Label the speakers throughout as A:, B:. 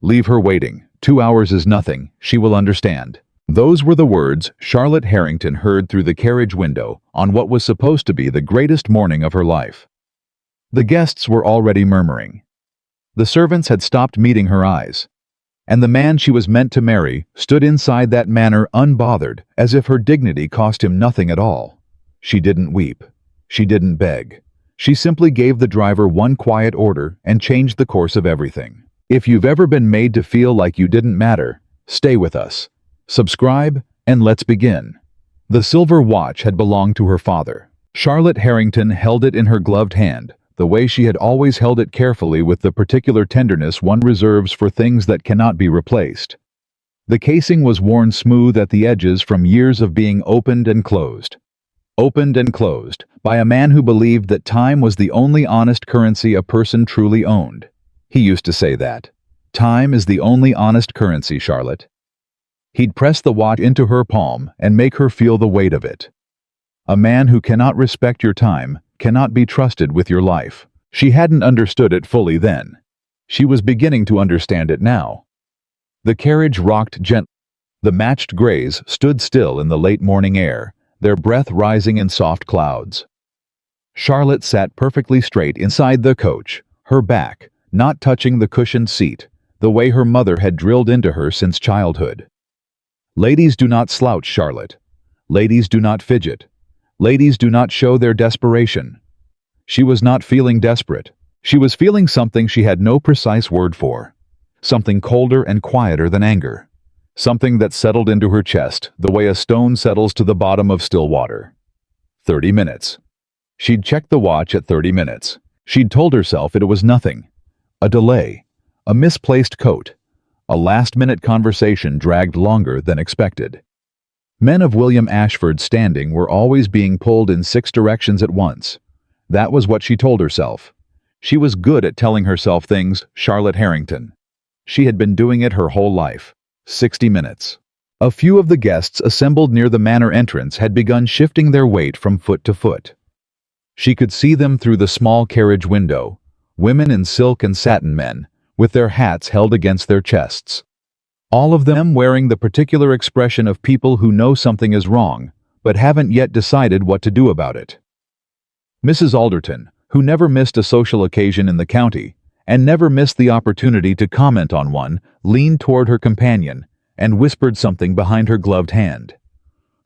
A: Leave her waiting. 2 hours is nothing. She will understand. Those were the words Charlotte Harrington heard through the carriage window on what was supposed to be the greatest morning of her life. The guests were already murmuring. The servants had stopped meeting her eyes. And the man she was meant to marry stood inside that manor unbothered, as if her dignity cost him nothing at all. She didn't weep. She didn't beg. She simply gave the driver one quiet order and changed the course of everything. If you've ever been made to feel like you didn't matter, stay with us. Subscribe, and let's begin. The silver watch had belonged to her father. Charlotte Harrington held it in her gloved hand, the way she had always held it, carefully, with the particular tenderness one reserves for things that cannot be replaced. The casing was worn smooth at the edges from years of being opened and closed. Opened and closed by a man who believed that time was the only honest currency a person truly owned. He used to say that. Time is the only honest currency, Charlotte. He'd press the watch into her palm and make her feel the weight of it. A man who cannot respect your time cannot be trusted with your life. She hadn't understood it fully then. She was beginning to understand it now. The carriage rocked gently. The matched grays stood still in the late morning air, their breath rising in soft clouds. Charlotte sat perfectly straight inside the coach, her back not touching the cushioned seat, the way her mother had drilled into her since childhood. Ladies do not slouch, Charlotte. Ladies do not fidget. Ladies do not show their desperation. She was not feeling desperate. She was feeling something she had no precise word for. Something colder and quieter than anger. Something that settled into her chest the way a stone settles to the bottom of still water. 30 minutes. She'd checked the watch at 30 minutes. She'd told herself it was nothing. A delay. A misplaced coat. A last-minute conversation dragged longer than expected. Men of William Ashford's standing were always being pulled in 6 directions at once. That was what she told herself. She was good at telling herself things, Charlotte Harrington. She had been doing it her whole life. 60 minutes. A few of the guests assembled near the manor entrance had begun shifting their weight from foot to foot. She could see them through the small carriage window, women in silk and satin, men, with their hats held against their chests. All of them wearing the particular expression of people who know something is wrong, but haven't yet decided what to do about it. Mrs. Alderton, who never missed a social occasion in the county, and never missed the opportunity to comment on one, leaned toward her companion and whispered something behind her gloved hand.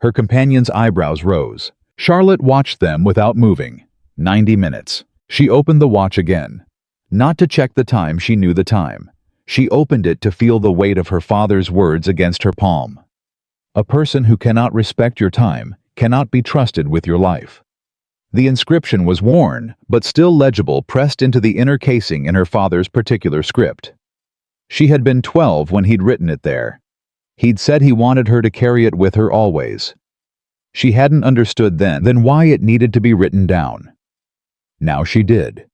A: Her companion's eyebrows rose. Charlotte watched them without moving. 90 minutes. She opened the watch again. Not to check the time, she knew the time. She opened it to feel the weight of her father's words against her palm. A person who cannot respect your time cannot be trusted with your life. The inscription was worn, but still legible, pressed into the inner casing in her father's particular script. She had been 12 when he'd written it there. He'd said he wanted her to carry it with her always. She hadn't understood then why it needed to be written down. Now she did.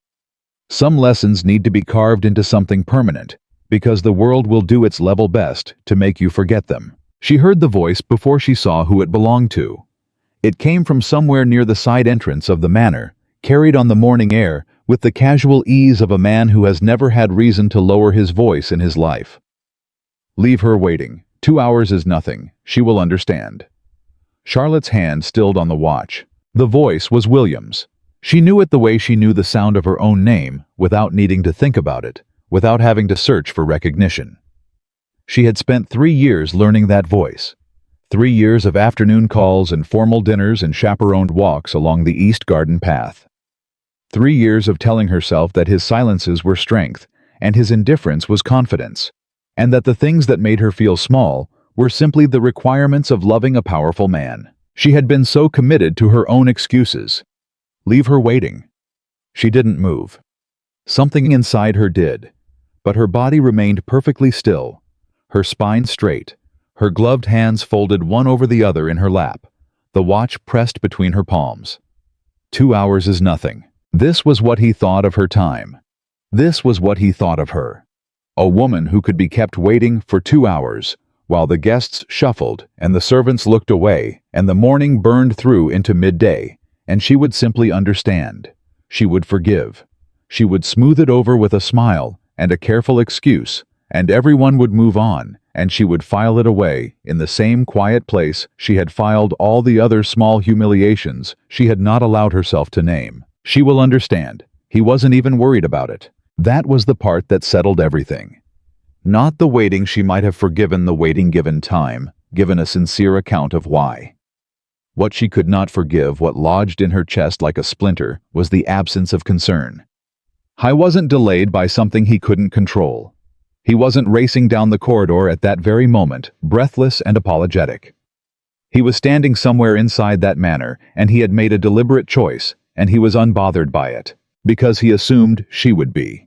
A: Some lessons need to be carved into something permanent, because the world will do its level best to make you forget them. She heard the voice before she saw who it belonged to. It came from somewhere near the side entrance of the manor, carried on the morning air with the casual ease of a man who has never had reason to lower his voice in his life. Leave her waiting. 2 hours is nothing. She will understand. Charlotte's hand stilled on the watch. The voice was William's. She knew it the way she knew the sound of her own name, without needing to think about it, without having to search for recognition. She had spent 3 years learning that voice. 3 years of afternoon calls and formal dinners and chaperoned walks along the East Garden path. 3 years of telling herself that his silences were strength, and his indifference was confidence, and that the things that made her feel small were simply the requirements of loving a powerful man. She had been so committed to her own excuses. Leave her waiting. She didn't move. Something inside her did, but her body remained perfectly still, her spine straight, her gloved hands folded one over the other in her lap, the watch pressed between her palms. 2 hours is nothing. This was what he thought of her time. This was what he thought of her. A woman who could be kept waiting for 2 hours, while the guests shuffled and the servants looked away and the morning burned through into midday, and she would simply understand. She would forgive. She would smooth it over with a smile and a careful excuse, and everyone would move on, and she would file it away in the same quiet place she had filed all the other small humiliations she had not allowed herself to name. She will understand. He wasn't even worried about it. That was the part that settled everything. Not the waiting. She might have forgiven the waiting, given time, given a sincere account of why. What she could not forgive, what lodged in her chest like a splinter, was the absence of concern. He wasn't delayed by something he couldn't control. He wasn't racing down the corridor at that very moment, breathless and apologetic. He was standing somewhere inside that manor, and he had made a deliberate choice, and he was unbothered by it, because he assumed she would be.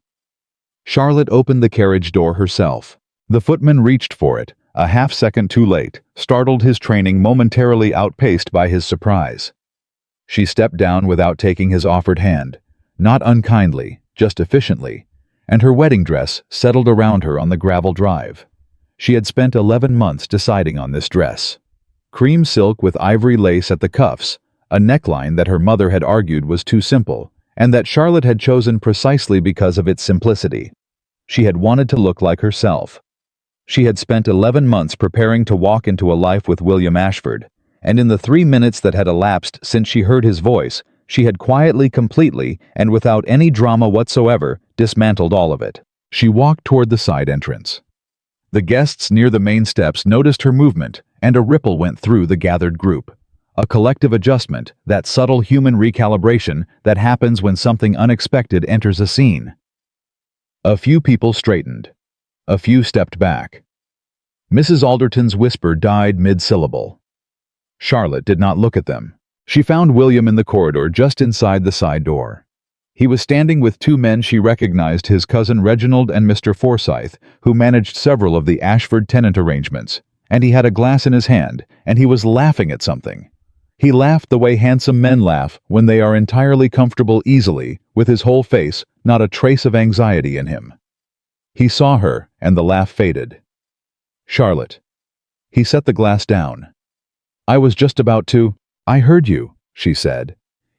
A: Charlotte opened the carriage door herself. The footman reached for it, a half-second too late, startled, his training momentarily outpaced by his surprise. She stepped down without taking his offered hand, not unkindly, just efficiently, and her wedding dress settled around her on the gravel drive. She had spent 11 months deciding on this dress. Cream silk with ivory lace at the cuffs, a neckline that her mother had argued was too simple, and that Charlotte had chosen precisely because of its simplicity. She had wanted to look like herself. She had spent 11 months preparing to walk into a life with William Ashford, and in the 3 minutes that had elapsed since she heard his voice, she had quietly, completely, and without any drama whatsoever, dismantled all of it. She walked toward the side entrance. The guests near the main steps noticed her movement, and a ripple went through the gathered group. A collective adjustment, that subtle human recalibration that happens when something unexpected enters a scene. A few people straightened. A few stepped back. Mrs. Alderton's whisper died mid-syllable. Charlotte did not look at them. She found William in the corridor just inside the side door. He was standing with two men she recognized, his cousin Reginald and Mr. Forsyth, who managed several of the Ashford tenant arrangements, and he had a glass in his hand, and he was laughing at something. He laughed the way handsome men laugh when they are entirely comfortable, easily, with his whole face, not a trace of anxiety in him. He saw her, and the laugh faded. "Charlotte." He set the glass down. "I was just about to—" "I heard you," she said.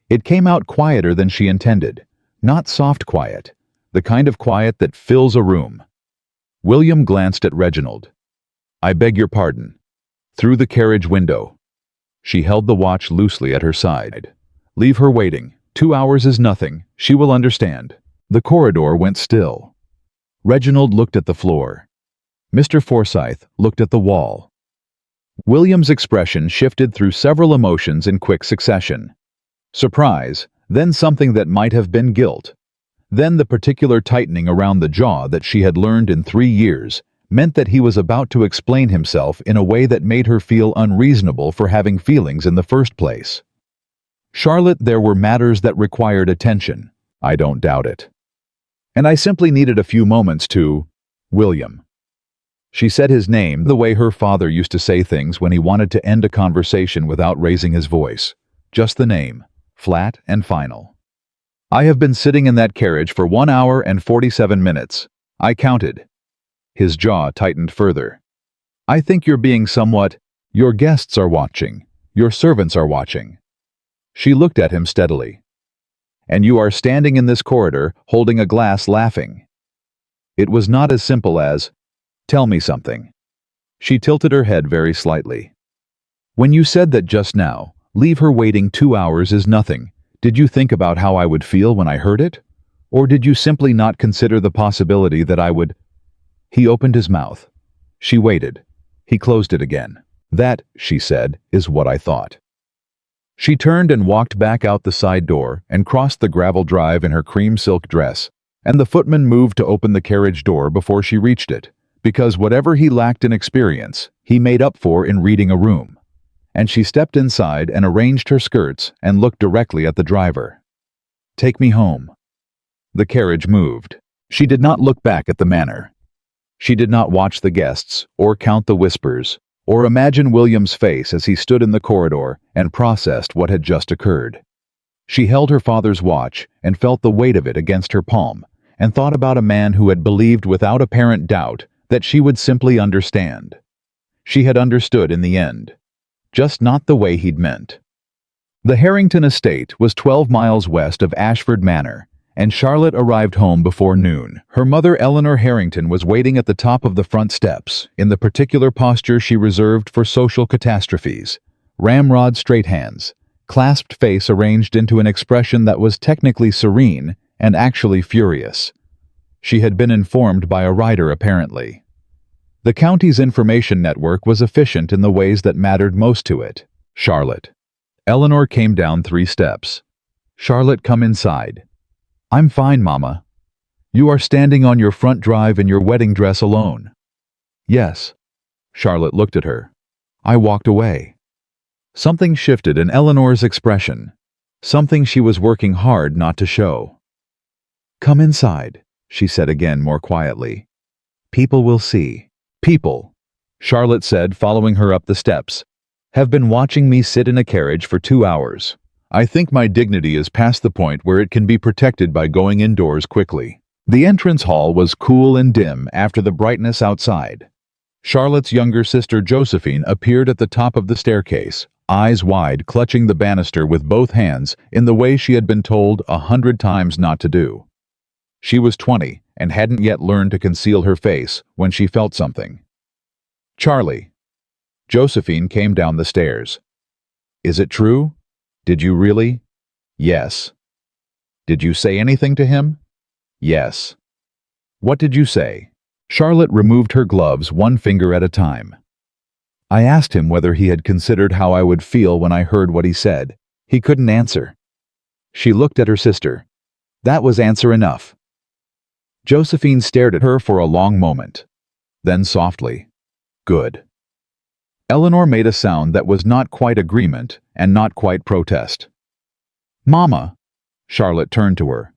A: It came out quieter than she intended. Not soft quiet, the kind of quiet that fills a room. William glanced at Reginald. "I beg your pardon." Through the carriage window. She held the watch loosely at her side. "Leave her waiting. 2 hours is nothing. She will understand." The corridor went still. Reginald looked at the floor. Mr. Forsyth looked at the wall. William's expression shifted through several emotions in quick succession. Surprise, then something that might have been guilt. Then the particular tightening around the jaw that she had learned in 3 years meant that he was about to explain himself in a way that made her feel unreasonable for having feelings in the first place. "Charlotte, there were matters that required attention. I don't doubt it. And I simply needed a few moments to— William." She said his name the way her father used to say things when he wanted to end a conversation without raising his voice. Just the name, flat and final. "I have been sitting in that carriage for 1 hour and 47 minutes. I counted." His jaw tightened further. "I think you're being somewhat— Your guests are watching. Your servants are watching." She looked at him steadily. "And you are standing in this corridor, holding a glass, laughing." It was not as simple as, "Tell me something." She tilted her head very slightly. "When you said that just now, leave her waiting 2 hours is nothing, did you think about how I would feel when I heard it? Or did you simply not consider the possibility that I would—" He opened his mouth. She waited. He closed it again. "That," she said, "is what I thought." She turned and walked back out the side door and crossed the gravel drive in her cream silk dress, and the footman moved to open the carriage door before she reached it, because whatever he lacked in experience, he made up for in reading a room. And she stepped inside and arranged her skirts and looked directly at the driver. "Take me home." The carriage moved. She did not look back at the manor. She did not watch the guests, or count the whispers, or imagine William's face as he stood in the corridor and processed what had just occurred. She held her father's watch and felt the weight of it against her palm, and thought about a man who had believed without apparent doubt that she would simply understand. She had understood in the end, just not the way he'd meant. The Harrington estate was 12 miles west of Ashford Manor, and Charlotte arrived home before noon. Her mother, Eleanor Harrington, was waiting at the top of the front steps, in the particular posture she reserved for social catastrophes. Ramrod straight hands, clasped face arranged into an expression that was technically serene and actually furious. She had been informed by a rider, apparently. The county's information network was efficient in the ways that mattered most to it. Charlotte. Eleanor came down 3 steps. Charlotte, come inside. I'm fine, Mama. You are standing on your front drive in your wedding dress alone. Yes. Charlotte looked at her. I walked away. Something shifted in Eleanor's expression. Something she was working hard not to show. Come inside, she said again more quietly. People will see. People, Charlotte said, following her up the steps, have been watching me sit in a carriage for 2 hours. I think my dignity is past the point where it can be protected by going indoors quickly. The entrance hall was cool and dim after the brightness outside. Charlotte's younger sister Josephine appeared at the top of the staircase, eyes wide, clutching the banister with both hands in the way she had been told 100 times not to do. She was 20 and hadn't yet learned to conceal her face when she felt something. Charlie. Josephine came down the stairs. Is it true? Did you really? Yes. Did you say anything to him? Yes. What did you say? Charlotte removed her gloves 1 finger at a time. I asked him whether he had considered how I would feel when I heard what he said. He couldn't answer. She looked at her sister. That was answer enough. Josephine stared at her for a long moment. Then softly, good. Eleanor made a sound that was not quite agreement and not quite protest. Mama, Charlotte turned to her.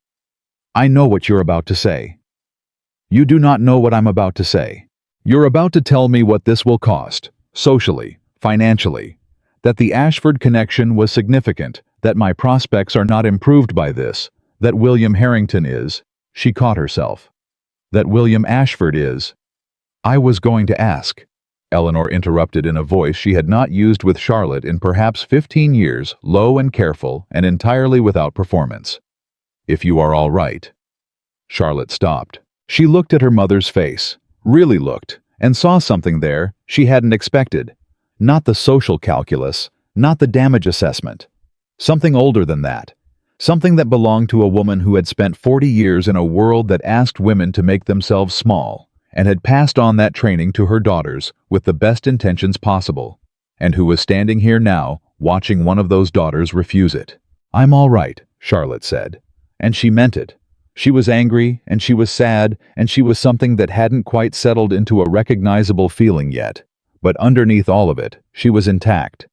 A: I know what you're about to say. You do not know what I'm about to say. You're about to tell me what this will cost, socially, financially, that the Ashford connection was significant, that my prospects are not improved by this, that William Harrington is, she caught herself, that William Ashford is. I was going to ask, Eleanor interrupted in a voice she had not used with Charlotte in perhaps 15 years, low and careful and entirely without performance. If you are all right. Charlotte stopped. She looked at her mother's face, really looked, and saw something there she hadn't expected. Not the social calculus, not the damage assessment. Something older than that. Something that belonged to a woman who had spent 40 years in a world that asked women to make themselves small, and had passed on that training to her daughters with the best intentions possible, and who was standing here now, watching one of those daughters refuse it. I'm all right, Charlotte said. And she meant it. She was angry, and she was sad, and she was something that hadn't quite settled into a recognizable feeling yet. But underneath all of it, she was intact.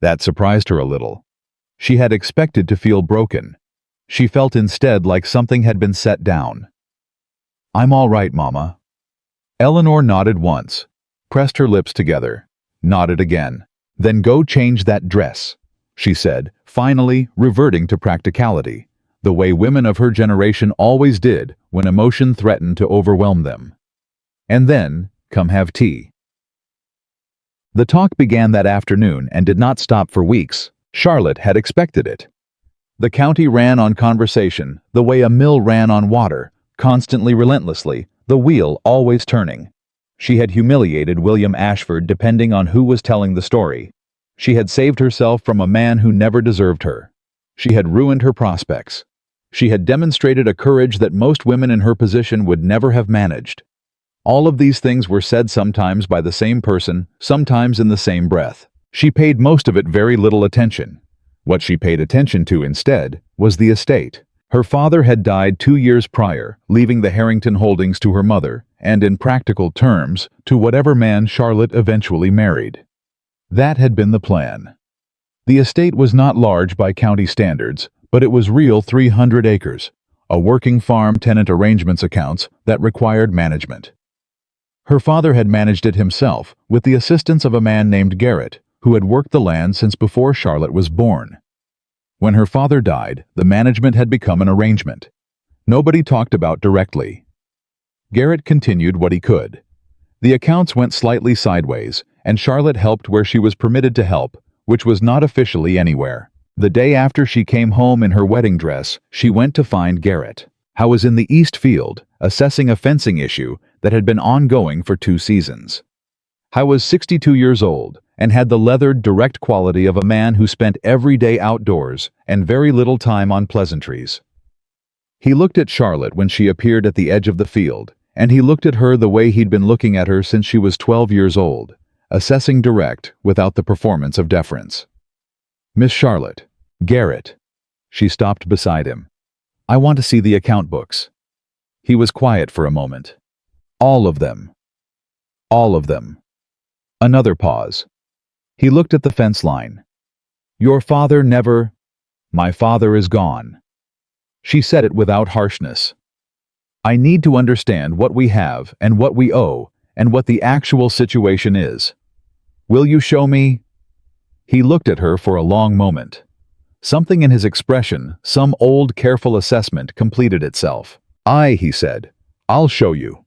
A: That surprised her a little. She had expected to feel broken. She felt instead like something had been set down. I'm all right, Mama. Eleanor nodded once, pressed her lips together, nodded again. Then go change that dress, she said, finally reverting to practicality, the way women of her generation always did when emotion threatened to overwhelm them. And then, come have tea. The talk began that afternoon and did not stop for weeks. Charlotte had expected it. The county ran on conversation, the way a mill ran on water, constantly, relentlessly, the wheel always turning. She had humiliated William Ashford depending on who was telling the story. She had saved herself from a man who never deserved her. She had ruined her prospects. She had demonstrated a courage that most women in her position would never have managed. All of these things were said sometimes by the same person, sometimes in the same breath. She paid most of it very little attention. What she paid attention to instead was the estate. Her father had died 2 years prior, leaving the Harrington holdings to her mother, and in practical terms, to whatever man Charlotte eventually married. That had been the plan. The estate was not large by county standards, but it was real 300 acres, a working farm tenant arrangements accounts that required management. Her father had managed it himself, with the assistance of a man named Garrett, who had worked the land since before Charlotte was born. When her father died, the management had become an arrangement. Nobody talked about directly. Garrett continued what he could. The accounts went slightly sideways, and Charlotte helped where she was permitted to help, which was not officially anywhere. The day after she came home in her wedding dress, she went to find Garrett, who was in the East Field, assessing a fencing issue that had been ongoing for 2 seasons. He was 62 years old and had the leathered, direct quality of a man who spent every day outdoors and very little time on pleasantries. He looked at Charlotte when she appeared at the edge of the field, and he looked at her the way he'd been looking at her since she was 12 years old, assessing direct without the performance of deference. "Miss Charlotte, Garrett." She stopped beside him. "I want to see the account books." He was quiet for a moment. "All of them." "All of them." Another pause. He looked at the fence line. "Your father never—" "My father is gone." She said it without harshness. "I need to understand what we have and what we owe and what the actual situation is. Will you show me?" He looked at her for a long moment. Something in his expression, some old careful assessment, completed itself. He said. "I'll show you."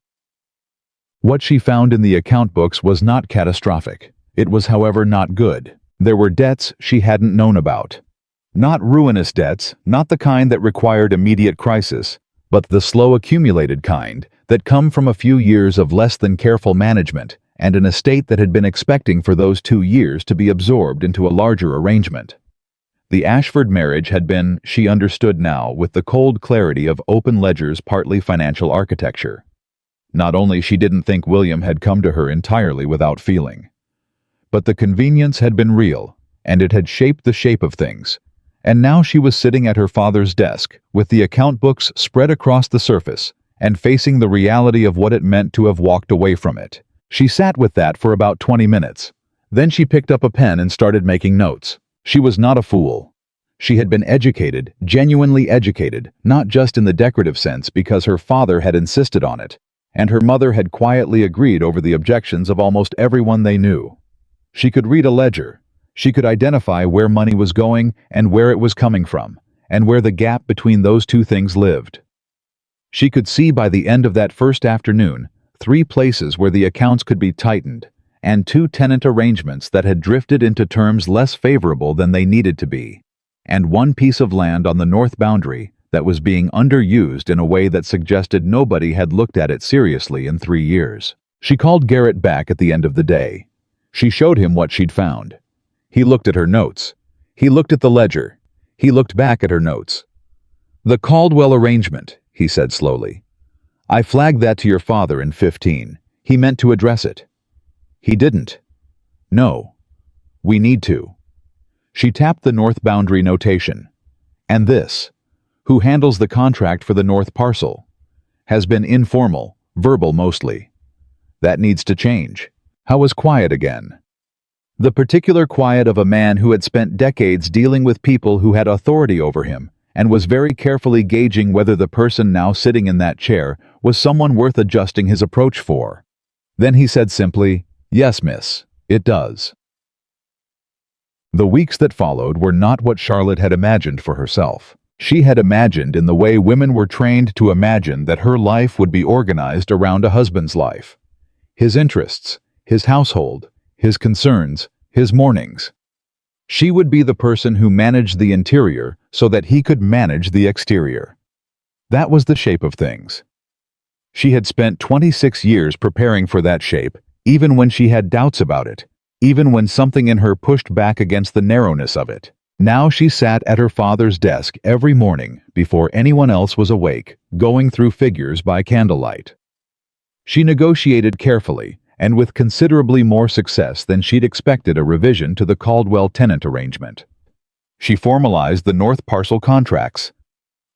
A: What she found in the account books was not catastrophic. It was, however, not good. There were debts she hadn't known about. Not ruinous debts, not the kind that required immediate crisis, but the slow accumulated kind that come from a few years of less than careful management and an estate that had been expecting for those 2 years to be absorbed into a larger arrangement. The Ashford marriage had been, she understood now, with the cold clarity of open ledgers, partly financial architecture. Not only she didn't think William had come to her entirely without feeling, but the convenience had been real, and it had shaped the shape of things. And now she was sitting at her father's desk, with the account books spread across the surface, and facing the reality of what it meant to have walked away from it. She sat with that for about 20 minutes. Then she picked up a pen and started making notes. She was not a fool. She had been educated, genuinely educated, not just in the decorative sense because her father had insisted on it, and her mother had quietly agreed over the objections of almost everyone they knew. She could read a ledger. She could identify where money was going and where it was coming from, and where the gap between those two things lived. She could see by the end of that first afternoon 3 places where the accounts could be tightened, and 2 tenant arrangements that had drifted into terms less favorable than they needed to be, and 1 piece of land on the north boundary that was being underused in a way that suggested nobody had looked at it seriously in 3 years. She called Garrett back at the end of the day. She showed him what she'd found. He looked at her notes. He looked at the ledger. He looked back at her notes. "The Caldwell arrangement," he said slowly. "I flagged that to your father in 15. He meant to address it. He didn't. No. We need to." She tapped the north boundary notation. "And this, who handles the contract for the north parcel, has been informal, verbal mostly. That needs to change." I was quiet again. The particular quiet of a man who had spent decades dealing with people who had authority over him and was very carefully gauging whether the person now sitting in that chair was someone worth adjusting his approach for. Then he said simply, "Yes, miss, it does." The weeks that followed were not what Charlotte had imagined for herself. She had imagined in the way women were trained to imagine that her life would be organized around a husband's life. His interests, his household, his concerns, his mornings. She would be the person who managed the interior so that he could manage the exterior. That was the shape of things. She had spent 26 years preparing for that shape, even when she had doubts about it, even when something in her pushed back against the narrowness of it. Now she sat at her father's desk every morning before anyone else was awake, going through figures by candlelight. She negotiated carefully, and with considerably more success than she'd expected, a revision to the Caldwell tenant arrangement. She formalized the north parcel contracts.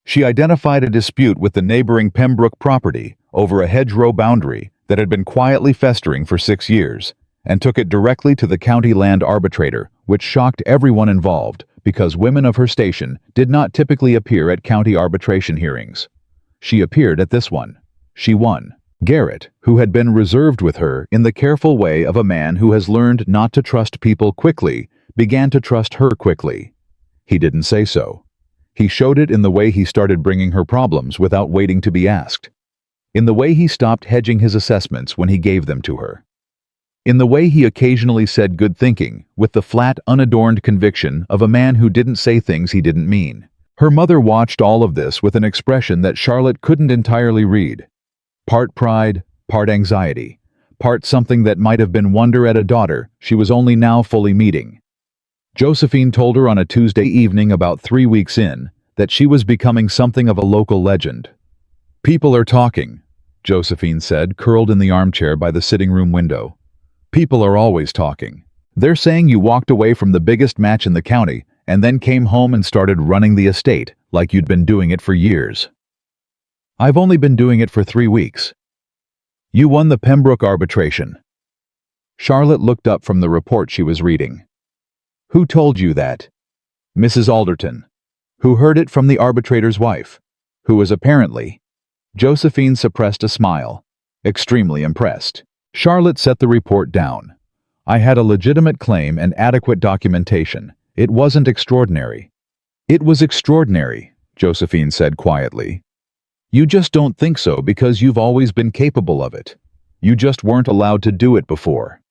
A: She identified a dispute with the neighboring Pembroke property over a hedgerow boundary that had been quietly festering for 6 years, and took it directly to the county land arbitrator, which shocked everyone involved because women of her station did not typically appear at county arbitration hearings. She appeared at this one. She won. Garrett, who had been reserved with her in the careful way of a man who has learned not to trust people quickly, began to trust her quickly. He didn't say so. He showed it in the way he started bringing her problems without waiting to be asked. In the way he stopped hedging his assessments when he gave them to her. In the way he occasionally said good thinking, with the flat, unadorned conviction of a man who didn't say things he didn't mean. Her mother watched all of this with an expression that Charlotte couldn't entirely read. Part pride, part anxiety, part something that might have been wonder at a daughter she was only now fully meeting. Josephine told her on a Tuesday evening about 3 weeks in that she was becoming something of a local legend. "People are talking," Josephine said, curled in the armchair by the sitting room window. "People are always talking. They're saying you walked away from the biggest match in the county and then came home and started running the estate like you'd been doing it for years." "I've only been doing it for 3 weeks. You won the Pembroke arbitration." Charlotte looked up from the report she was reading. "Who told you that?" "Mrs. Alderton." "Who heard it from the arbitrator's wife, who was apparently—" Josephine suppressed a smile, extremely impressed. Charlotte set the report down. "I had a legitimate claim and adequate documentation. It wasn't extraordinary." "It was extraordinary," Josephine said quietly. "You just don't think so because you've always been capable of it. You just weren't allowed to do it before."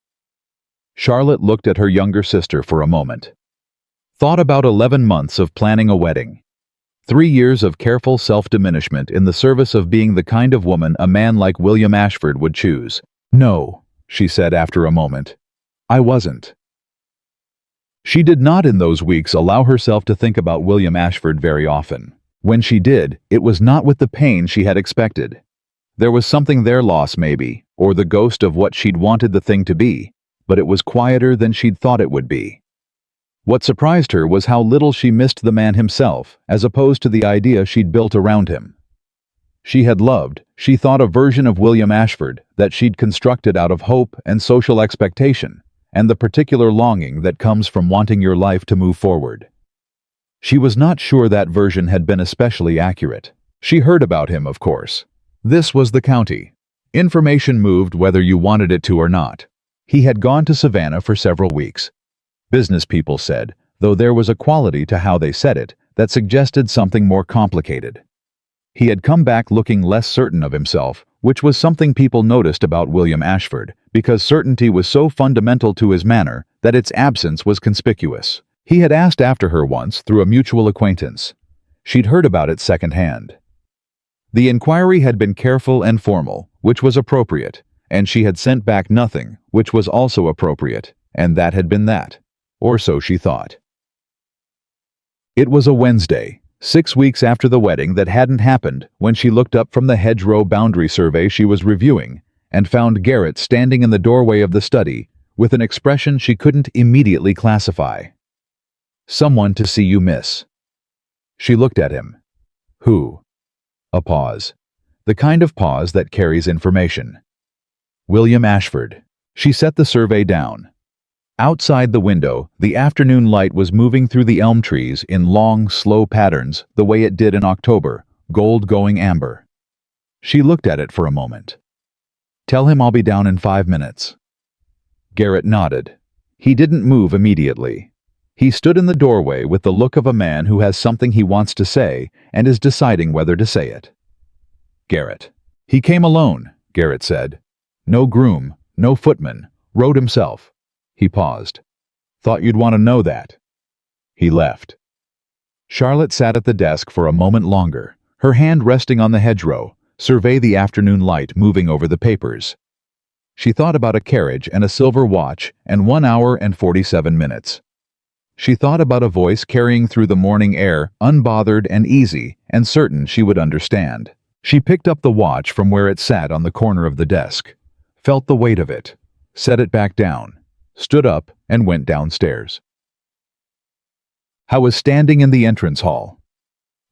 A: Charlotte looked at her younger sister for a moment. Thought about 11 months of planning a wedding. 3 years of careful self-diminishment in the service of being the kind of woman a man like William Ashford would choose. "No," she said after a moment. "I wasn't." She did not in those weeks allow herself to think about William Ashford very often. When she did, it was not with the pain she had expected. There was something there, loss maybe, or the ghost of what she'd wanted the thing to be, but it was quieter than she'd thought it would be. What surprised her was how little she missed the man himself, as opposed to the idea she'd built around him. She had loved, she thought, a version of William Ashford that she'd constructed out of hope and social expectation, and the particular longing that comes from wanting your life to move forward. She was not sure that version had been especially accurate. She heard about him, of course. This was the county. Information moved whether you wanted it to or not. He had gone to Savannah for several weeks. Business people said, though there was a quality to how they said it that suggested something more complicated. He had come back looking less certain of himself, which was something people noticed about William Ashford, because certainty was so fundamental to his manner that its absence was conspicuous. He had asked after her once through a mutual acquaintance. She'd heard about it secondhand. The inquiry had been careful and formal, which was appropriate, and she had sent back nothing, which was also appropriate, and that had been that. Or so she thought. It was a Wednesday, 6 weeks after the wedding that hadn't happened, when she looked up from the hedgerow boundary survey she was reviewing and found Garrett standing in the doorway of the study with an expression she couldn't immediately classify. "Someone to see you, miss." She looked at him. "Who?" A pause. The kind of pause that carries information. "William Ashford." She set the survey down. Outside the window, the afternoon light was moving through the elm trees in long, slow patterns the way it did in October, gold going amber. She looked at it for a moment. "Tell him I'll be down in 5 minutes." Garrett nodded. He didn't move immediately. He stood in the doorway with the look of a man who has something he wants to say and is deciding whether to say it. Garrett. "He came alone," Garrett said. "No groom, no footman, rode himself." He paused. "Thought you'd want to know that." He left. Charlotte sat at the desk for a moment longer, her hand resting on the hedgerow, survey the afternoon light moving over the papers. She thought about a carriage and a silver watch and 1 hour and 47 minutes. She thought about a voice carrying through the morning air, unbothered and easy, and certain she would understand. She picked up the watch from where it sat on the corner of the desk, felt the weight of it, set it back down, stood up, and went downstairs. I was standing in the entrance hall.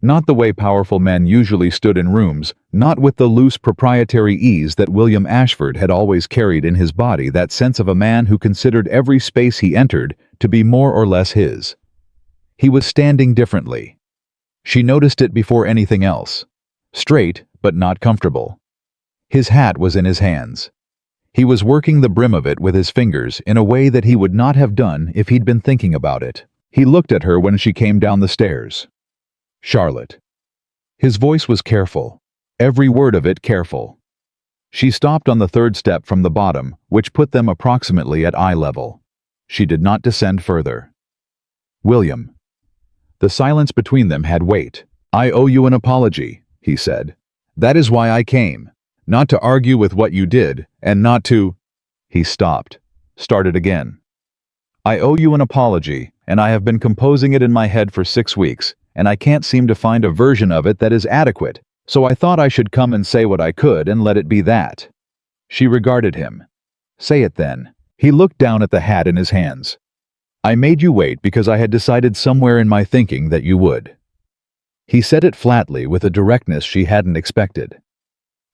A: Not the way powerful men usually stood in rooms, not with the loose proprietary ease that William Ashford had always carried in his body, that sense of a man who considered every space he entered to be more or less his. He was standing differently. She noticed it before anything else. Straight, but not comfortable. His hat was in his hands. He was working the brim of it with his fingers in a way that he would not have done if he'd been thinking about it. He looked at her when she came down the stairs. "Charlotte." His voice was careful, every word of it careful. She stopped on the third step from the bottom, which put them approximately at eye level. She did not descend further. William. The silence between them had weight. "I owe you an apology," he said. "That is why I came. Not to argue with what you did, and not to—" He stopped. Started again. "I owe you an apology, and I have been composing it in my head for 6 weeks, and I can't seem to find a version of it that is adequate, so I thought I should come and say what I could and let it be that." She regarded him. "Say it then." He looked down at the hat in his hands. "I made you wait because I had decided somewhere in my thinking that you would." He said it flatly with a directness she hadn't expected.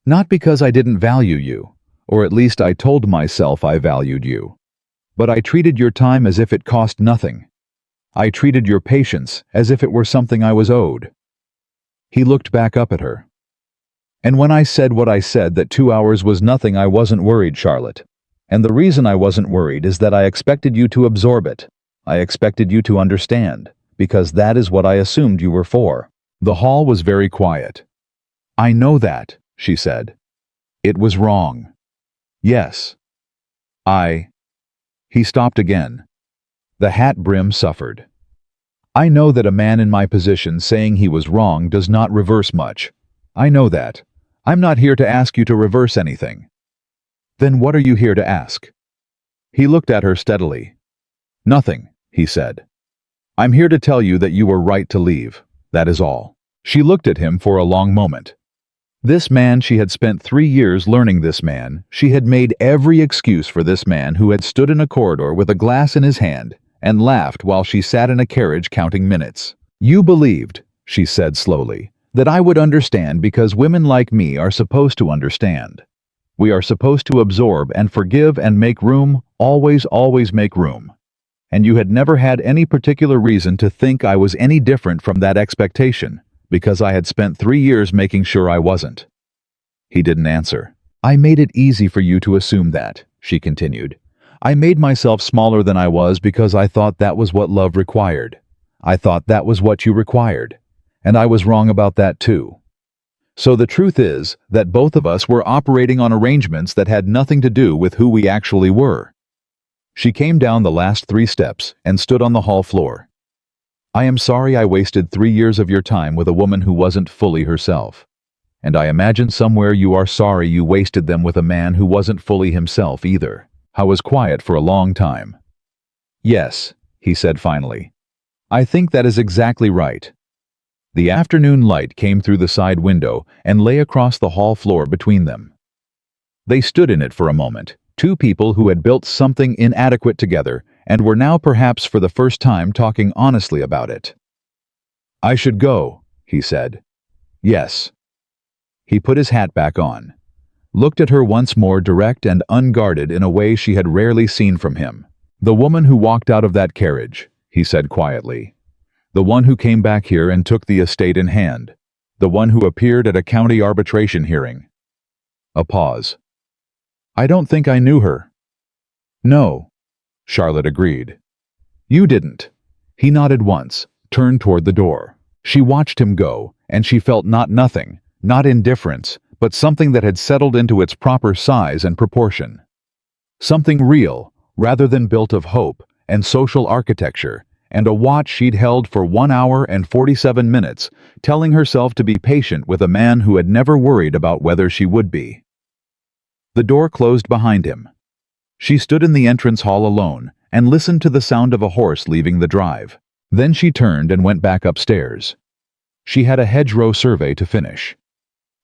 A: "Not because I didn't value you, or at least I told myself I valued you. But I treated your time as if it cost nothing. I treated your patience as if it were something I was owed." He looked back up at her. "And when I said what I said, that 2 hours was nothing, I wasn't worried, Charlotte. And the reason I wasn't worried is that I expected you to absorb it. I expected you to understand, because that is what I assumed you were for." The hall was very quiet. "I know that," she said. "It was wrong." "Yes. He stopped again. The hat brim suffered. "I know that a man in my position saying he was wrong does not reverse much. I know that. I'm not here to ask you to reverse anything." "Then what are you here to ask?" He looked at her steadily. "Nothing," he said. "I'm here to tell you that you were right to leave. That is all." She looked at him for a long moment. This man, she had spent 3 years learning this man. She had made every excuse for this man who had stood in a corridor with a glass in his hand and laughed while she sat in a carriage counting minutes. "You believed," she said slowly, "that I would understand because women like me are supposed to understand. We are supposed to absorb and forgive and make room, always make room. And you had never had any particular reason to think I was any different from that expectation, because I had spent 3 years making sure I wasn't." He didn't answer. "I made it easy for you to assume that," she continued. "I made myself smaller than I was because I thought that was what love required. I thought that was what you required. And I was wrong about that too. So the truth is that both of us were operating on arrangements that had nothing to do with who we actually were." She came down the last 3 steps and stood on the hall floor. "I am sorry I wasted 3 years of your time with a woman who wasn't fully herself. And I imagine somewhere you are sorry you wasted them with a man who wasn't fully himself either." I was quiet for a long time. "Yes," he said finally. "I think that is exactly right." The afternoon light came through the side window and lay across the hall floor between them. They stood in it for a moment, 2 people who had built something inadequate together and were now perhaps for the first time talking honestly about it. "I should go," he said. "Yes." He put his hat back on, looked at her once more, direct and unguarded in a way she had rarely seen from him. "The woman who walked out of that carriage," he said quietly. "The one who came back here and took the estate in hand. The one who appeared at a county arbitration hearing." A pause. "I don't think I knew her." "No," Charlotte agreed. "You didn't." He nodded once, turned toward the door. She watched him go, and she felt not nothing, not indifference, but something that had settled into its proper size and proportion. Something real, rather than built of hope and social architecture, and a watch she'd held for 1 hour and 47 minutes, telling herself to be patient with a man who had never worried about whether she would be. The door closed behind him. She stood in the entrance hall alone and listened to the sound of a horse leaving the drive. Then she turned and went back upstairs. She had a hedgerow survey to finish.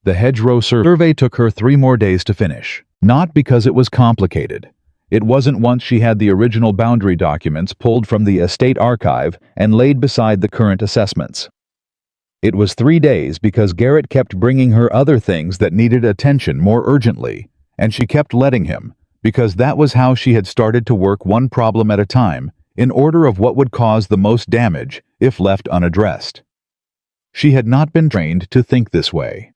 A: The hedgerow survey took her 3 more days to finish. Not because it was complicated. It wasn't once she had the original boundary documents pulled from the estate archive and laid beside the current assessments. It was 3 days because Garrett kept bringing her other things that needed attention more urgently, and she kept letting him, because that was how she had started to work one problem at a time, in order of what would cause the most damage if left unaddressed. She had not been trained to think this way.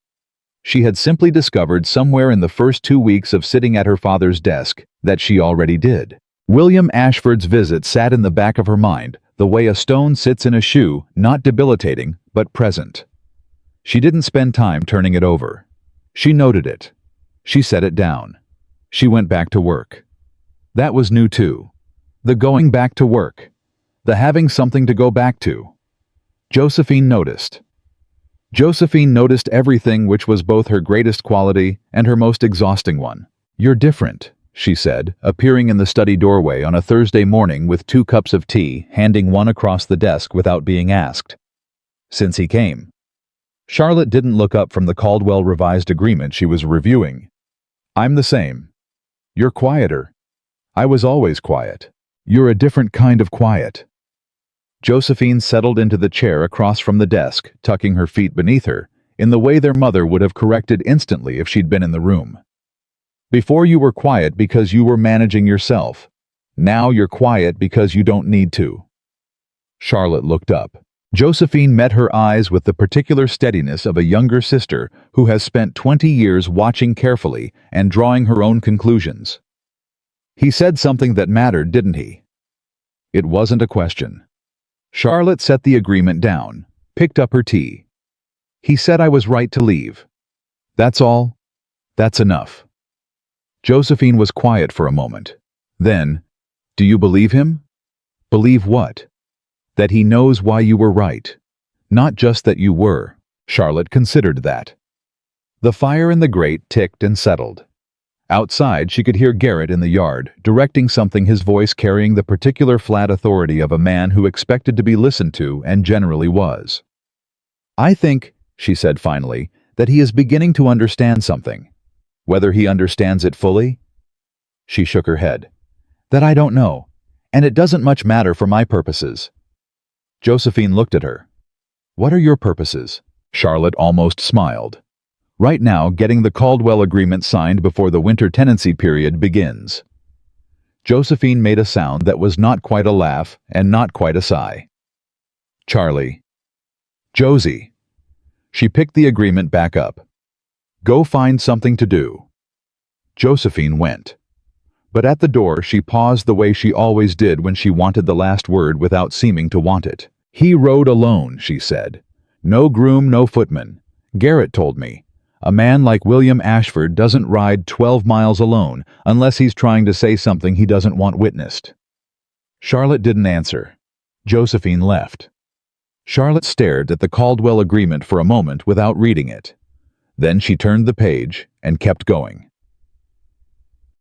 A: She had simply discovered somewhere in the first 2 weeks of sitting at her father's desk that she already did. William Ashford's visit sat in the back of her mind, the way a stone sits in a shoe, not debilitating, but present. She didn't spend time turning it over. She noted it. She set it down. She went back to work. That was new too. The going back to work. The having something to go back to. Josephine noticed. Josephine noticed everything, which was both her greatest quality and her most exhausting one. "You're different," she said, appearing in the study doorway on a Thursday morning with 2 cups of tea, handing one across the desk without being asked. Since he came. Charlotte didn't look up from the Caldwell revised agreement she was reviewing. "I'm the same. You're quieter. I was always quiet. You're a different kind of quiet." Josephine settled into the chair across from the desk, tucking her feet beneath her, in the way their mother would have corrected instantly if she'd been in the room. "Before you were quiet because you were managing yourself. Now you're quiet because you don't need to." Charlotte looked up. Josephine met her eyes with the particular steadiness of a younger sister who has spent 20 years watching carefully and drawing her own conclusions. "He said something that mattered, didn't he?" It wasn't a question. Charlotte set the agreement down, picked up her tea. "He said I was right to leave. That's all. That's enough." Josephine was quiet for a moment. Then, "Do you believe him?" "Believe what?" "That he knows why you were right. Not just that you were." Charlotte considered that. The fire in the grate ticked and settled. Outside, she could hear Garrett in the yard, directing something, his voice carrying the particular flat authority of a man who expected to be listened to and generally was. "I think," she said finally, "that he is beginning to understand something. Whether he understands it fully?" She shook her head. "That I don't know, and it doesn't much matter for my purposes." Josephine looked at her. "What are your purposes?" Charlotte almost smiled. "Right now, getting the Caldwell agreement signed before the winter tenancy period begins." Josephine made a sound that was not quite a laugh and not quite a sigh. "Charlie." "Josie." She picked the agreement back up. "Go find something to do." Josephine went. But at the door she paused the way she always did when she wanted the last word without seeming to want it. "He rode alone," she said. "No groom, no footman. Garrett told me. A man like William Ashford doesn't ride 12 miles alone unless he's trying to say something he doesn't want witnessed." Charlotte didn't answer. Josephine left. Charlotte stared at the Caldwell agreement for a moment without reading it. Then she turned the page and kept going.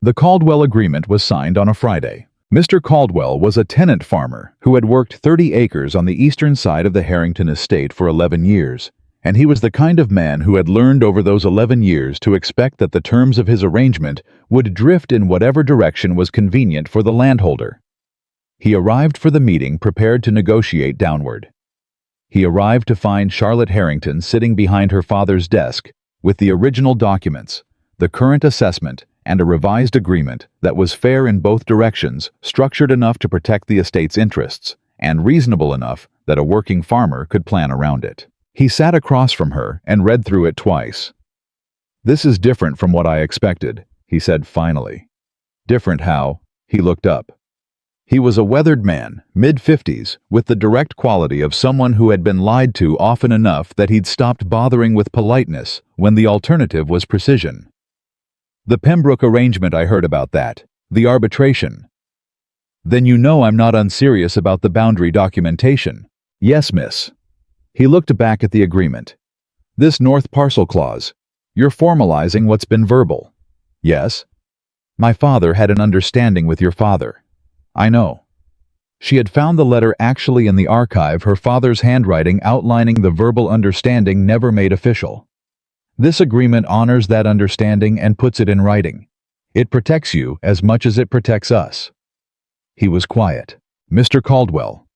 A: The Caldwell agreement was signed on a Friday. Mr. Caldwell was a tenant farmer who had worked 30 acres on the eastern side of the Harrington estate for 11 years. And he was the kind of man who had learned over those 11 years to expect that the terms of his arrangement would drift in whatever direction was convenient for the landholder. He arrived for the meeting prepared to negotiate downward. He arrived to find Charlotte Harrington sitting behind her father's desk with the original documents, the current assessment, and a revised agreement that was fair in both directions, structured enough to protect the estate's interests, and reasonable enough that a working farmer could plan around it. He sat across from her and read through it twice. "This is different from what I expected," he said finally. "Different how?" He looked up. He was a weathered man, mid-50s, with the direct quality of someone who had been lied to often enough that he'd stopped bothering with politeness when the alternative was precision. "The Pembroke arrangement, I heard about that. The arbitration." "Then you know I'm not unserious about the boundary documentation." "Yes, miss." He looked back at the agreement. "This north parcel clause. You're formalizing what's been verbal." "Yes." "My father had an understanding with your father." "I know." She had found the letter actually in the archive, her father's handwriting outlining the verbal understanding never made official. "This agreement honors that understanding and puts it in writing. It protects you as much as it protects us." He was quiet. "Mr. Caldwell."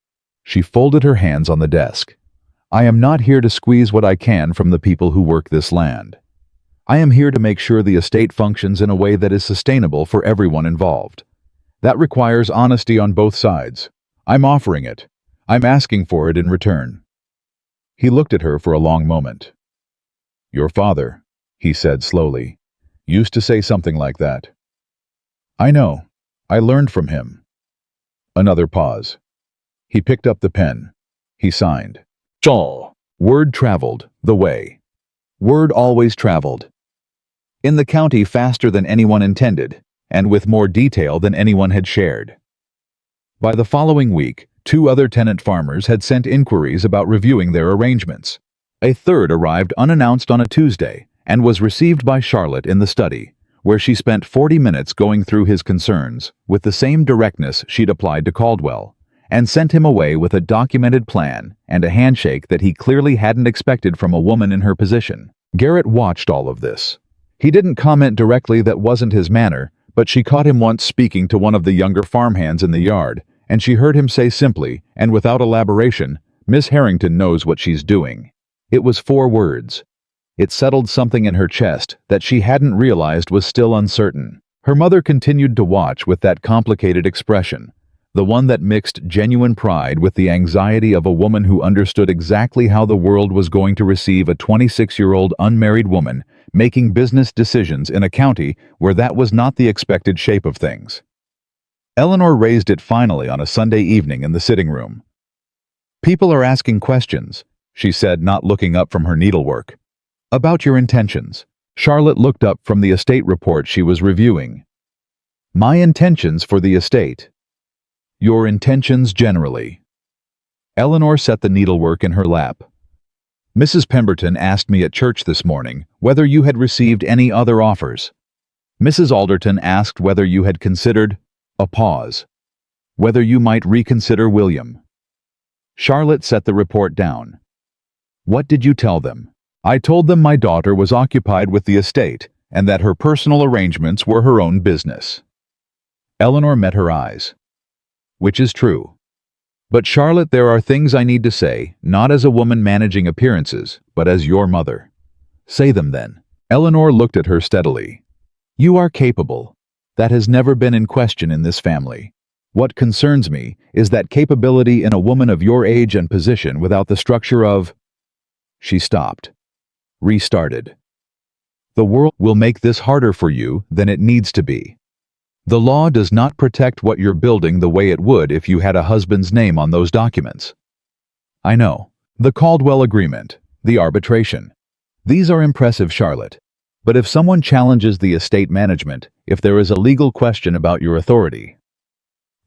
A: She folded her hands on the desk. "I am not here to squeeze what I can from the people who work this land. I am here to make sure the estate functions in a way that is sustainable for everyone involved. That requires honesty on both sides. I'm offering it. I'm asking for it in return." He looked at her for a long moment. "Your father," he said slowly, "used to say something like that." "I know. I learned from him." Another pause. He picked up the pen. He signed. Word traveled, the way. Word always traveled. in the county faster than anyone intended, and with more detail than anyone had shared. By the following week, 2 other tenant farmers had sent inquiries about reviewing their arrangements. A third arrived unannounced on a Tuesday and was received by Charlotte in the study, where she spent 40 minutes going through his concerns with the same directness she'd applied to Caldwell, and sent him away with a documented plan and a handshake that he clearly hadn't expected from a woman in her position. Garrett watched all of this. He didn't comment directly, that wasn't his manner, but she caught him once speaking to one of the younger farmhands in the yard, and she heard him say simply, and without elaboration, "Miss Harrington knows what she's doing." It was 4 words. It settled something in her chest that she hadn't realized was still uncertain. Her mother continued to watch with that complicated expression, the one that mixed genuine pride with the anxiety of a woman who understood exactly how the world was going to receive a 26-year-old unmarried woman making business decisions in a county where that was not the expected shape of things. Eleanor raised it finally on a Sunday evening in the sitting room. "People are asking questions," she said, not looking up from her needlework. "About your intentions." Charlotte looked up from the estate report she was reviewing. "My intentions for the estate." "Your intentions generally." Eleanor set the needlework in her lap. "Mrs. Pemberton asked me at church this morning whether you had received any other offers. Mrs. Alderton asked whether you had considered—" a pause. "Whether you might reconsider William." Charlotte set the report down. "What did you tell them?" "I told them my daughter was occupied with the estate and that her personal arrangements were her own business." Eleanor met her eyes. "Which is true. But Charlotte, there are things I need to say, not as a woman managing appearances, but as your mother." "Say them then." Eleanor looked at her steadily. "You are capable. That has never been in question in this family. What concerns me is that capability in a woman of your age and position without the structure of—" She stopped. Restarted. "The world will make this harder for you than it needs to be. The law does not protect what you're building the way it would if you had a husband's name on those documents. I know. The Caldwell Agreement, the arbitration. These are impressive, Charlotte. But if someone challenges the estate management, if there is a legal question about your authority—"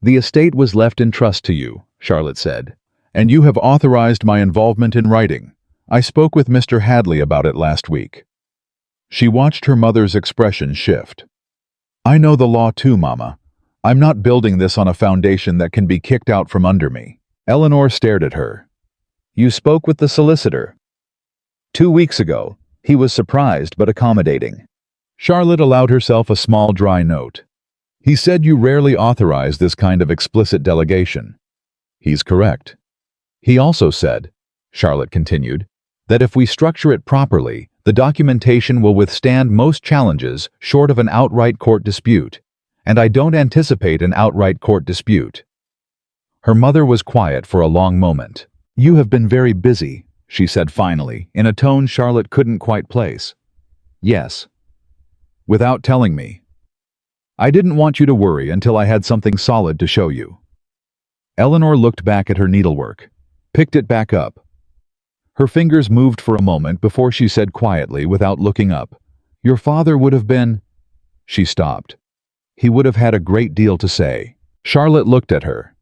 A: "The estate was left in trust to you," Charlotte said, "and you have authorized my involvement in writing. I spoke with Mr. Hadley about it last week." She watched her mother's expression shift. "I know the law too, Mama. I'm not building this on a foundation that can be kicked out from under me." Eleanor stared at her. "You spoke with the solicitor?" 2 weeks ago. He was surprised but accommodating." Charlotte allowed herself a small dry note. "He said you rarely authorize this kind of explicit delegation." "He's correct. He also said," Charlotte continued, "that if we structure it properly, the documentation will withstand most challenges short of an outright court dispute, and I don't anticipate an outright court dispute." Her mother was quiet for a long moment. "You have been very busy," she said finally, in a tone Charlotte couldn't quite place. "Yes." "Without telling me." "I didn't want you to worry until I had something solid to show you." Eleanor looked back at her needlework, picked it back up. Her fingers moved for a moment before she said quietly, without looking up, "Your father would have been—" She stopped. "He would have had a great deal to say." Charlotte looked at her,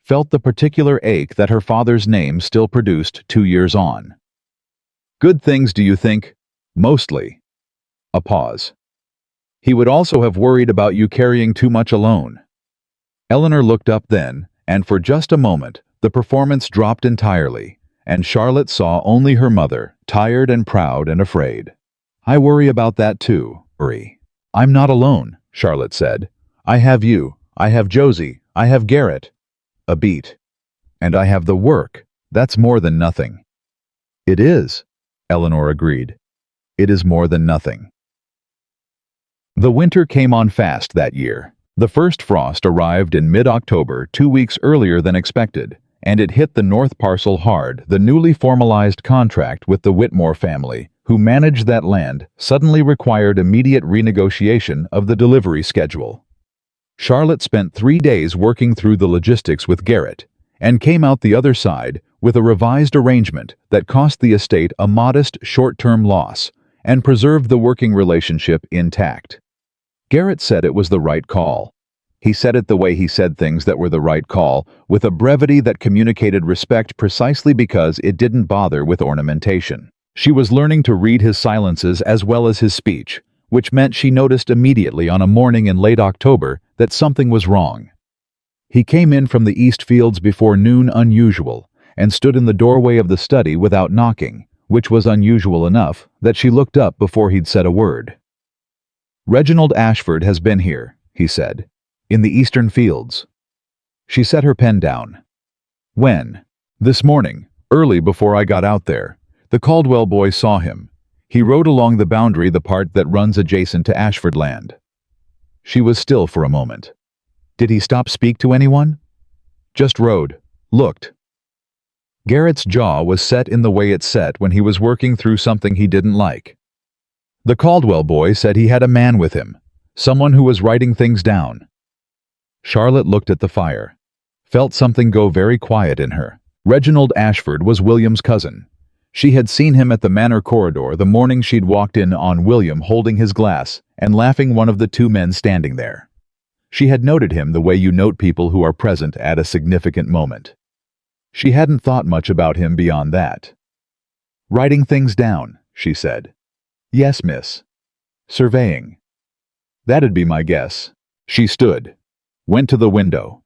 A: felt the particular ache that her father's name still produced 2 years on. "Good things, do you think?" "Mostly." A pause. "He would also have worried about you carrying too much alone." Eleanor looked up then, and for just a moment, the performance dropped entirely, and Charlotte saw only her mother, tired and proud and afraid. "I worry about that too, worry. I'm not alone," Charlotte said. "I have you, I have Josie, I have Garrett." A beat. "And I have the work. That's more than nothing." "It is," Eleanor agreed. "It is more than nothing." The winter came on fast that year. The first frost arrived in mid-October, 2 weeks earlier than expected, and it hit the North Parcel hard. The newly formalized contract with the Whitmore family, who managed that land, suddenly required immediate renegotiation of the delivery schedule. Charlotte spent 3 days working through the logistics with Garrett, and came out the other side with a revised arrangement that cost the estate a modest short-term loss and preserved the working relationship intact. Garrett said it was the right call. He said it the way he said things that were the right call, with a brevity that communicated respect precisely because it didn't bother with ornamentation. She was learning to read his silences as well as his speech, which meant she noticed immediately on a morning in late October that something was wrong. He came in from the east fields before noon unusual, and stood in the doorway of the study without knocking, which was unusual enough that she looked up before he'd said a word. "Reginald Ashford has been here," he said, "in the eastern fields." She set her pen down. "When?" "This morning, early before I got out there. The Caldwell boy saw him. He rode along the boundary, the part that runs adjacent to Ashford land." She was still for a moment. "Did he stop speak to anyone?" "Just rode. Looked." Garrett's jaw was set in the way it set when he was working through something he didn't like. "The Caldwell boy said he had a man with him, someone who was writing things down." Charlotte looked at the fire, felt something go very quiet in her. Reginald Ashford was William's cousin. She had seen him at the manor corridor the morning she'd walked in on William holding his glass and laughing one of the two men standing there. She had noted him the way you note people who are present at a significant moment. She hadn't thought much about him beyond that. "Writing things down," she said. "Yes, miss." "Surveying." "That'd be my guess." She stood, went to the window.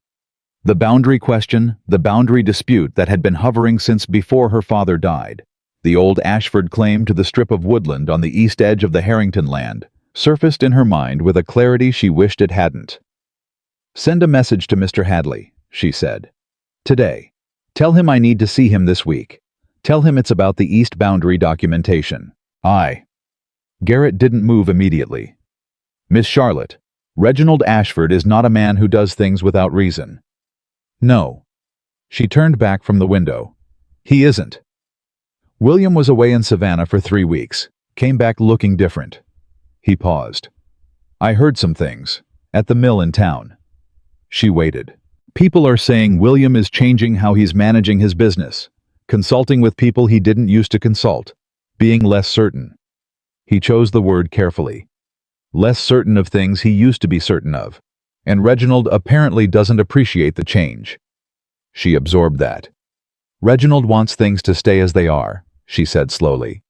A: The boundary question, the boundary dispute that had been hovering since before her father died, the old Ashford claim to the strip of woodland on the east edge of the Harrington land, surfaced in her mind with a clarity she wished it hadn't. "Send a message to Mr. Hadley," she said. "Today. Tell him I need to see him this week. Tell him it's about the east boundary documentation." "Aye." Garrett didn't move immediately. "Miss Charlotte, Reginald Ashford is not a man who does things without reason." "No." She turned back from the window. "He isn't." "William was away in Savannah for 3 weeks, came back looking different." He paused. "I heard some things, at the mill in town." She waited. "People are saying William is changing how he's managing his business, consulting with people he didn't used to consult, being less certain." He chose the word carefully. "Less certain of things he used to be certain of, and Reginald apparently doesn't appreciate the change." She absorbed that. "Reginald wants things to stay as they are," she said slowly,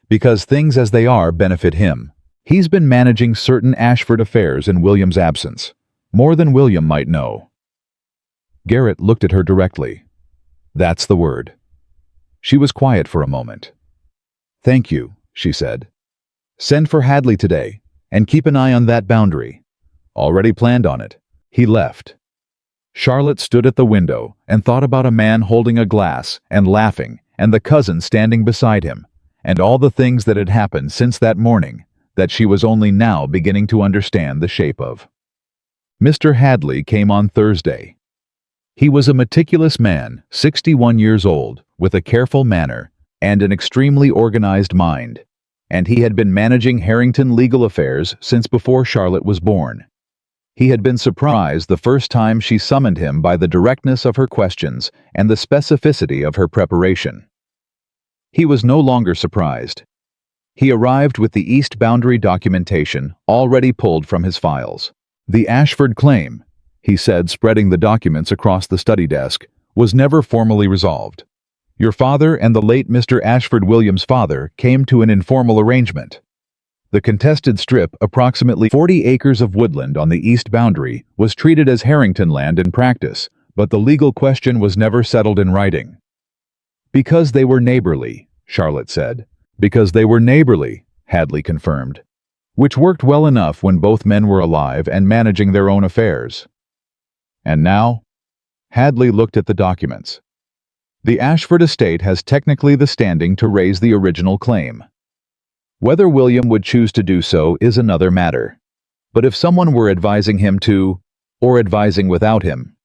A: "because things as they are benefit him. He's been managing certain Ashford affairs in William's absence, more than William might know." Garrett looked at her directly. "That's the word." She was quiet for a moment. "Thank you," she said. "Send for Hadley today, and keep an eye on that boundary." "Already planned on it." He left. Charlotte stood at the window and thought about a man holding a glass and laughing, and the cousin standing beside him, and all the things that had happened since that morning that she was only now beginning to understand the shape of. Mr. Hadley came on Thursday. He was a meticulous man, 61 years old, with a careful manner and an extremely organized mind, and he had been managing Harrington legal affairs since before Charlotte was born. He had been surprised the first time she summoned him by the directness of her questions and the specificity of her preparation. He was no longer surprised. He arrived with the east boundary documentation already pulled from his files. "The Ashford claim," he said, spreading the documents across the study desk, "was never formally resolved. Your father and the late Mr. Ashford Williams' father came to an informal arrangement. The contested strip, approximately 40 acres of woodland on the east boundary, was treated as Harrington land in practice, but the legal question was never settled in writing." "Because they were neighborly," Charlotte said. "Because they were neighborly," Hadley confirmed. "Which worked well enough when both men were alive and managing their own affairs." "And now?" Hadley looked at the documents. "The Ashford estate has technically the standing to raise the original claim. Whether William would choose to do so is another matter. But if someone were advising him to, or advising without him..."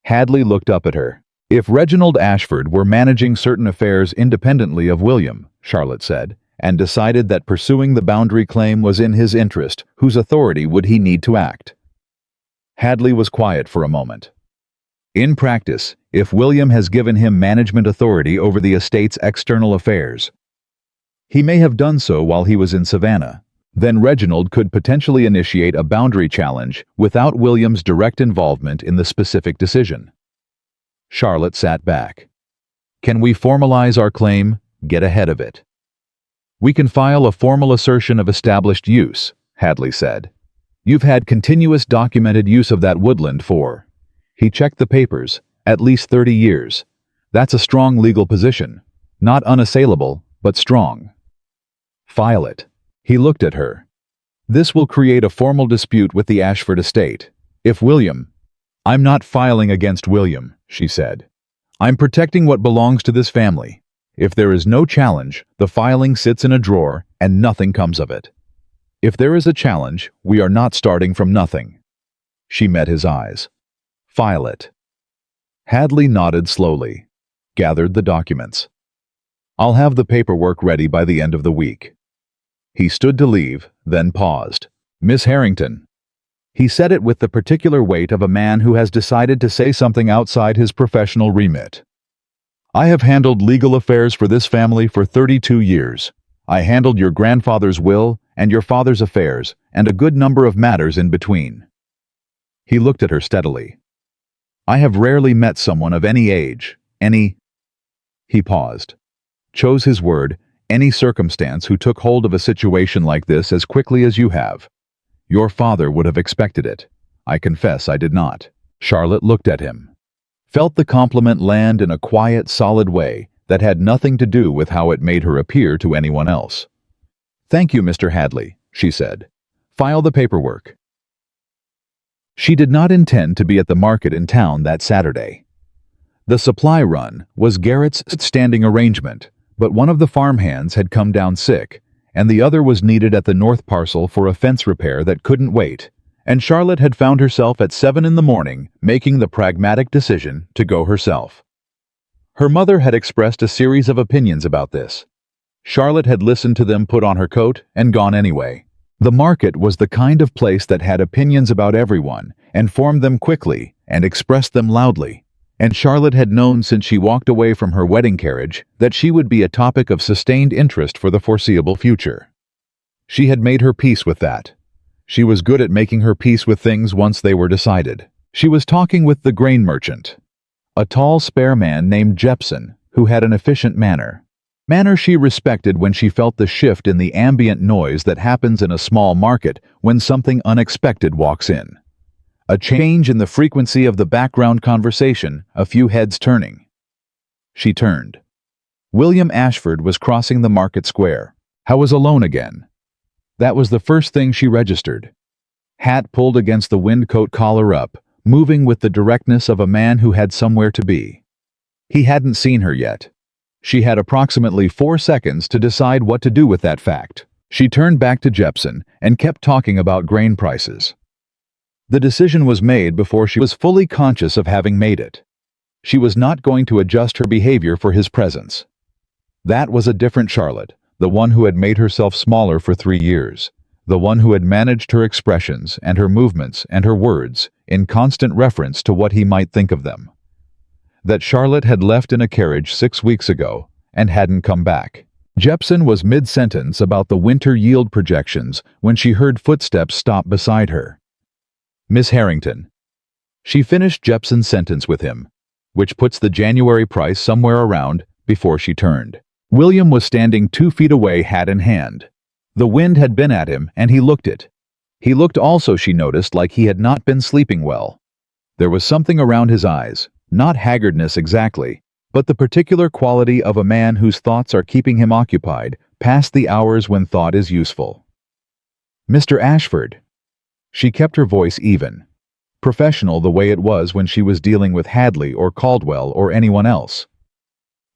A: Hadley looked up at her. "If Reginald Ashford were managing certain affairs independently of William," Charlotte said, "and decided that pursuing the boundary claim was in his interest, whose authority would he need to act?" Hadley was quiet for a moment. "In practice, if William has given him management authority over the estate's external affairs." He may have done so while he was in Savannah. Then Reginald could potentially initiate a boundary challenge without William's direct involvement in the specific decision. Charlotte sat back. Can we formalize our claim? Get ahead of it. We can file a formal assertion of established use, Hadley said. You've had continuous documented use of that woodland for, he checked the papers, at least 30 years. That's a strong legal position. Not unassailable, but strong. File it. He looked at her. This will create a formal dispute with the Ashford estate. If William... I'm not filing against William, she said. I'm protecting what belongs to this family. If there is no challenge, the filing sits in a drawer and nothing comes of it. If there is a challenge, we are not starting from nothing. She met his eyes. File it. Hadley nodded slowly, gathered the documents. I'll have the paperwork ready by the end of the week. He stood to leave, then paused. Miss Harrington. He said it with the particular weight of a man who has decided to say something outside his professional remit. I have handled legal affairs for this family for 32 years. I handled your grandfather's will and your father's affairs and a good number of matters in between. He looked at her steadily. I have rarely met someone of any age, He paused. Chose his word, any circumstance who took hold of a situation like this as quickly as you have. Your father would have expected it. I confess I did not. Charlotte looked at him. Felt the compliment land in a quiet, solid way that had nothing to do with how it made her appear to anyone else. Thank you, Mr. Hadley, she said. File the paperwork. She did not intend to be at the market in town that Saturday. The supply run was Garrett's standing arrangement, but one of the farmhands had come down sick, and the other was needed at the north parcel for a fence repair that couldn't wait, and Charlotte had found herself at 7 in the morning making the pragmatic decision to go herself. Her mother had expressed a series of opinions about this. Charlotte had listened to them, put on her coat, and gone anyway. The market was the kind of place that had opinions about everyone, and formed them quickly, and expressed them loudly. And Charlotte had known since she walked away from her wedding carriage that she would be a topic of sustained interest for the foreseeable future. She had made her peace with that. She was good at making her peace with things once they were decided. She was talking with the grain merchant, a tall, spare man named Jepson, who had an efficient manner she respected when she felt the shift in the ambient noise that happens in a small market when something unexpected walks in. A change in the frequency of the background conversation, a few heads turning. She turned. William Ashford was crossing the market square. I was alone again. That was the first thing she registered. Hat pulled against the windcoat collar up, moving with the directness of a man who had somewhere to be. He hadn't seen her yet. She had approximately 4 seconds to decide what to do with that fact. She turned back to Jepson and kept talking about grain prices. The decision was made before she was fully conscious of having made it. She was not going to adjust her behavior for his presence. That was a different Charlotte, the one who had made herself smaller for 3 years, the one who had managed her expressions and her movements and her words in constant reference to what he might think of them. That Charlotte had left in a carriage 6 weeks ago and hadn't come back. Jepson was mid-sentence about the winter yield projections when she heard footsteps stop beside her. Miss Harrington. She finished Jepson's sentence with him, which puts the January price somewhere around, before she turned. William was standing 2 feet away, hat in hand. The wind had been at him, and he looked it. He looked also, she noticed, like he had not been sleeping well. There was something around his eyes, not haggardness exactly, but the particular quality of a man whose thoughts are keeping him occupied past the hours when thought is useful. Mr. Ashford. She kept her voice even, professional the way it was when she was dealing with Hadley or Caldwell or anyone else.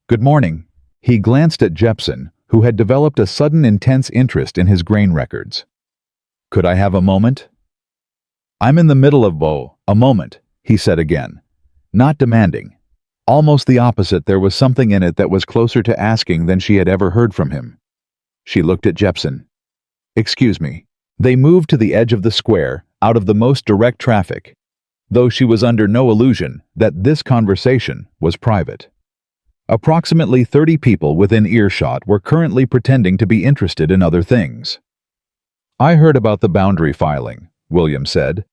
A: Good morning. He glanced at Jepson, who had developed a sudden intense interest in his grain records. Could I have a moment? I'm in the middle of a moment, he said again. Not demanding. Almost the opposite, there was something in it that was closer to asking than she had ever heard from him. She looked at Jepson. Excuse me. They moved to the edge of the square, out of the most direct traffic, though she was under no illusion that this conversation was private. Approximately 30 people within earshot were currently pretending to be interested in other things. I heard about the boundary filing, William said.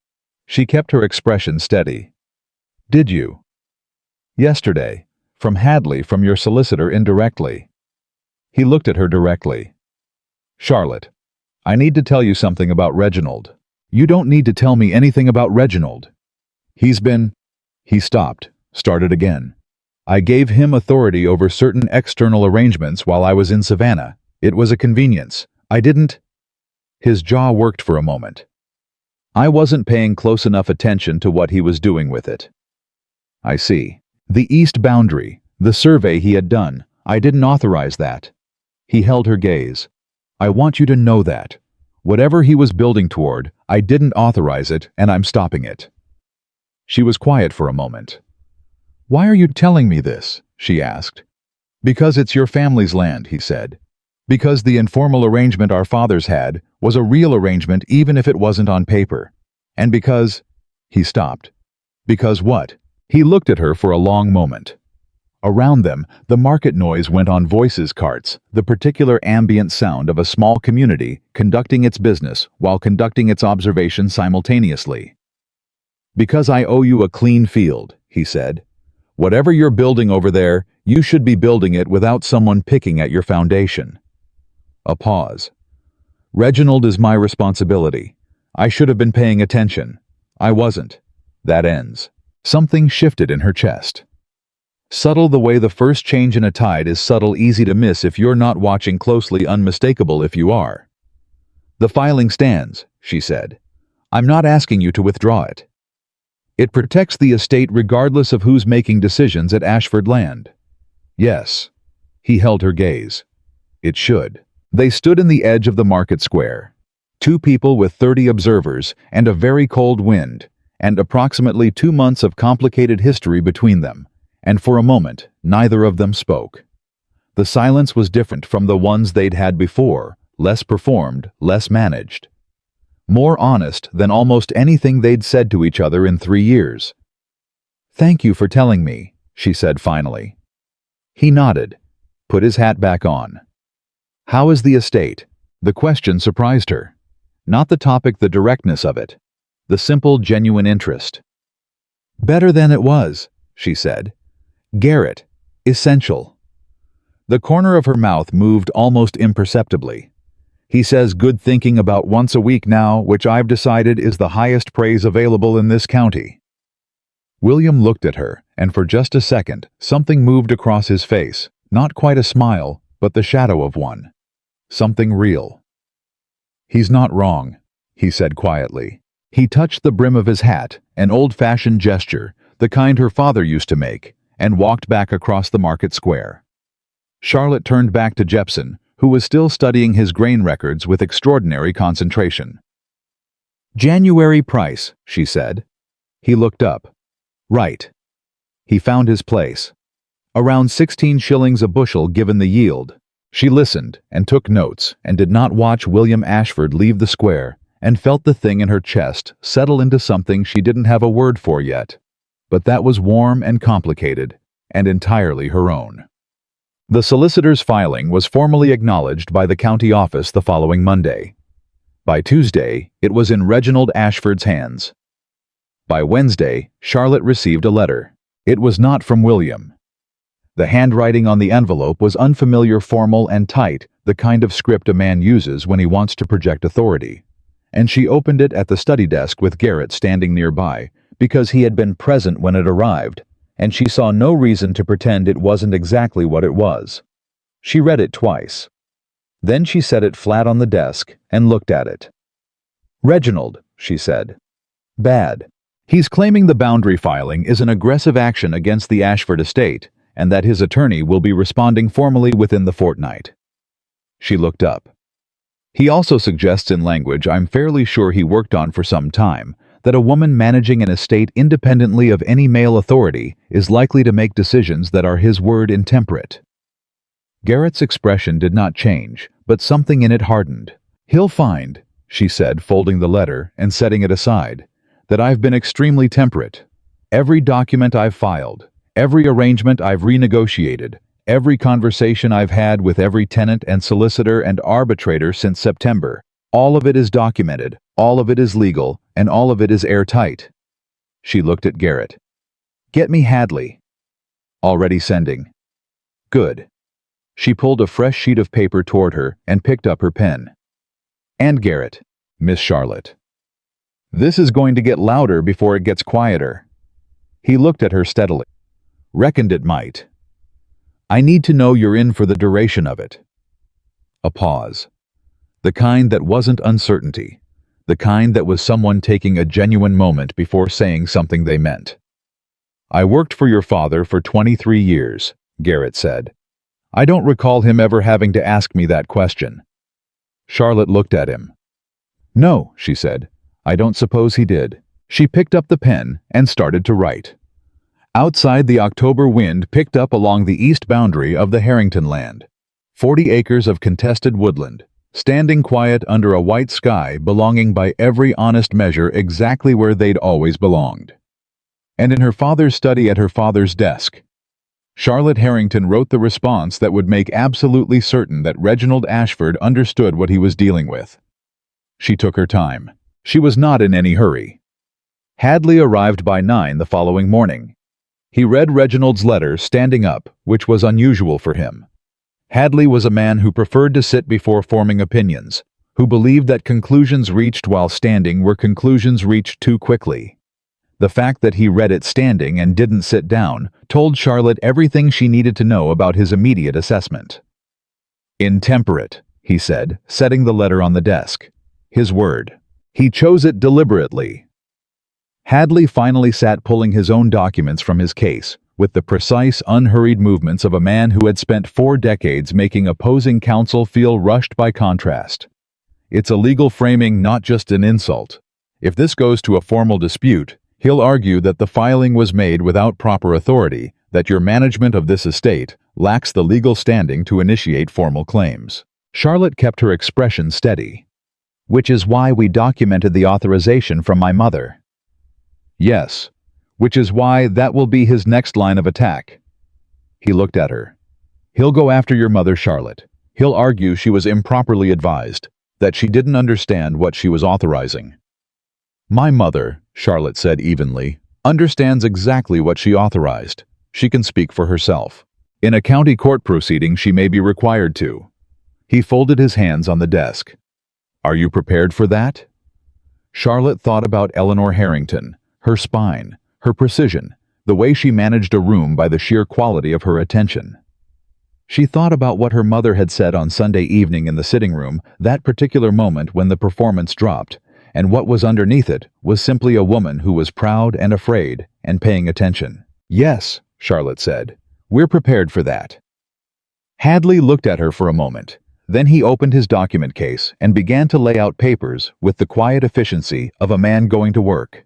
A: She kept her expression steady. Did you? Yesterday, from Hadley, from your solicitor indirectly. He looked at her directly. Charlotte, I need to tell you something about Reginald. You don't need to tell me anything about Reginald. He stopped, started again. I gave him authority over certain external arrangements while I was in Savannah. It was a convenience. I didn't. His jaw worked for a moment. I wasn't paying close enough attention to what he was doing with it. I see. The east boundary, the survey he had done, I didn't authorize that. He held her gaze. I want you to know that. Whatever he was building toward, I didn't authorize it, and I'm stopping it. She was quiet for a moment. Why are you telling me this? She asked. Because it's your family's land, he said. Because the informal arrangement our fathers had was a real arrangement even if it wasn't on paper. And because... He stopped. Because what? He looked at her for a long moment. Around them, the market noise went on voices carts, the particular ambient sound of a small community conducting its business while conducting its observation simultaneously. Because I owe you a clean field, he said. Whatever you're building over there, you should be building it without someone picking at your foundation. A pause. Reginald is my responsibility. I should have been paying attention. I wasn't. That ends. Something shifted in her chest. Subtle the way the first change in a tide is subtle, easy to miss if you're not watching closely, unmistakable if you are. The filing stands, she said. I'm not asking you to withdraw it. It protects the estate regardless of who's making decisions at Ashford Land. Yes. He held her gaze. It should. They stood in the edge of the market square. 2 people with 30 observers and a very cold wind, and approximately 2 months of complicated history between them, and for a moment, neither of them spoke. The silence was different from the ones they'd had before, less performed, less managed. More honest than almost anything they'd said to each other in 3 years. Thank you for telling me, she said finally. He nodded, put his hat back on. How is the estate? The question surprised her. Not the topic, the directness of it. The simple, genuine interest. Better than it was, she said. Garrett, essential. The corner of her mouth moved almost imperceptibly. He says good thinking about once a week now, which I've decided is the highest praise available in this county. William looked at her, and for just a second, something moved across his face, not quite a smile, but the shadow of one. Something real. He's not wrong, he said quietly. He touched the brim of his hat, an old-fashioned gesture, the kind her father used to make, and walked back across the market square. Charlotte turned back to Jepson, who was still studying his grain records with extraordinary concentration. January price, she said. He looked up. Right. He found his place. Around 16 shillings a bushel given the yield. She listened and took notes and did not watch William Ashford leave the square, and felt the thing in her chest settle into something she didn't have a word for yet. But that was warm and complicated, and entirely her own. The solicitor's filing was formally acknowledged by the county office the following Monday. By Tuesday, it was in Reginald Ashford's hands. By Wednesday, Charlotte received a letter. It was not from William. The handwriting on the envelope was unfamiliar, formal, and tight, the kind of script a man uses when he wants to project authority. And she opened it at the study desk with Garrett standing nearby, because he had been present when it arrived, and she saw no reason to pretend it wasn't exactly what it was. She read it twice. Then she set it flat on the desk and looked at it. Reginald, she said. Bad. He's claiming the boundary filing is an aggressive action against the Ashford estate, and that his attorney will be responding formally within the fortnight. She looked up. He also suggests in language I'm fairly sure he worked on for some time, that a woman managing an estate independently of any male authority is likely to make decisions that are his word intemperate. Garrett's expression did not change, but something in it hardened. He'll find, she said, folding the letter and setting it aside, that I've been extremely temperate. Every document I've filed, every arrangement I've renegotiated, Every conversation I've had with every tenant and solicitor and arbitrator since September. All of it is documented, all of it is legal, and all of it is airtight. She looked at Garrett. Get me Hadley. Already sending. Good. She pulled a fresh sheet of paper toward her and picked up her pen. And Garrett, Miss Charlotte. This is going to get louder before it gets quieter. He looked at her steadily. Reckoned it might. I need to know you're in for the duration of it. A pause. The kind that wasn't uncertainty. The kind that was someone taking a genuine moment before saying something they meant. I worked for your father for 23 years, Garrett said. I don't recall him ever having to ask me that question. Charlotte looked at him. No, she said. I don't suppose he did. She picked up the pen and started to write. Outside, the October wind picked up along the east boundary of the Harrington land. 40 acres of contested woodland, standing quiet under a white sky belonging by every honest measure exactly where they'd always belonged. And in her father's study at her father's desk, Charlotte Harrington wrote the response that would make absolutely certain that Reginald Ashford understood what he was dealing with. She took her time. She was not in any hurry. Hadley arrived by 9 the following morning. He read Reginald's letter standing up, which was unusual for him. Hadley was a man who preferred to sit before forming opinions, who believed that conclusions reached while standing were conclusions reached too quickly. The fact that he read it standing and didn't sit down told Charlotte everything she needed to know about his immediate assessment. Intemperate, he said, setting the letter on the desk. His word. He chose it deliberately. Hadley finally sat pulling his own documents from his case, with the precise, unhurried movements of a man who had spent 4 decades making opposing counsel feel rushed by contrast. It's a legal framing, not just an insult. If this goes to a formal dispute, he'll argue that the filing was made without proper authority, that your management of this estate lacks the legal standing to initiate formal claims. Charlotte kept her expression steady. Which is why we documented the authorization from my mother. Yes, which is why that will be his next line of attack. He looked at her. He'll go after your mother, Charlotte. He'll argue she was improperly advised, that she didn't understand what she was authorizing. My mother, Charlotte said evenly, understands exactly what she authorized. She can speak for herself. In a county court proceeding, she may be required to. He folded his hands on the desk. Are you prepared for that? Charlotte thought about Eleanor Harrington, her spine, her precision, the way she managed a room by the sheer quality of her attention. She thought about what her mother had said on Sunday evening in the sitting room, that particular moment when the performance dropped, and what was underneath it was simply a woman who was proud and afraid and paying attention. Yes, Charlotte said, we're prepared for that. Hadley looked at her for a moment. Then he opened his document case and began to lay out papers with the quiet efficiency of a man going to work.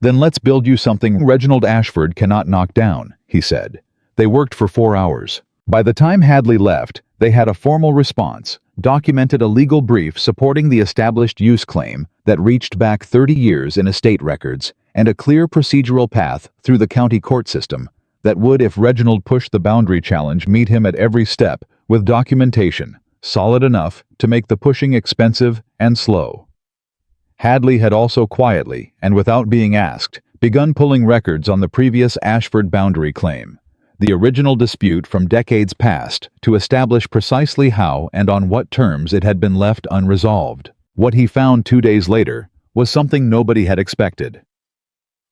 A: Then let's build you something Reginald Ashford cannot knock down, he said. They worked for 4 hours. By the time Hadley left, they had a formal response, documented a legal brief supporting the established use claim that reached back 30 years in estate records, and a clear procedural path through the county court system that would, if Reginald pushed the boundary challenge, meet him at every step with documentation solid enough to make the pushing expensive and slow. Hadley had also quietly, and without being asked, begun pulling records on the previous Ashford boundary claim, the original dispute from decades past, to establish precisely how and on what terms it had been left unresolved. What he found 2 days later was something nobody had expected.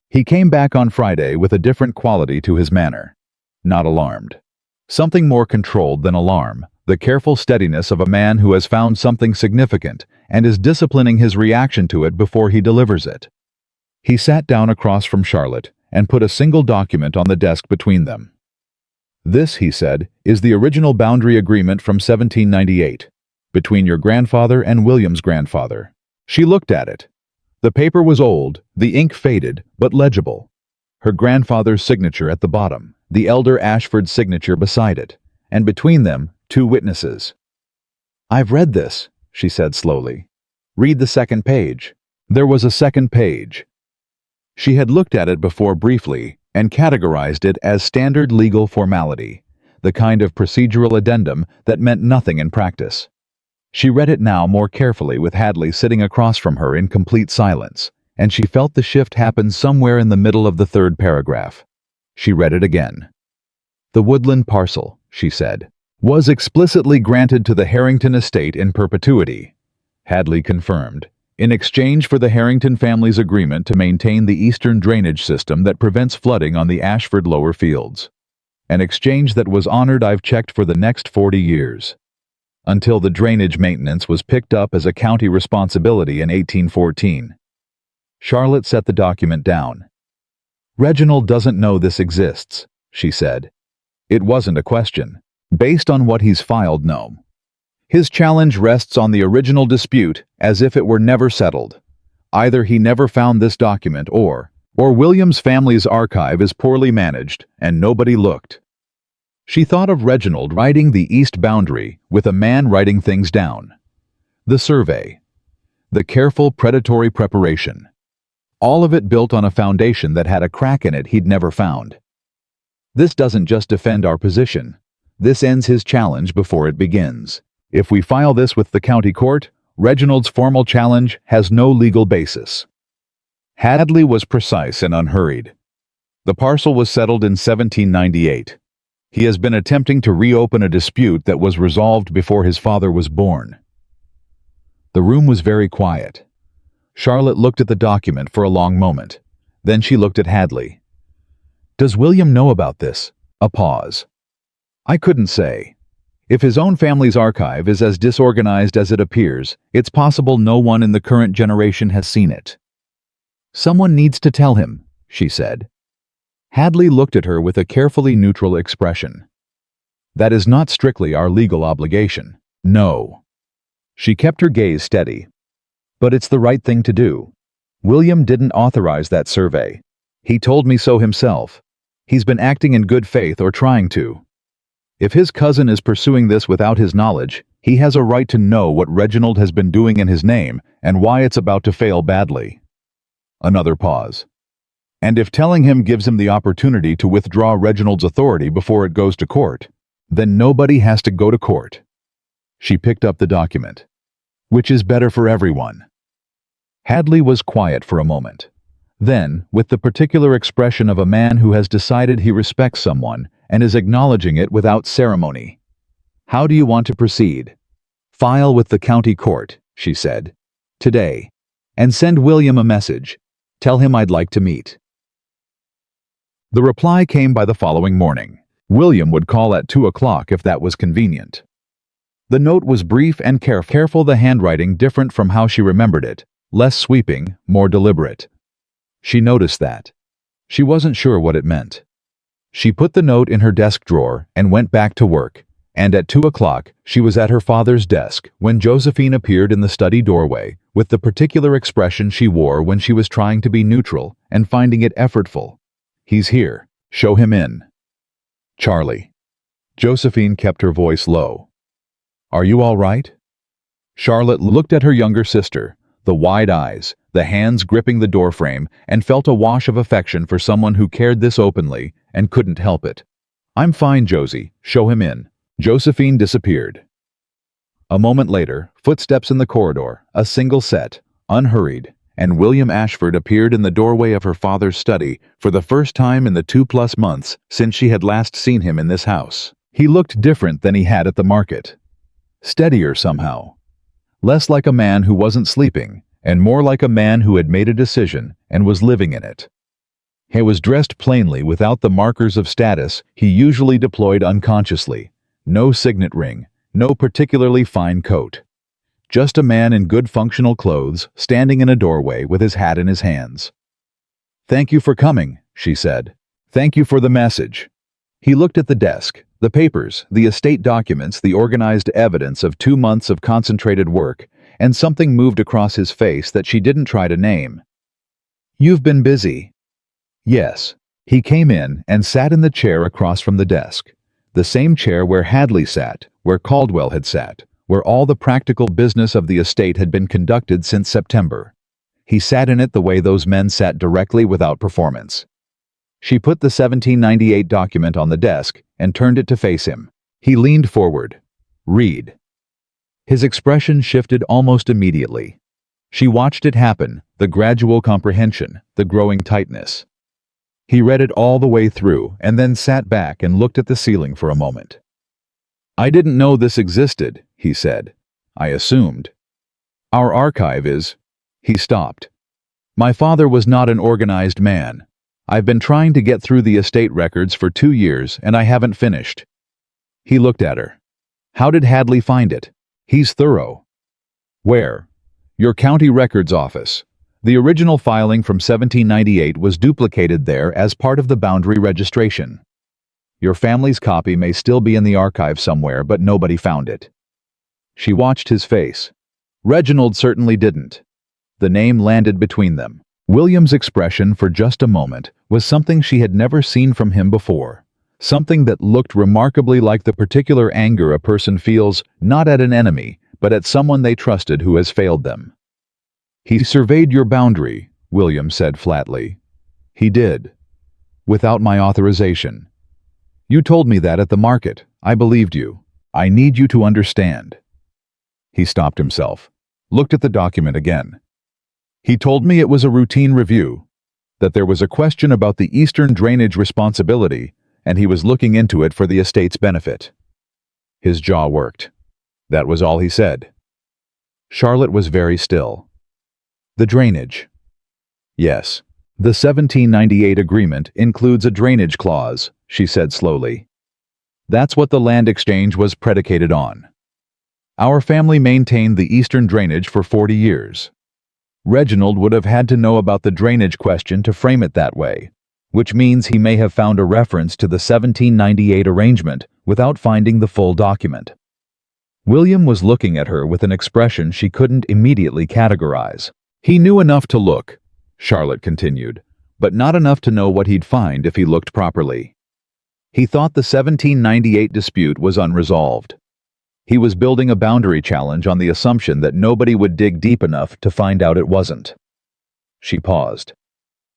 A: He came back on Friday with a different quality to his manner. Not alarmed. Something more controlled than alarm, the careful steadiness of a man who has found something significant and is disciplining his reaction to it before he delivers it. He sat down across from Charlotte and put a single document on the desk between them. This, he said, is the original boundary agreement from 1798, between your grandfather and William's grandfather. She looked at it. The paper was old, the ink faded, but legible. Her grandfather's signature at the bottom, the elder Ashford's signature beside it, and between them, 2 witnesses. I've read this, she said slowly. Read the second page. There was a second page. She had looked at it before briefly and categorized it as standard legal formality. the kind of procedural addendum that meant nothing in practice. She read it now more carefully with Hadley sitting across from her in complete silence, and she felt the shift happen somewhere in the middle of the third paragraph. She read it again. "The woodland parcel," she said, "was explicitly granted to the Harrington estate in perpetuity," Hadley confirmed, "in exchange for the Harrington family's agreement to maintain the eastern drainage system that prevents flooding on the Ashford lower fields. An exchange that was honored, I've checked, for the next 40 years. Until the drainage maintenance was picked up as a county responsibility in 1814. Charlotte set the document down. "Reginald doesn't know this exists," she said. It wasn't a question. Based on what he's filed, no. His challenge rests on the original dispute as if it were never settled. Either he never found this document or William's family's archive is poorly managed and nobody looked. She thought of Reginald writing the east boundary with a man writing things down. The survey. The careful predatory preparation. All of it built on a foundation that had a crack in it he'd never found. This doesn't just defend our position. This ends his challenge before it begins. If we file this with the county court, Reginald's formal challenge has no legal basis." Hadley was precise and unhurried. The parcel was settled in 1798. He has been attempting to reopen a dispute that was resolved before his father was born. The room was very quiet. Charlotte looked at the document for a long moment. Then she looked at Hadley. "Does William know about this?" A pause. "I couldn't say. If his own family's archive is as disorganized as it appears, it's possible no one in the current generation has seen it." "Someone needs to tell him," she said. Hadley looked at her with a carefully neutral expression. "That is not strictly our legal obligation. No." She kept her gaze steady. "But it's the right thing to do. William didn't authorize that survey. He told me so himself. He's been acting in good faith or trying to. If his cousin is pursuing this without his knowledge, he has a right to know what Reginald has been doing in his name and why it's about to fail badly." Another pause. "And if telling him gives him the opportunity to withdraw Reginald's authority before it goes to court, then nobody has to go to court." She picked up the document. "Which is better for everyone." Hadley was quiet for a moment. Then, with the particular expression of a man who has decided he respects someone and is acknowledging it without ceremony. "How do you want to proceed?" "File with the county court," she said. "Today. And send William a message. Tell him I'd like to meet." The reply came by the following morning. William would call at 2 o'clock if that was convenient. The note was brief and careful, the handwriting different from how she remembered it, less sweeping, more deliberate. She noticed that. She wasn't sure what it meant. She put the note in her desk drawer and went back to work, and at 2 o'clock she was at her father's desk when Josephine appeared in the study doorway with the particular expression she wore when she was trying to be neutral and finding it effortful. "He's here. Show him in." "Charlie." Josephine kept her voice low. "Are you all right?" Charlotte looked at her younger sister, the wide eyes, the hands gripping the doorframe, and felt a wash of affection for someone who cared this openly and couldn't help it. "I'm fine, Josie. Show him in." Josephine disappeared. A moment later, footsteps in the corridor, a single set, unhurried, and William Ashford appeared in the doorway of her father's study for the first time in the 2+ months since she had last seen him in this house. He looked different than he had at the market. Steadier somehow. Less like a man who wasn't sleeping, and more like a man who had made a decision and was living in it. He was dressed plainly without the markers of status he usually deployed unconsciously. No signet ring, no particularly fine coat. Just a man in good functional clothes, standing in a doorway with his hat in his hands. "Thank you for coming," she said. "Thank you for the message." He looked at the desk, the papers, the estate documents, the organized evidence of 2 months of concentrated work, and something moved across his face that she didn't try to name. "You've been busy." "Yes." He came in and sat in the chair across from the desk. The same chair where Hadley sat, where Caldwell had sat, where all the practical business of the estate had been conducted since September. He sat in it the way those men sat, directly without performance. She put the 1798 document on the desk and turned it to face him. He leaned forward. Read. His expression shifted almost immediately. She watched it happen, the gradual comprehension, the growing tightness. He read it all the way through and then sat back and looked at the ceiling for a moment. I didn't know this existed, he said. I assumed. Our archive is... He stopped. My father was not an organized man. I've been trying to get through the estate records for 2 years and I haven't finished. He looked at her. How did Hadley find it? He's thorough. Where? Your county records office. The original filing from 1798 was duplicated there as part of the boundary registration. Your family's copy may still be in the archive somewhere, but nobody found it. She watched his face. Reginald certainly didn't. The name landed between them. William's expression for just a moment was something she had never seen from him before. Something that looked remarkably like the particular anger a person feels not at an enemy, but at someone they trusted who has failed them. He surveyed your boundary, William said flatly. He did. Without my authorization. You told me that at the market. I believed you. I need you to understand. He stopped himself, looked at the document again. He told me it was a routine review, that there was a question about the eastern drainage responsibility, and he was looking into it for the estate's benefit. His jaw worked. That was all he said. Charlotte was very still. The drainage. Yes, the 1798 agreement includes a drainage clause, she said slowly. That's what the land exchange was predicated on. Our family maintained the eastern drainage for 40 years. Reginald would have had to know about the drainage question to frame it that way, which means he may have found a reference to the 1798 arrangement without finding the full document. William was looking at her with an expression she couldn't immediately categorize. He knew enough to look, Charlotte continued, but not enough to know what he'd find if he looked properly. He thought the 1798 dispute was unresolved. He was building a boundary challenge on the assumption that nobody would dig deep enough to find out it wasn't. She paused.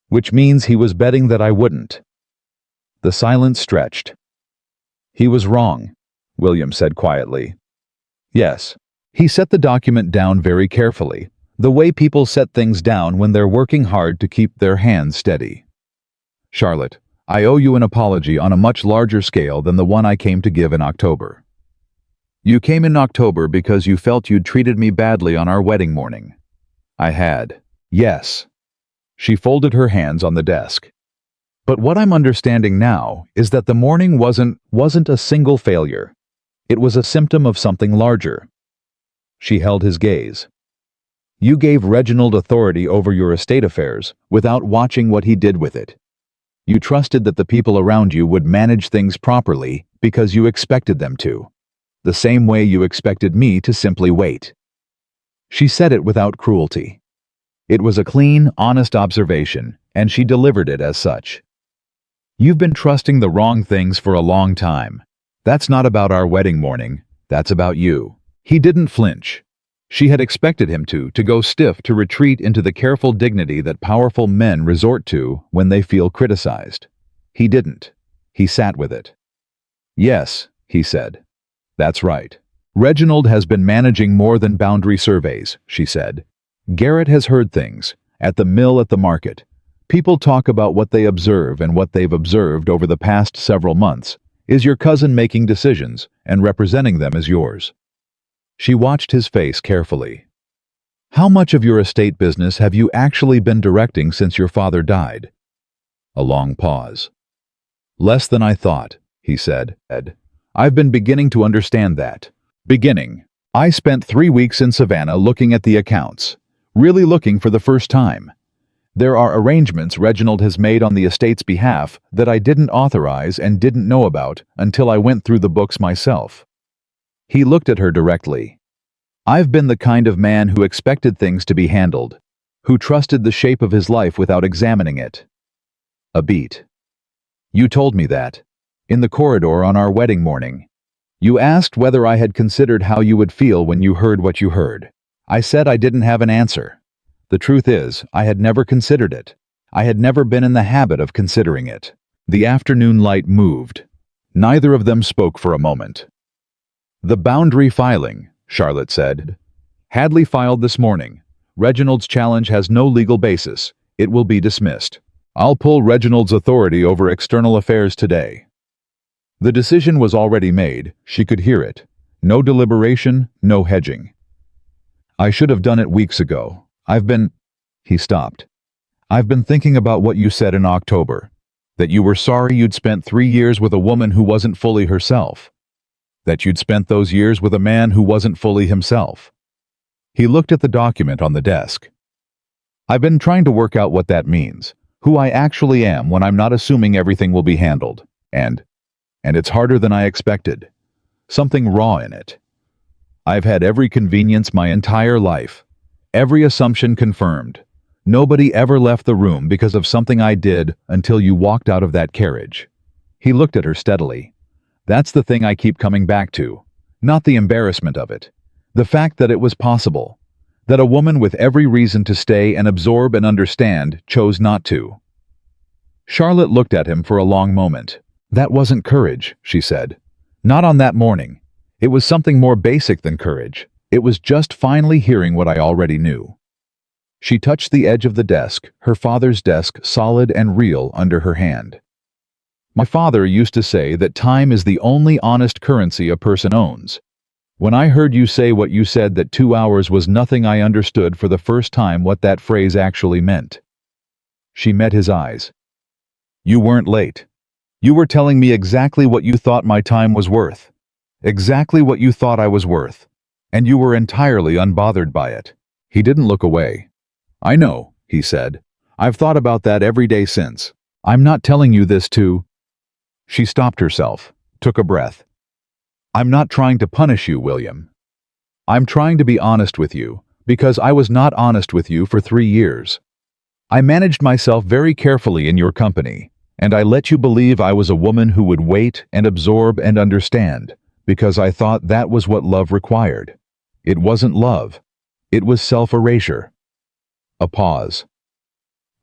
A: Which means he was betting that I wouldn't. The silence stretched. He was wrong, William said quietly. Yes. He set the document down very carefully, the way people set things down when they're working hard to keep their hands steady. Charlotte, I owe you an apology on a much larger scale than the one I came to give in October. You came in October because you felt you'd treated me badly on our wedding morning. I had. Yes. She folded her hands on the desk. But what I'm understanding now is that the morning wasn't a single failure. It was a symptom of something larger. She held his gaze. You gave Reginald authority over your estate affairs without watching what he did with it. You trusted that the people around you would manage things properly because you expected them to. The same way you expected me to simply wait. She said it without cruelty. It was a clean, honest observation, and she delivered it as such. You've been trusting the wrong things for a long time. That's not about our wedding morning, that's about you. He didn't flinch. She had expected him to go stiff, to retreat into the careful dignity that powerful men resort to when they feel criticized. He didn't. He sat with it. Yes, he said. That's right. Reginald has been managing more than boundary surveys, she said. Garrett has heard things, at the mill, at the market. People talk about what they observe and what they've observed over the past several months. Is your cousin making decisions and representing them as yours? She watched his face carefully. How much of your estate business have you actually been directing since your father died? A long pause. Less than I thought, he said. I've been beginning to understand that. Beginning. I spent 3 weeks in Savannah looking at the accounts. Really looking for the first time. There are arrangements Reginald has made on the estate's behalf that I didn't authorize and didn't know about until I went through the books myself. He looked at her directly. I've been the kind of man who expected things to be handled, who trusted the shape of his life without examining it. A beat. You told me that. In the corridor on our wedding morning. You asked whether I had considered how you would feel when you heard what you heard. I said I didn't have an answer. The truth is, I had never considered it. I had never been in the habit of considering it. The afternoon light moved. Neither of them spoke for a moment. "The boundary filing," Charlotte said. "Hadley filed this morning. Reginald's challenge has no legal basis. It will be dismissed. I'll pull Reginald's authority over external affairs today." The decision was already made. She could hear it. No deliberation, no hedging. "I should have done it weeks ago. He stopped. "I've been thinking about what you said in October. That you were sorry you'd spent 3 years with a woman who wasn't fully herself. That you'd spent those years with a man who wasn't fully himself." He looked at the document on the desk. "I've been trying to work out what that means, who I actually am when I'm not assuming everything will be handled, and it's harder than I expected. Something raw in it. I've had every convenience my entire life, every assumption confirmed. Nobody ever left the room because of something I did until you walked out of that carriage." He looked at her steadily. "That's the thing I keep coming back to. Not the embarrassment of it. The fact that it was possible. That a woman with every reason to stay and absorb and understand chose not to." Charlotte looked at him for a long moment. "That wasn't courage," she said. "Not on that morning. It was something more basic than courage. It was just finally hearing what I already knew." She touched the edge of the desk, her father's desk solid and real under her hand. "My father used to say that time is the only honest currency a person owns. When I heard you say what you said, that 2 hours was nothing, I understood for the first time what that phrase actually meant." She met his eyes. "You weren't late. You were telling me exactly what you thought my time was worth. Exactly what you thought I was worth. And you were entirely unbothered by it." He didn't look away. "I know," he said. "I've thought about that every day since. I'm not telling you this to—" She stopped herself, took a breath. "I'm not trying to punish you, William. I'm trying to be honest with you, because I was not honest with you for 3 years. I managed myself very carefully in your company, and I let you believe I was a woman who would wait and absorb and understand, because I thought that was what love required. It wasn't love. It was self-erasure." A pause.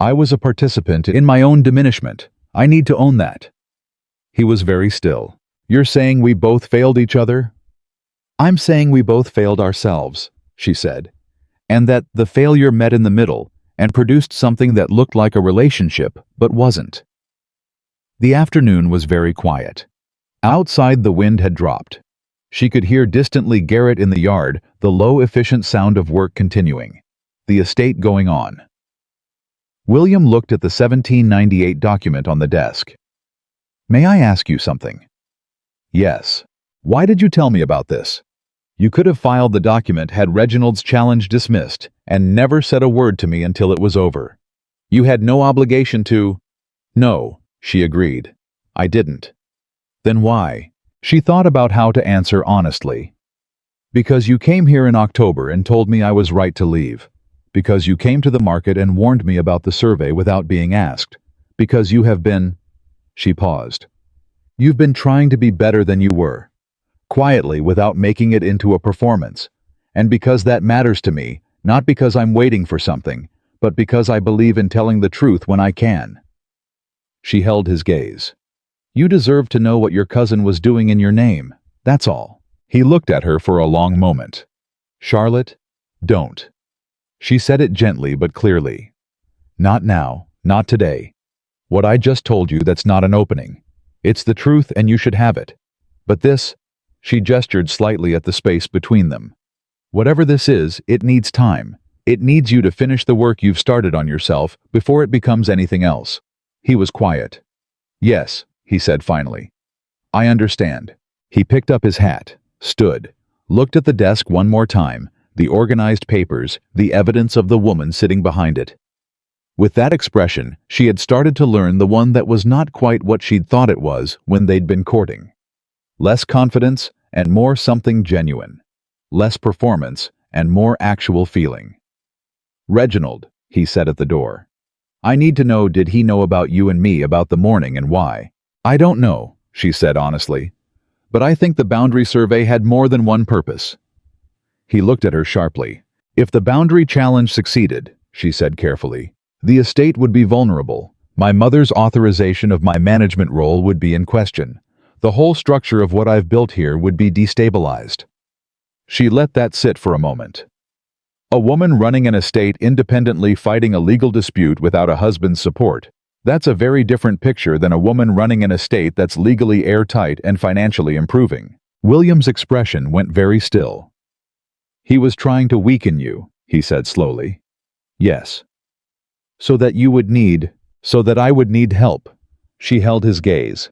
A: "I was a participant in my own diminishment. I need to own that." He was very still. "You're saying we both failed each other?" "I'm saying we both failed ourselves," she said, "and that the failure met in the middle and produced something that looked like a relationship but wasn't." The afternoon was very quiet. Outside, the wind had dropped. She could hear distantly Garrett in the yard, the low, efficient sound of work continuing. The estate going on. William looked at the 1798 document on the desk. "May I ask you something?" "Yes. Why did you tell me about this? You could have filed the document, had Reginald's challenge dismissed, and never said a word to me until it was over. You had no obligation to—" "No," she agreed. "I didn't." "Then why?" She thought about how to answer honestly. "Because you came here in October and told me I was right to leave. Because you came to the market and warned me about the survey without being asked. Because you have been—" She paused. "You've been trying to be better than you were. Quietly, without making it into a performance. And because that matters to me, not because I'm waiting for something, but because I believe in telling the truth when I can." She held his gaze. "You deserve to know what your cousin was doing in your name. That's all." He looked at her for a long moment. "Charlotte, don't." She said it gently but clearly. "Not now, not today. What I just told you, that's not an opening. It's the truth and you should have it. But this—" She gestured slightly at the space between them. "Whatever this is, it needs time. It needs you to finish the work you've started on yourself before it becomes anything else." He was quiet. "Yes," he said finally. "I understand." He picked up his hat, stood, looked at the desk one more time, the organized papers, the evidence of the woman sitting behind it. With that expression, she had started to learn the one that was not quite what she'd thought it was when they'd been courting. Less confidence and more something genuine. Less performance and more actual feeling. "Reginald," he said at the door. "I need to know, did he know about you and me about the morning, and why?" "I don't know," she said honestly. "But I think the boundary survey had more than one purpose." He looked at her sharply. "If the boundary challenge succeeded," she said carefully, "the estate would be vulnerable, My mother's authorization of my management role would be in question. The whole structure of what I've built here would be destabilized. She let that sit for a moment. A woman running an estate independently fighting a legal dispute without a husband's support. That's a very different picture than a woman running an estate that's legally airtight and financially improving. William's expression went very still. He was trying to weaken you, he said slowly. Yes. So that I would need help. She held his gaze.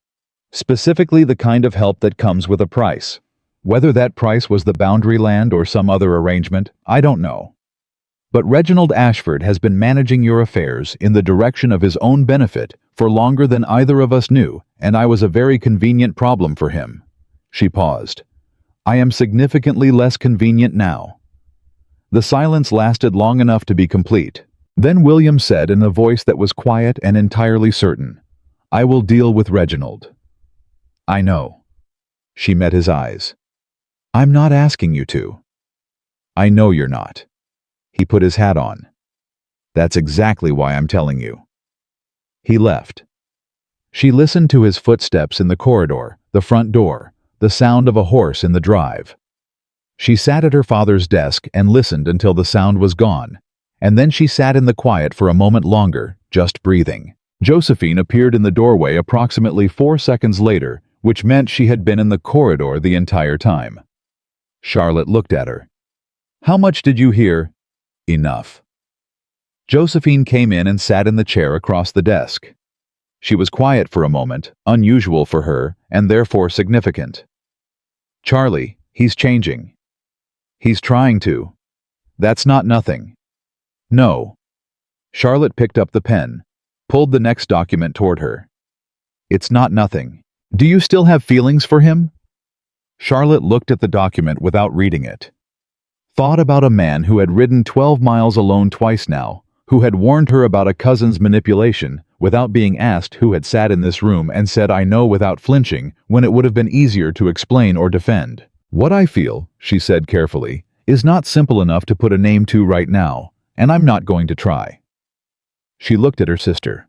A: Specifically the kind of help that comes with a price. Whether that price was the boundary land or some other arrangement, I don't know. But Reginald Ashford has been managing your affairs in the direction of his own benefit for longer than either of us knew, and I was a very convenient problem for him. She paused. I am significantly less convenient now. The silence lasted long enough to be complete. Then William said in a voice that was quiet and entirely certain, I will deal with Reginald. I know. She met his eyes. I'm not asking you to. I know you're not. He put his hat on. That's exactly why I'm telling you. He left. She listened to his footsteps in the corridor, the front door, the sound of a horse in the drive. She sat at her father's desk and listened until the sound was gone, and then she sat in the quiet for a moment longer, just breathing. Josephine appeared in the doorway approximately 4 seconds later, which meant she had been in the corridor the entire time. Charlotte looked at her. How much did you hear? Enough. Josephine came in and sat in the chair across the desk. She was quiet for a moment, unusual for her, and therefore significant. Charlie, he's changing. He's trying to. That's not nothing. No. Charlotte picked up the pen, pulled the next document toward her. It's not nothing. Do you still have feelings for him? Charlotte looked at the document without reading it. Thought about a man who had ridden 12 miles alone twice now, who had warned her about a cousin's manipulation, without being asked who had sat in this room and said I know without flinching, when it would have been easier to explain or defend. What I feel, she said carefully, is not simple enough to put a name to right now, and I'm not going to try. She looked at her sister.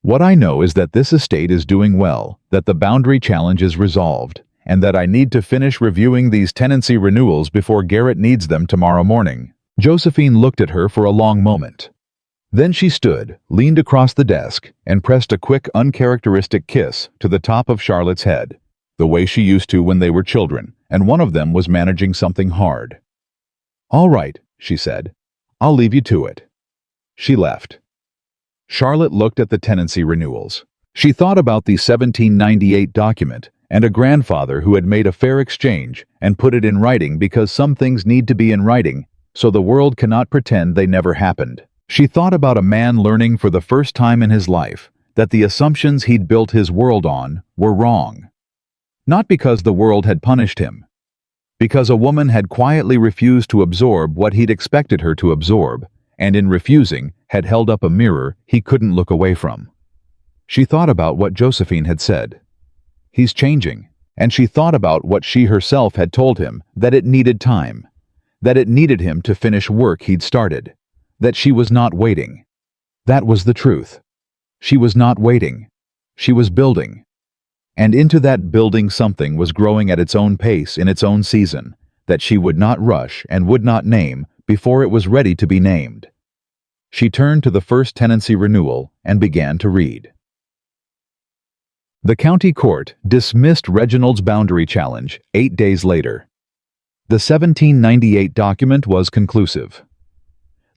A: What I know is that this estate is doing well, that the boundary challenge is resolved, and that I need to finish reviewing these tenancy renewals before Garrett needs them tomorrow morning. Josephine looked at her for a long moment. Then she stood, leaned across the desk, and pressed a quick, uncharacteristic kiss to the top of Charlotte's head, the way she used to when they were children, and one of them was managing something hard. All right, she said. I'll leave you to it. She left. Charlotte looked at the tenancy renewals. She thought about the 1798 document and a grandfather who had made a fair exchange and put it in writing because some things need to be in writing, so the world cannot pretend they never happened. She thought about a man learning for the first time in his life that the assumptions he'd built his world on were wrong. Not because the world had punished him. Because a woman had quietly refused to absorb what he'd expected her to absorb, and in refusing, had held up a mirror he couldn't look away from. She thought about what Josephine had said. He's changing, and she thought about what she herself had told him, that it needed time, that it needed him to finish work he'd started, that she was not waiting. That was the truth. She was not waiting. She was building. And into that building something was growing at its own pace in its own season, that she would not rush and would not name before it was ready to be named. She turned to the first tenancy renewal and began to read. The county court dismissed Reginald's boundary challenge 8 days later. The 1798 document was conclusive.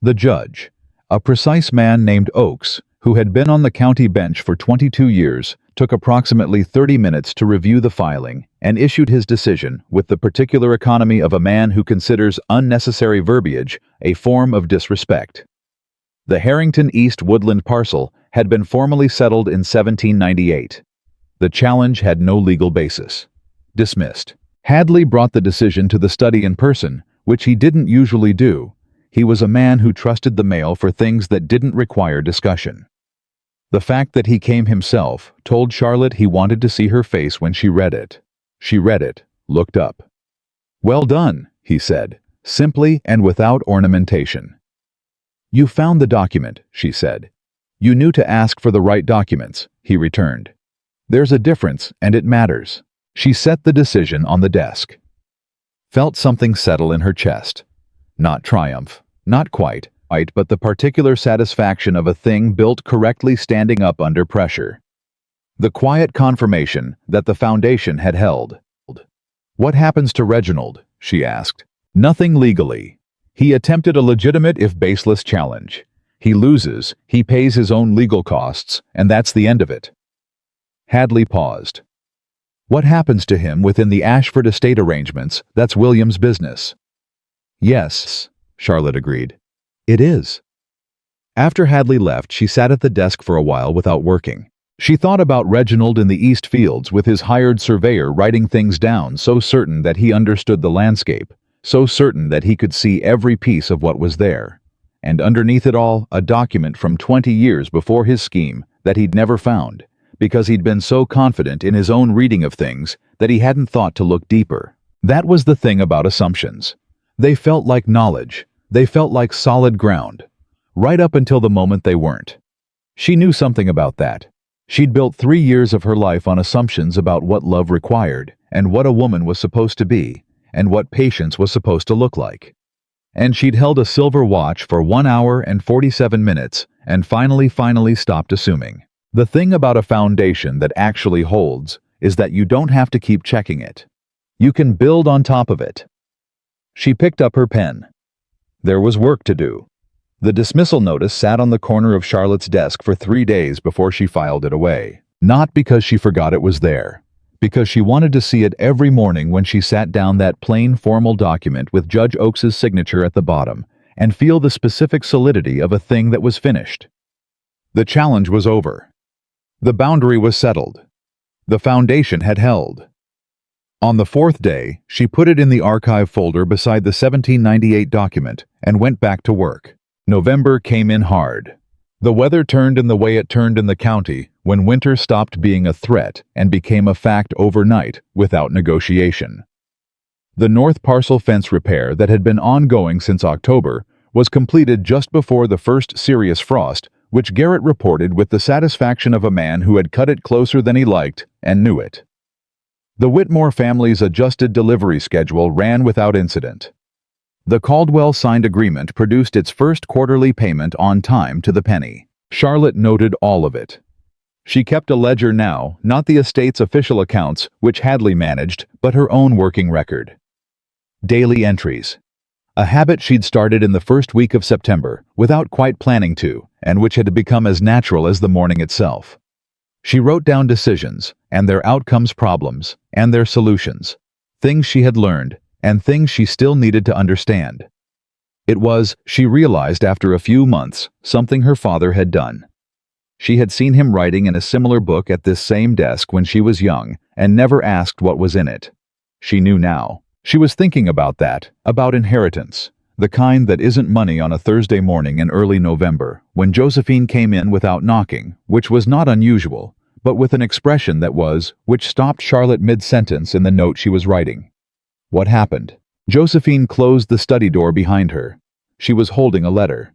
A: The judge, a precise man named Oakes, who had been on the county bench for 22 years, took approximately 30 minutes to review the filing and issued his decision with the particular economy of a man who considers unnecessary verbiage a form of disrespect. The Harrington East Woodland parcel had been formally settled in 1798. The challenge had no legal basis. Dismissed. Hadley brought the decision to the study in person, which he didn't usually do. He was a man who trusted the mail for things that didn't require discussion. The fact that he came himself told Charlotte he wanted to see her face when she read it. She read it, looked up. Well done, he said, simply and without ornamentation. You found the document, she said. You knew to ask for the right documents, he returned. There's a difference, and it matters. She set the decision on the desk. Felt something settle in her chest. Not triumph, not quite, but the particular satisfaction of a thing built correctly standing up under pressure. The quiet confirmation that the foundation had held. What happens to Reginald? She asked. Nothing legally. He attempted a legitimate if baseless challenge. He loses, he pays his own legal costs, and that's the end of it. Hadley paused. What happens to him within the Ashford estate arrangements, that's William's business. Yes, Charlotte agreed. It is. After Hadley left, she sat at the desk for a while without working. She thought about Reginald in the East Fields with his hired surveyor writing things down, so certain that he understood the landscape, so certain that he could see every piece of what was there. And underneath it all, a document from 20 years before his scheme that he'd never found, because he'd been so confident in his own reading of things that he hadn't thought to look deeper. That was the thing about assumptions. They felt like knowledge. They felt like solid ground. Right up until the moment they weren't. She knew something about that. She'd built 3 years of her life on assumptions about what love required, and what a woman was supposed to be, and what patience was supposed to look like. And she'd held a silver watch for 1 hour and 47 minutes, and finally stopped assuming. The thing about a foundation that actually holds is that you don't have to keep checking it. You can build on top of it. She picked up her pen. There was work to do. The dismissal notice sat on the corner of Charlotte's desk for 3 days before she filed it away. Not because she forgot it was there, because she wanted to see it every morning when she sat down, that plain formal document with Judge Oakes's signature at the bottom, and feel the specific solidity of a thing that was finished. The challenge was over. The boundary was settled. The foundation had held. On the 4th day, she put it in the archive folder beside the 1798 document and went back to work. November came in hard. The weather turned in the way it turned in the county when winter stopped being a threat and became a fact overnight without negotiation. The north parcel fence repair that had been ongoing since October was completed just before the first serious frost, which Garrett reported with the satisfaction of a man who had cut it closer than he liked and knew it. The Whitmore family's adjusted delivery schedule ran without incident. The Caldwell-signed agreement produced its first quarterly payment on time to the penny. Charlotte noted all of it. She kept a ledger now, not the estate's official accounts, which Hadley managed, but her own working record. Daily entries. A habit she'd started in the first week of September, without quite planning to, and which had become as natural as the morning itself. She wrote down decisions, and their outcomes, problems, and their solutions. Things she had learned, and things she still needed to understand. It was, she realized after a few months, something her father had done. She had seen him writing in a similar book at this same desk when she was young, and never asked what was in it. She knew now. She was thinking about that, about inheritance, the kind that isn't money on a Thursday morning in early November, when Josephine came in without knocking, which was not unusual, but with an expression that was, which stopped Charlotte mid-sentence in the note she was writing. What happened? Josephine closed the study door behind her. She was holding a letter.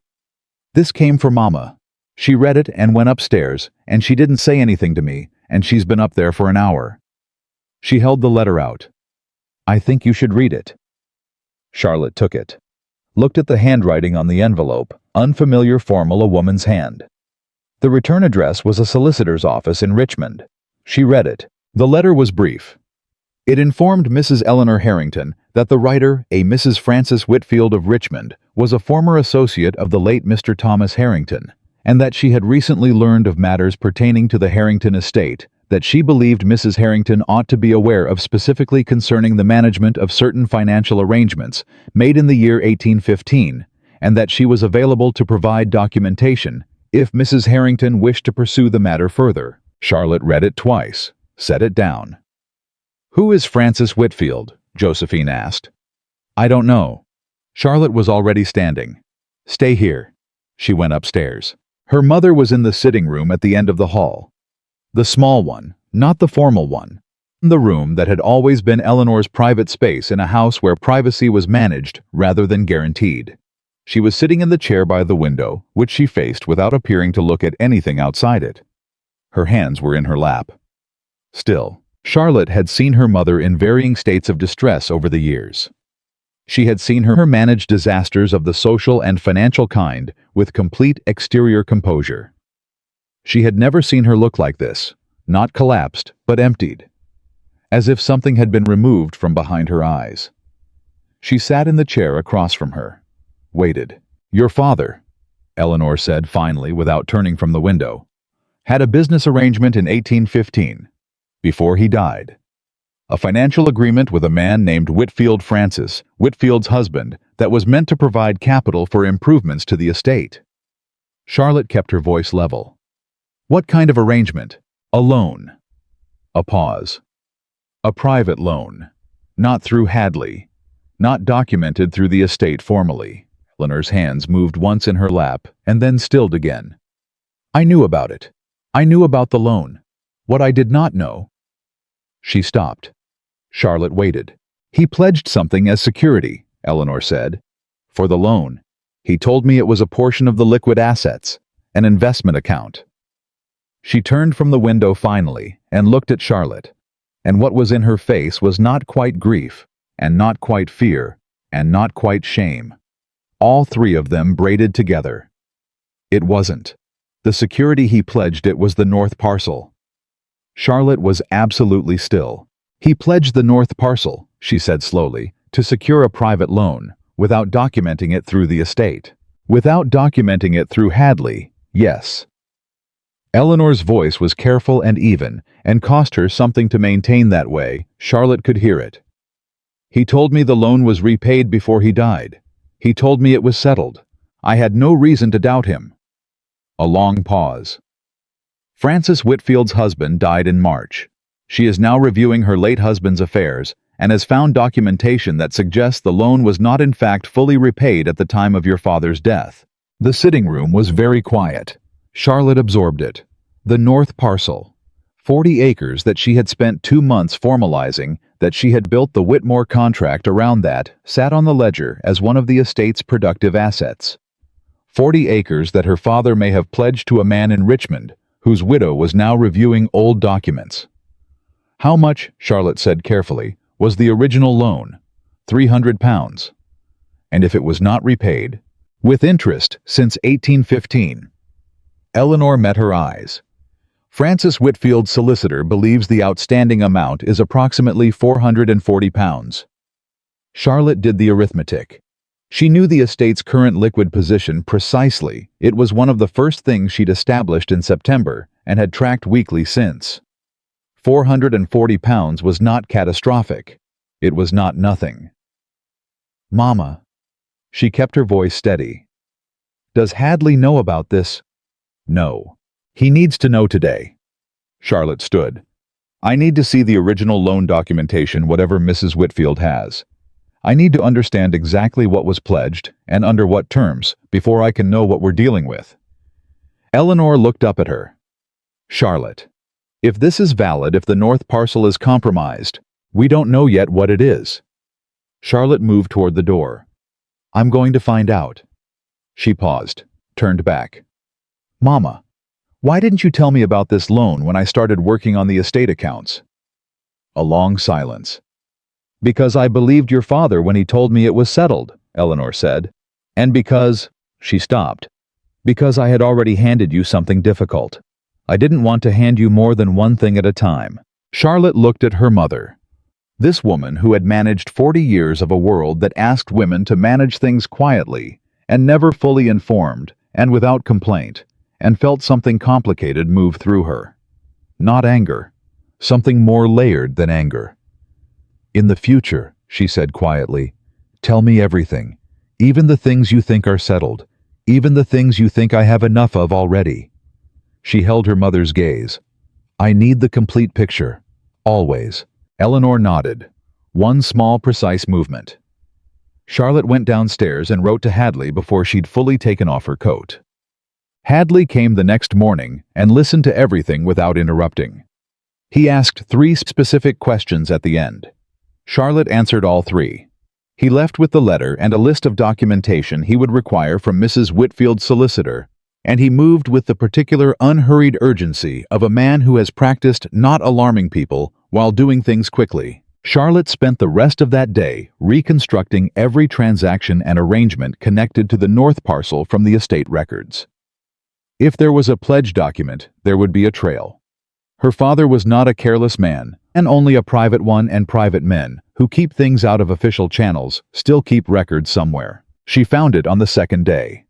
A: This came for Mama. She read it and went upstairs, and she didn't say anything to me, and she's been up there for an hour. She held the letter out. I think you should read it. Charlotte took it. Looked at the handwriting on the envelope, unfamiliar, formal, a woman's hand. The return address was a solicitor's office in Richmond. She read it. The letter was brief. It informed Mrs. Eleanor Harrington that the writer, a Mrs. Frances Whitfield of Richmond, was a former associate of the late Mr. Thomas Harrington, and that she had recently learned of matters pertaining to the Harrington estate that she believed Mrs. Harrington ought to be aware of, specifically concerning the management of certain financial arrangements made in the year 1815, and that she was available to provide documentation if Mrs. Harrington wished to pursue the matter further. Charlotte read it twice, set it down. Who is Frances Whitfield? Josephine asked. I don't know. Charlotte was already standing. Stay here. She went upstairs. Her mother was in the sitting room at the end of the hall. The small one, not the formal one. The room that had always been Eleanor's private space in a house where privacy was managed rather than guaranteed. She was sitting in the chair by the window, which she faced without appearing to look at anything outside it. Her hands were in her lap. Still, Charlotte had seen her mother in varying states of distress over the years. She had seen her manage disasters of the social and financial kind with complete exterior composure. She had never seen her look like this, not collapsed, but emptied, as if something had been removed from behind her eyes. She sat in the chair across from her, waited. "Your father," Eleanor said finally without turning from the window, "had a business arrangement in 1815, before he died. A financial agreement with a man named Whitfield Francis, Whitfield's husband, that was meant to provide capital for improvements to the estate." Charlotte kept her voice level. "What kind of arrangement?" "A loan." A pause. "A private loan. Not through Hadley. Not documented through the estate formally." Eleanor's hands moved once in her lap and then stilled again. "I knew about it. I knew about the loan. What I did not know—" She stopped. Charlotte waited. "He pledged something as security," Eleanor said. "For the loan. He told me it was a portion of the liquid assets, an investment account." She turned from the window finally and looked at Charlotte, and what was in her face was not quite grief, and not quite fear, and not quite shame. All three of them braided together. It wasn't. The security he pledged it was the North Parcel. Charlotte was absolutely still. "He pledged the North Parcel," she said slowly, "to secure a private loan, without documenting it through the estate. Without documenting it through Hadley, yes." Eleanor's voice was careful and even, and cost her something to maintain that way. Charlotte could hear it. "He told me the loan was repaid before he died. He told me it was settled. I had no reason to doubt him." A long pause. "Francis Whitfield's husband died in March. She is now reviewing her late husband's affairs and has found documentation that suggests the loan was not in fact fully repaid at the time of your father's death." The sitting room was very quiet. Charlotte absorbed it. The North Parcel. 40 acres that she had spent 2 months formalizing, that she had built the Whitmore contract around, that sat on the ledger as one of the estate's productive assets. 40 acres that her father may have pledged to a man in Richmond, whose widow was now reviewing old documents. "How much," Charlotte said carefully, "was the original loan?" £300. "And if it was not repaid?" "With interest since 1815. Eleanor met her eyes. "Francis Whitfield's solicitor believes the outstanding amount is approximately £440. Charlotte did the arithmetic. She knew the estate's current liquid position precisely. It was one of the first things she'd established in September and had tracked weekly since. £440 was not catastrophic. It was not nothing. "Mama." She kept her voice steady. "Does Hadley know about this?" "No. He needs to know today." Charlotte stood. "I need to see the original loan documentation, whatever Mrs. Whitfield has. I need to understand exactly what was pledged and under what terms before I can know what we're dealing with." Eleanor looked up at her. "Charlotte, if this is valid, if the North Parcel is compromised, we don't know yet what it is." Charlotte moved toward the door. "I'm going to find out." She paused, turned back. "Mama, why didn't you tell me about this loan when I started working on the estate accounts?" A long silence. "Because I believed your father when he told me it was settled," Eleanor said. "And because—" She stopped. "Because I had already handed you something difficult. I didn't want to hand you more than one thing at a time." Charlotte looked at her mother. This woman who had managed 40 years of a world that asked women to manage things quietly and never fully informed and without complaint, and felt something complicated move through her. Not anger. Something more layered than anger. "In the future," she said quietly, "tell me everything, even the things you think are settled, even the things you think I have enough of already." She held her mother's gaze. "I need the complete picture. Always." Eleanor nodded. One small, precise movement. Charlotte went downstairs and wrote to Hadley before she'd fully taken off her coat. Hadley came the next morning and listened to everything without interrupting. He asked 3 specific questions at the end. Charlotte answered all 3. He left with the letter and a list of documentation he would require from Mrs. Whitfield's solicitor, and he moved with the particular unhurried urgency of a man who has practiced not alarming people while doing things quickly. Charlotte spent the rest of that day reconstructing every transaction and arrangement connected to the North parcel from the estate records. If there was a pledge document, there would be a trail. Her father was not a careless man, and only a private one, and private men, who keep things out of official channels, still keep records somewhere. She found it on the second day.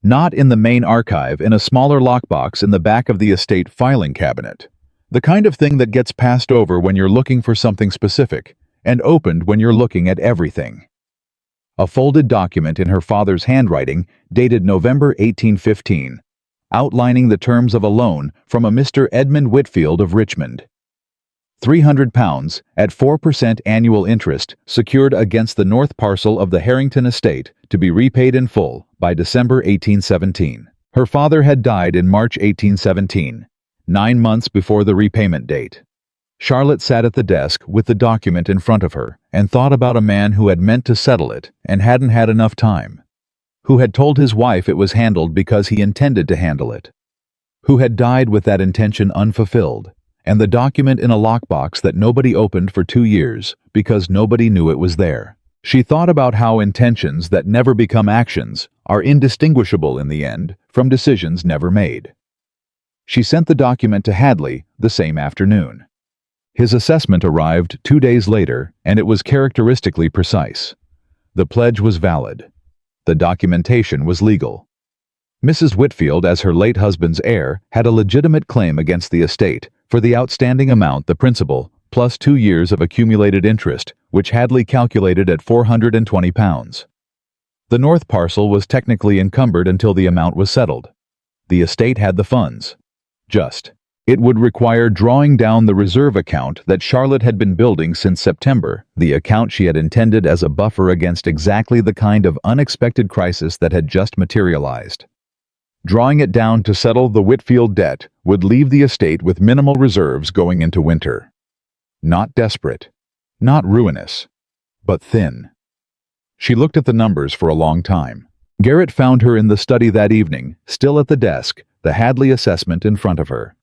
A: Not in the main archive, in a smaller lockbox in the back of the estate filing cabinet. The kind of thing that gets passed over when you're looking for something specific, and opened when you're looking at everything. A folded document in her father's handwriting, dated November 1815, outlining the terms of a loan from a Mr. Edmund Whitfield of Richmond. £300 at 4% annual interest secured against the North parcel of the Harrington estate to be repaid in full by December 1817. Her father had died in March 1817, 9 months before the repayment date. Charlotte sat at the desk with the document in front of her and thought about a man who had meant to settle it and hadn't had enough time. Who had told his wife it was handled because he intended to handle it. Who had died with that intention unfulfilled, and the document in a lockbox that nobody opened for 2 years because nobody knew it was there. She thought about how intentions that never become actions are indistinguishable in the end from decisions never made. She sent the document to Hadley the same afternoon. His assessment arrived 2 days later, and it was characteristically precise. The pledge was valid. The documentation was legal. Mrs. Whitfield, as her late husband's heir, had a legitimate claim against the estate for the outstanding amount, the principal, plus 2 years of accumulated interest, which Hadley calculated at £420. The North parcel was technically encumbered until the amount was settled. The estate had the funds. It would require drawing down the reserve account that Charlotte had been building since September, the account she had intended as a buffer against exactly the kind of unexpected crisis that had just materialized. Drawing it down to settle the Whitfield debt would leave the estate with minimal reserves going into winter. Not desperate, not ruinous, but thin. She looked at the numbers for a long time. Garrett found her in the study that evening, still at the desk, the Hadley assessment in front of her.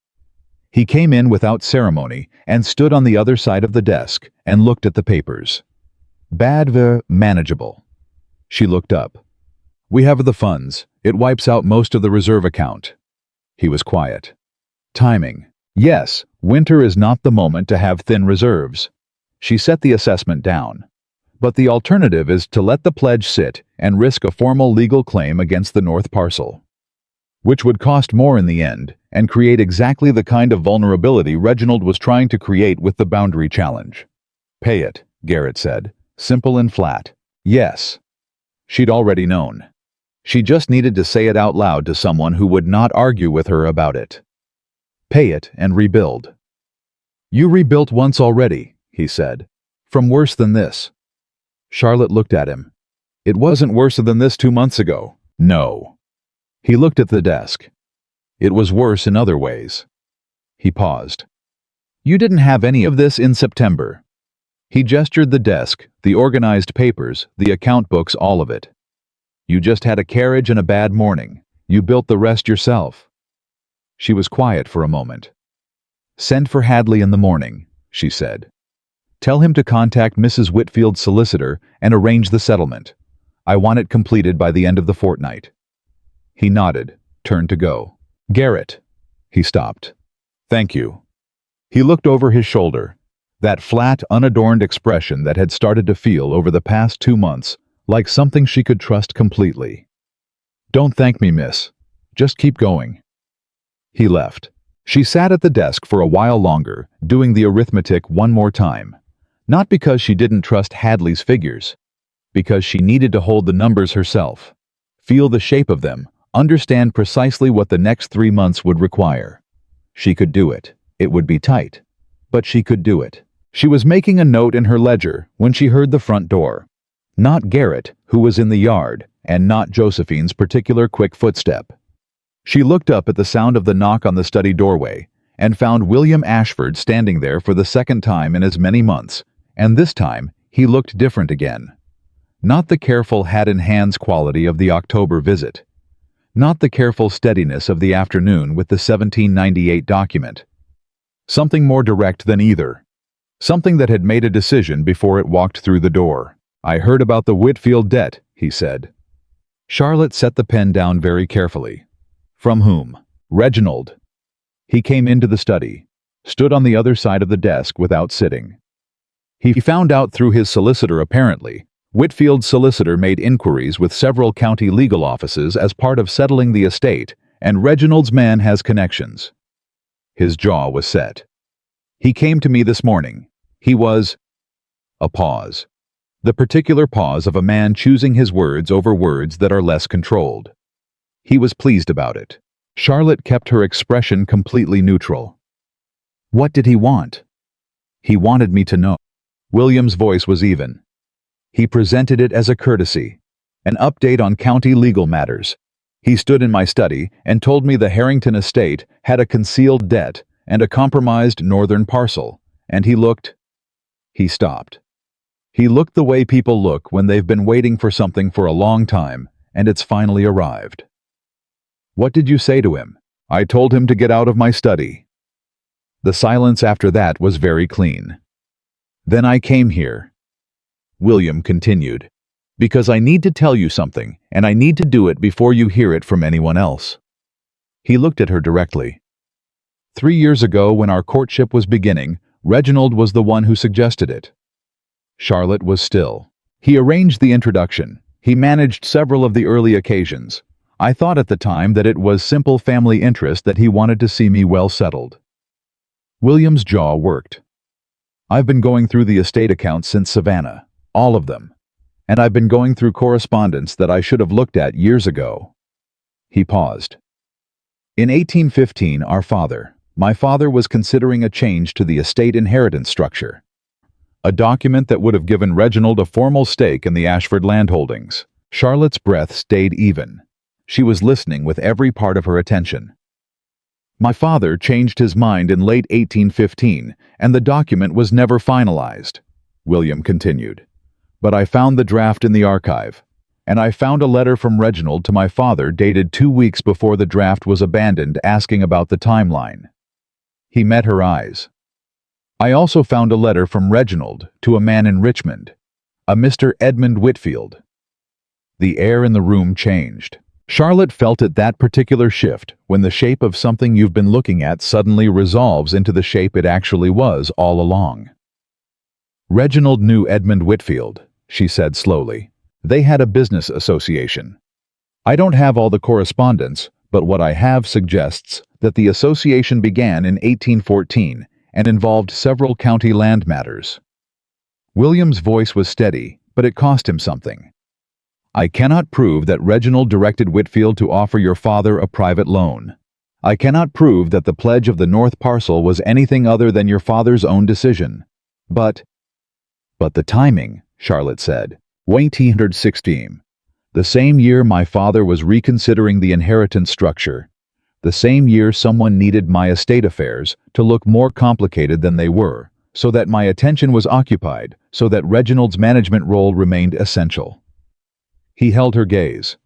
A: He came in without ceremony and stood on the other side of the desk and looked at the papers. Manageable. She looked up. We have the funds. It wipes out most of the reserve account. He was quiet. Timing. Yes, winter is not the moment to have thin reserves. She set the assessment down. But the alternative is to let the pledge sit and risk a formal legal claim against the North parcel, which would cost more in the end and create exactly the kind of vulnerability Reginald was trying to create with the boundary challenge. Pay it, Garrett said, simple and flat. Yes. She'd already known. She just needed to say it out loud to someone who would not argue with her about it. Pay it and rebuild. You rebuilt once already, he said. From worse than this. Charlotte looked at him. It wasn't worse than this 2 months ago. No. He looked at the desk. It was worse in other ways. He paused. You didn't have any of this in September. He gestured the desk, the organized papers, the account books, all of it. You just had a carriage and a bad morning. You built the rest yourself. She was quiet for a moment. Send for Hadley in the morning, she said. Tell him to contact Mrs. Whitfield's solicitor and arrange the settlement. I want it completed by the end of the fortnight. He nodded, turned to go. Garrett. He stopped. Thank you. He looked over his shoulder. That flat, unadorned expression that had started to feel over the past 2 months like something she could trust completely. Don't thank me, miss. Just keep going. He left. She sat at the desk for a while longer, doing the arithmetic one more time. Not because she didn't trust Hadley's figures. Because she needed to hold the numbers herself. Feel the shape of them. Understand precisely what the next 3 months would require. She could do it. It would be tight. But she could do it. She was making a note in her ledger when she heard the front door. Not Garrett, who was in the yard, and not Josephine's particular quick footstep. She looked up at the sound of the knock on the study doorway and found William Ashford standing there for the second time in as many months, and this time he looked different again. Not the careful hat-in-hands quality of the October visit. Not the careful steadiness of the afternoon with the 1798 document. Something more direct than either. Something that had made a decision before it walked through the door. "I heard about the Whitfield debt," he said. Charlotte set the pen down very carefully. "From whom?" "Reginald." He came into the study, stood on the other side of the desk without sitting. He found out through his solicitor apparently. Whitfield's solicitor made inquiries with several county legal offices as part of settling the estate, and Reginald's man has connections. His jaw was set. "He came to me this morning. He was—" A pause. The particular pause of a man choosing his words over words that are less controlled. He was pleased about it. Charlotte kept her expression completely neutral. "What did he want?" "He wanted me to know." William's voice was even. He presented it as a courtesy, an update on county legal matters. "He stood in my study and told me the Harrington estate had a concealed debt and a compromised northern parcel, and he looked—" He stopped. He looked the way people look when they've been waiting for something for a long time, and it's finally arrived. "What did you say to him?" "I told him to get out of my study." The silence after that was very clean. "Then I came here," William continued, "because I need to tell you something, and I need to do it before you hear it from anyone else." He looked at her directly. 3 years ago, when our courtship was beginning, Reginald was the one who suggested it. Charlotte was still. "He arranged the introduction. He managed several of the early occasions. I thought at the time that it was simple family interest that he wanted to see me well settled." William's jaw worked. "I've been going through the estate accounts since Savannah, all of them. And I've been going through correspondence that I should have looked at years ago." He paused. "In 1815, my father was considering a change to the estate inheritance structure. A document that would have given Reginald a formal stake in the Ashford landholdings." Charlotte's breath stayed even. She was listening with every part of her attention. "My father changed his mind in late 1815, and the document was never finalized," William continued. "But I found the draft in the archive, and I found a letter from Reginald to my father dated 2 weeks before the draft was abandoned asking about the timeline." He met her eyes. "I also found a letter from Reginald to a man in Richmond, a Mr. Edmund Whitfield." The air in the room changed. Charlotte felt it, that particular shift, when the shape of something you've been looking at suddenly resolves into the shape it actually was all along. "Reginald knew Edmund Whitfield," she said slowly. "They had a business association. I don't have all the correspondence, but what I have suggests that the association began in 1814 and involved several county land matters." William's voice was steady, but it cost him something. "I cannot prove that Reginald directed Whitfield to offer your father a private loan. I cannot prove that the pledge of the north parcel was anything other than your father's own decision. But the timing," Charlotte said. 1816. The same year my father was reconsidering the inheritance structure. The same year someone needed my estate affairs to look more complicated than they were, so that my attention was occupied, so that Reginald's management role remained essential." He held her gaze.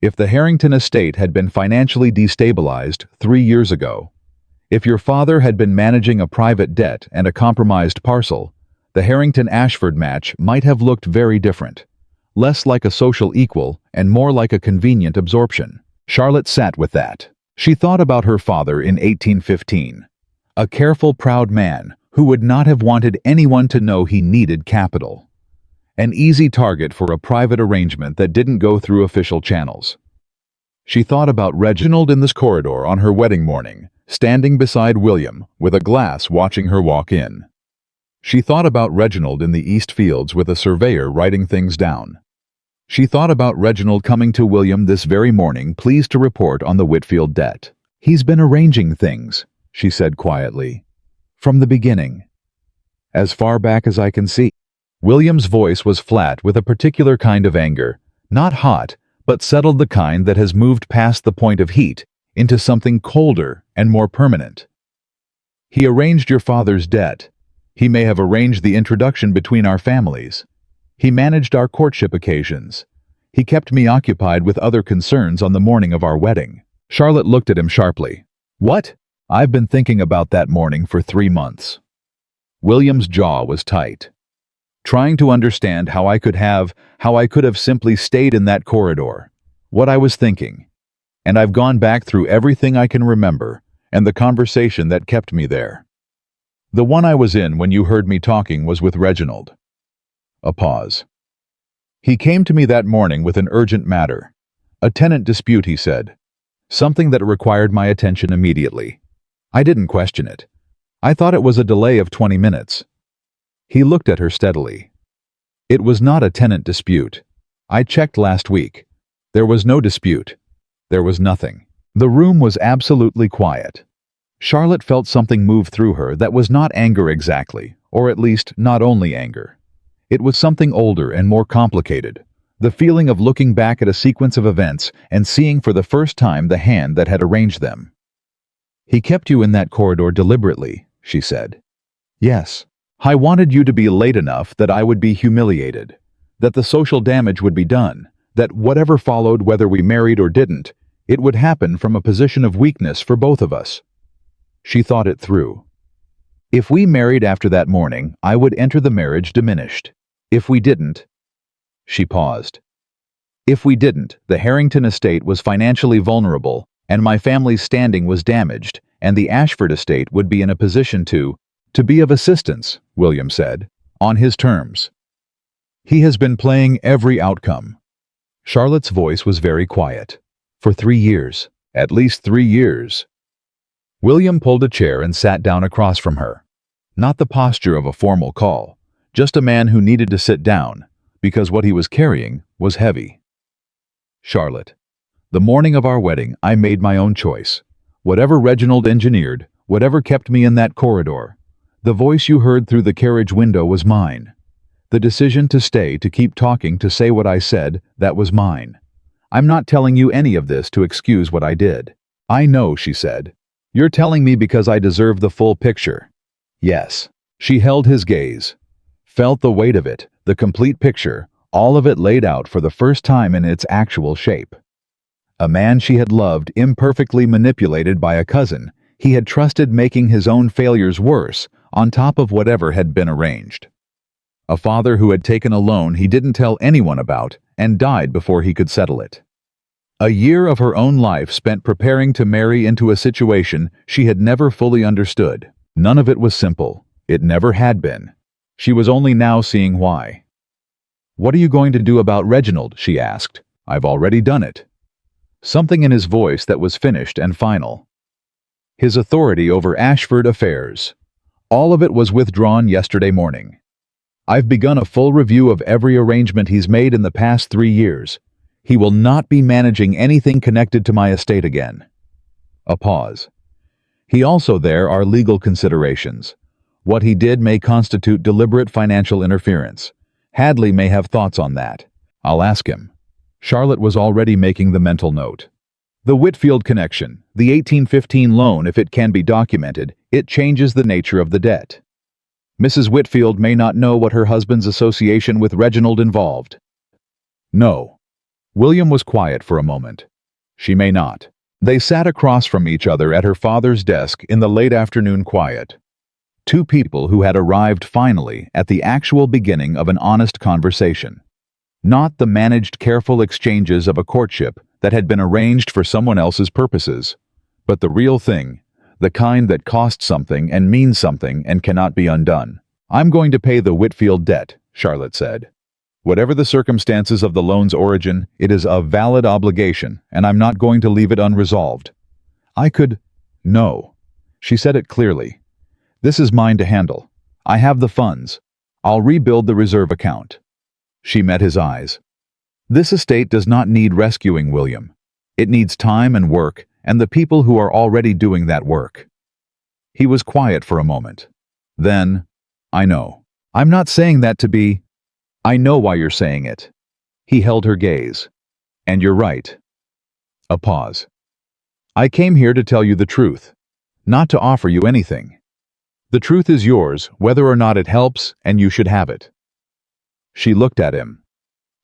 A: "If the Harrington estate had been financially destabilized 3 years ago, if your father had been managing a private debt and a compromised parcel, the Harrington-Ashford match might have looked very different, less like a social equal and more like a convenient absorption." Charlotte sat with that. She thought about her father in 1815, a careful, proud man who would not have wanted anyone to know he needed capital. An easy target for a private arrangement that didn't go through official channels. She thought about Reginald in this corridor on her wedding morning, standing beside William with a glass watching her walk in. She thought about Reginald in the East Fields with a surveyor writing things down. She thought about Reginald coming to William this very morning, pleased to report on the Whitfield debt. "He's been arranging things," she said quietly, "from the beginning. As far back as I can see." William's voice was flat with a particular kind of anger, not hot, but settled, the kind that has moved past the point of heat into something colder and more permanent. "He arranged your father's debt. He may have arranged the introduction between our families. He managed our courtship occasions. He kept me occupied with other concerns on the morning of our wedding. Charlotte looked at him sharply. What? I've been thinking about that morning for 3 months. William's jaw was tight. Trying to understand how I could have simply stayed in that corridor. What I was thinking. And I've gone back through everything I can remember, and the conversation that kept me there. The one I was in when you heard me talking was with Reginald. A pause. He came to me that morning with an urgent matter. A tenant dispute, he said. Something that required my attention immediately. I didn't question it. I thought it was a delay of 20 minutes. He looked at her steadily. It was not a tenant dispute. I checked last week. There was no dispute. There was nothing. The room was absolutely quiet. Charlotte felt something move through her that was not anger exactly, or at least not only anger. It was something older and more complicated. The feeling of looking back at a sequence of events and seeing for the first time the hand that had arranged them. He kept you in that corridor deliberately, she said. Yes. I wanted you to be late enough that I would be humiliated, that the social damage would be done, that whatever followed, whether we married or didn't, it would happen from a position of weakness for both of us. She thought it through. If we married after that morning, I would enter the marriage diminished. If we didn't... She paused. If we didn't, the Harrington estate was financially vulnerable, and my family's standing was damaged, and the Ashford estate would be in a position to be of assistance, William said, on his terms. He has been playing every outcome. Charlotte's voice was very quiet. For 3 years. At least 3 years. William pulled a chair and sat down across from her. Not the posture of a formal call, just a man who needed to sit down, because what he was carrying was heavy. Charlotte, the morning of our wedding, I made my own choice. Whatever Reginald engineered, whatever kept me in that corridor, the voice you heard through the carriage window was mine. The decision to stay, to keep talking, to say what I said, that was mine. I'm not telling you any of this to excuse what I did. I know, she said. You're telling me because I deserve the full picture. Yes. She held his gaze. Felt the weight of it, the complete picture, all of it laid out for the first time in its actual shape. A man she had loved, imperfectly manipulated by a cousin, he had trusted, making his own failures worse, on top of whatever had been arranged. A father who had taken a loan he didn't tell anyone about and died before he could settle it. A year of her own life spent preparing to marry into a situation she had never fully understood. None of it was simple. It never had been. She was only now seeing why. What are you going to do about Reginald? She asked. I've already done it. Something in his voice that was finished and final. His authority over Ashford affairs. All of it was withdrawn yesterday morning. I've begun a full review of every arrangement he's made in the past 3 years. He will not be managing anything connected to my estate again. A pause. There are legal considerations. What he did may constitute deliberate financial interference. Hadley may have thoughts on that. I'll ask him. Charlotte was already making the mental note. The Whitfield connection, the 1815 loan, if it can be documented, it changes the nature of the debt. Mrs. Whitfield may not know what her husband's association with Reginald involved. No. William was quiet for a moment. She may not. They sat across from each other at her father's desk in the late afternoon quiet. Two people who had arrived finally at the actual beginning of an honest conversation. Not the managed, careful exchanges of a courtship that had been arranged for someone else's purposes, but the real thing, the kind that costs something and means something and cannot be undone. I'm going to pay the Whitfield debt, Charlotte said. Whatever the circumstances of the loan's origin, it is a valid obligation, and I'm not going to leave it unresolved. No. She said it clearly. This is mine to handle. I have the funds. I'll rebuild the reserve account. She met his eyes. This estate does not need rescuing, William. It needs time and work, and the people who are already doing that work. He was quiet for a moment. Then, I know. I'm not saying that to be... I know why you're saying it. He held her gaze. And you're right. A pause. I came here to tell you the truth, not to offer you anything. The truth is yours, whether or not it helps, and you should have it. She looked at him,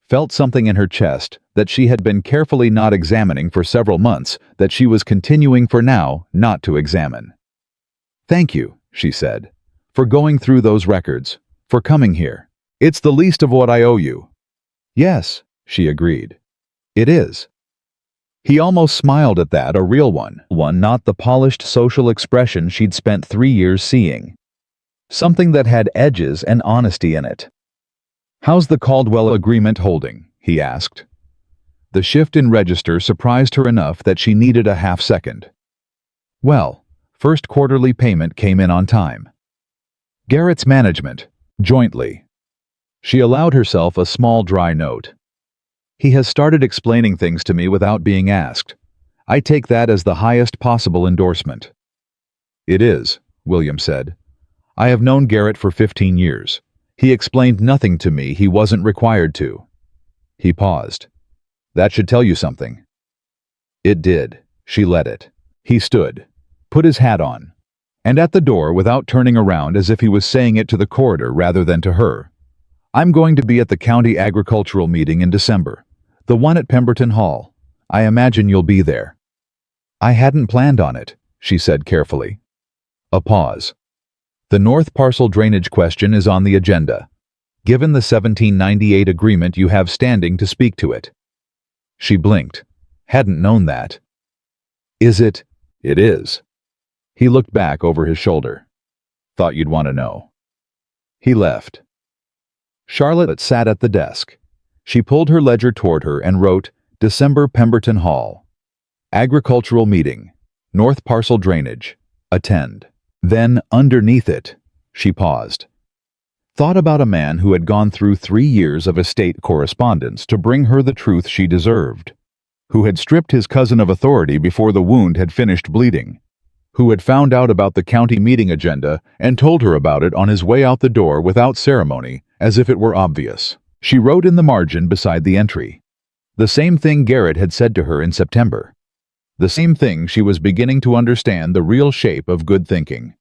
A: felt something in her chest that she had been carefully not examining for several months, that she was continuing for now not to examine. "Thank you," she said, "for going through those records, for coming here. It's the least of what I owe you." "Yes," she agreed. "It is." He almost smiled at that, a real one, not the polished social expression she'd spent 3 years seeing. Something that had edges and honesty in it. "How's the Caldwell agreement holding?" he asked. The shift in register surprised her enough that she needed a half-second. "Well, first quarterly payment came in on time. Garrett's management, jointly." She allowed herself a small dry note. "He has started explaining things to me without being asked. I take that as the highest possible endorsement." "It is," William said. "I have known Garrett for 15 years. He explained nothing to me he wasn't required to." He paused. "That should tell you something." It did. She let it. He stood, put his hat on, and at the door, without turning around, as if he was saying it to the corridor rather than to her, "I'm going to be at the county agricultural meeting in December, the one at Pemberton Hall. I imagine you'll be there." "I hadn't planned on it," she said carefully. A pause. "The North Parcel drainage question is on the agenda. Given the 1798 agreement, you have standing to speak to it." She blinked. Hadn't known that. "Is it?" "It is." He looked back over his shoulder. "Thought you'd want to know." He left. Charlotte sat at the desk. She pulled her ledger toward her and wrote, "December, Pemberton Hall. Agricultural meeting. North Parcel drainage. Attend." Then, underneath it, she paused. Thought about a man who had gone through 3 years of estate correspondence to bring her the truth she deserved, who had stripped his cousin of authority before the wound had finished bleeding, who had found out about the county meeting agenda and told her about it on his way out the door without ceremony, as if it were obvious. She wrote in the margin beside the entry, the same thing Garrett had said to her in September. The same thing. She was beginning to understand the real shape of good thinking.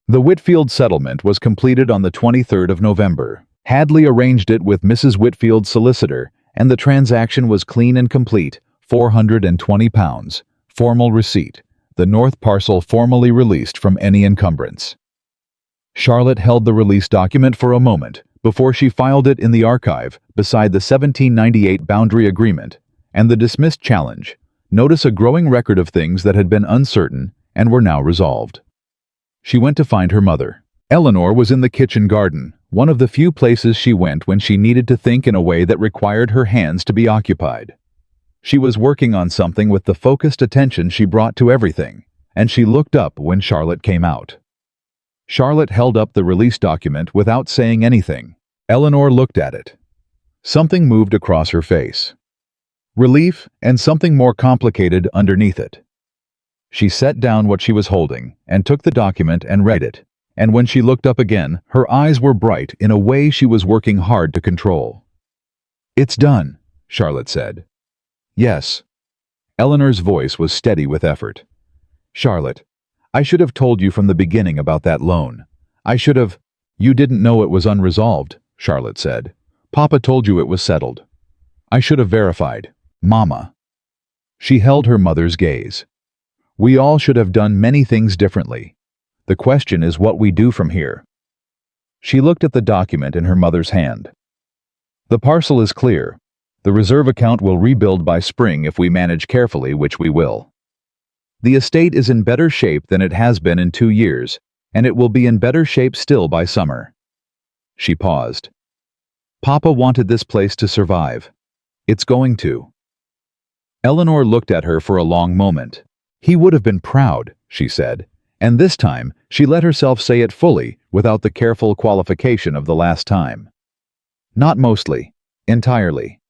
A: The Whitfield settlement was completed on the 23rd of November. Hadley arranged it with Mrs. Whitfield's solicitor, and the transaction was clean and complete. £420. Formal receipt. The North Parcel formally released from any encumbrance. Charlotte held the release document for a moment before she filed it in the archive beside the 1798 boundary agreement and the dismissed challenge. Notice a growing record of things that had been uncertain and were now resolved. She went to find her mother. Eleanor was in the kitchen garden, one of the few places she went when she needed to think in a way that required her hands to be occupied. She was working on something with the focused attention she brought to everything, and she looked up when Charlotte came out. Charlotte held up the release document without saying anything. Eleanor looked at it. Something moved across her face. Relief and something more complicated underneath it. She set down what she was holding and took the document and read it, and when she looked up again, her eyes were bright in a way she was working hard to control. "It's done," Charlotte said. "Yes." Eleanor's voice was steady with effort. "Charlotte, I should have told you from the beginning about that loan. I should have—" "You didn't know it was unresolved," Charlotte said. "Papa told you it was settled. I should have verified. Mama." She held her mother's gaze. "We all should have done many things differently. The question is what we do from here." She looked at the document in her mother's hand. "The parcel is clear. The reserve account will rebuild by spring if we manage carefully, which we will. The estate is in better shape than it has been in 2 years, and it will be in better shape still by summer." She paused. "Papa wanted this place to survive. It's going to." Eleanor looked at her for a long moment. "He would have been proud," she said, and this time she let herself say it fully without the careful qualification of the last time. "Not mostly. Entirely."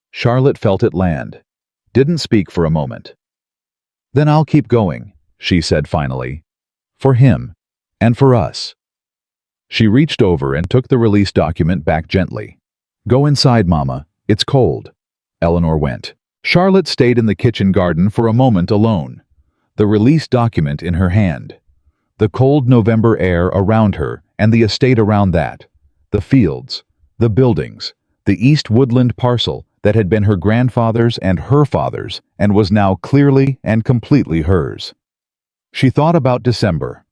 A: Charlotte felt it land. Didn't speak for a moment. "Then I'll keep going," she said finally. "For him. And for us." She reached over and took the release document back gently. "Go inside, Mama. It's cold." Eleanor went. Charlotte stayed in the kitchen garden for a moment alone, the release document in her hand. The cold November air around her and the estate around that, the fields, the buildings, the East Woodland parcel that had been her grandfather's and her father's and was now clearly and completely hers. She thought about December,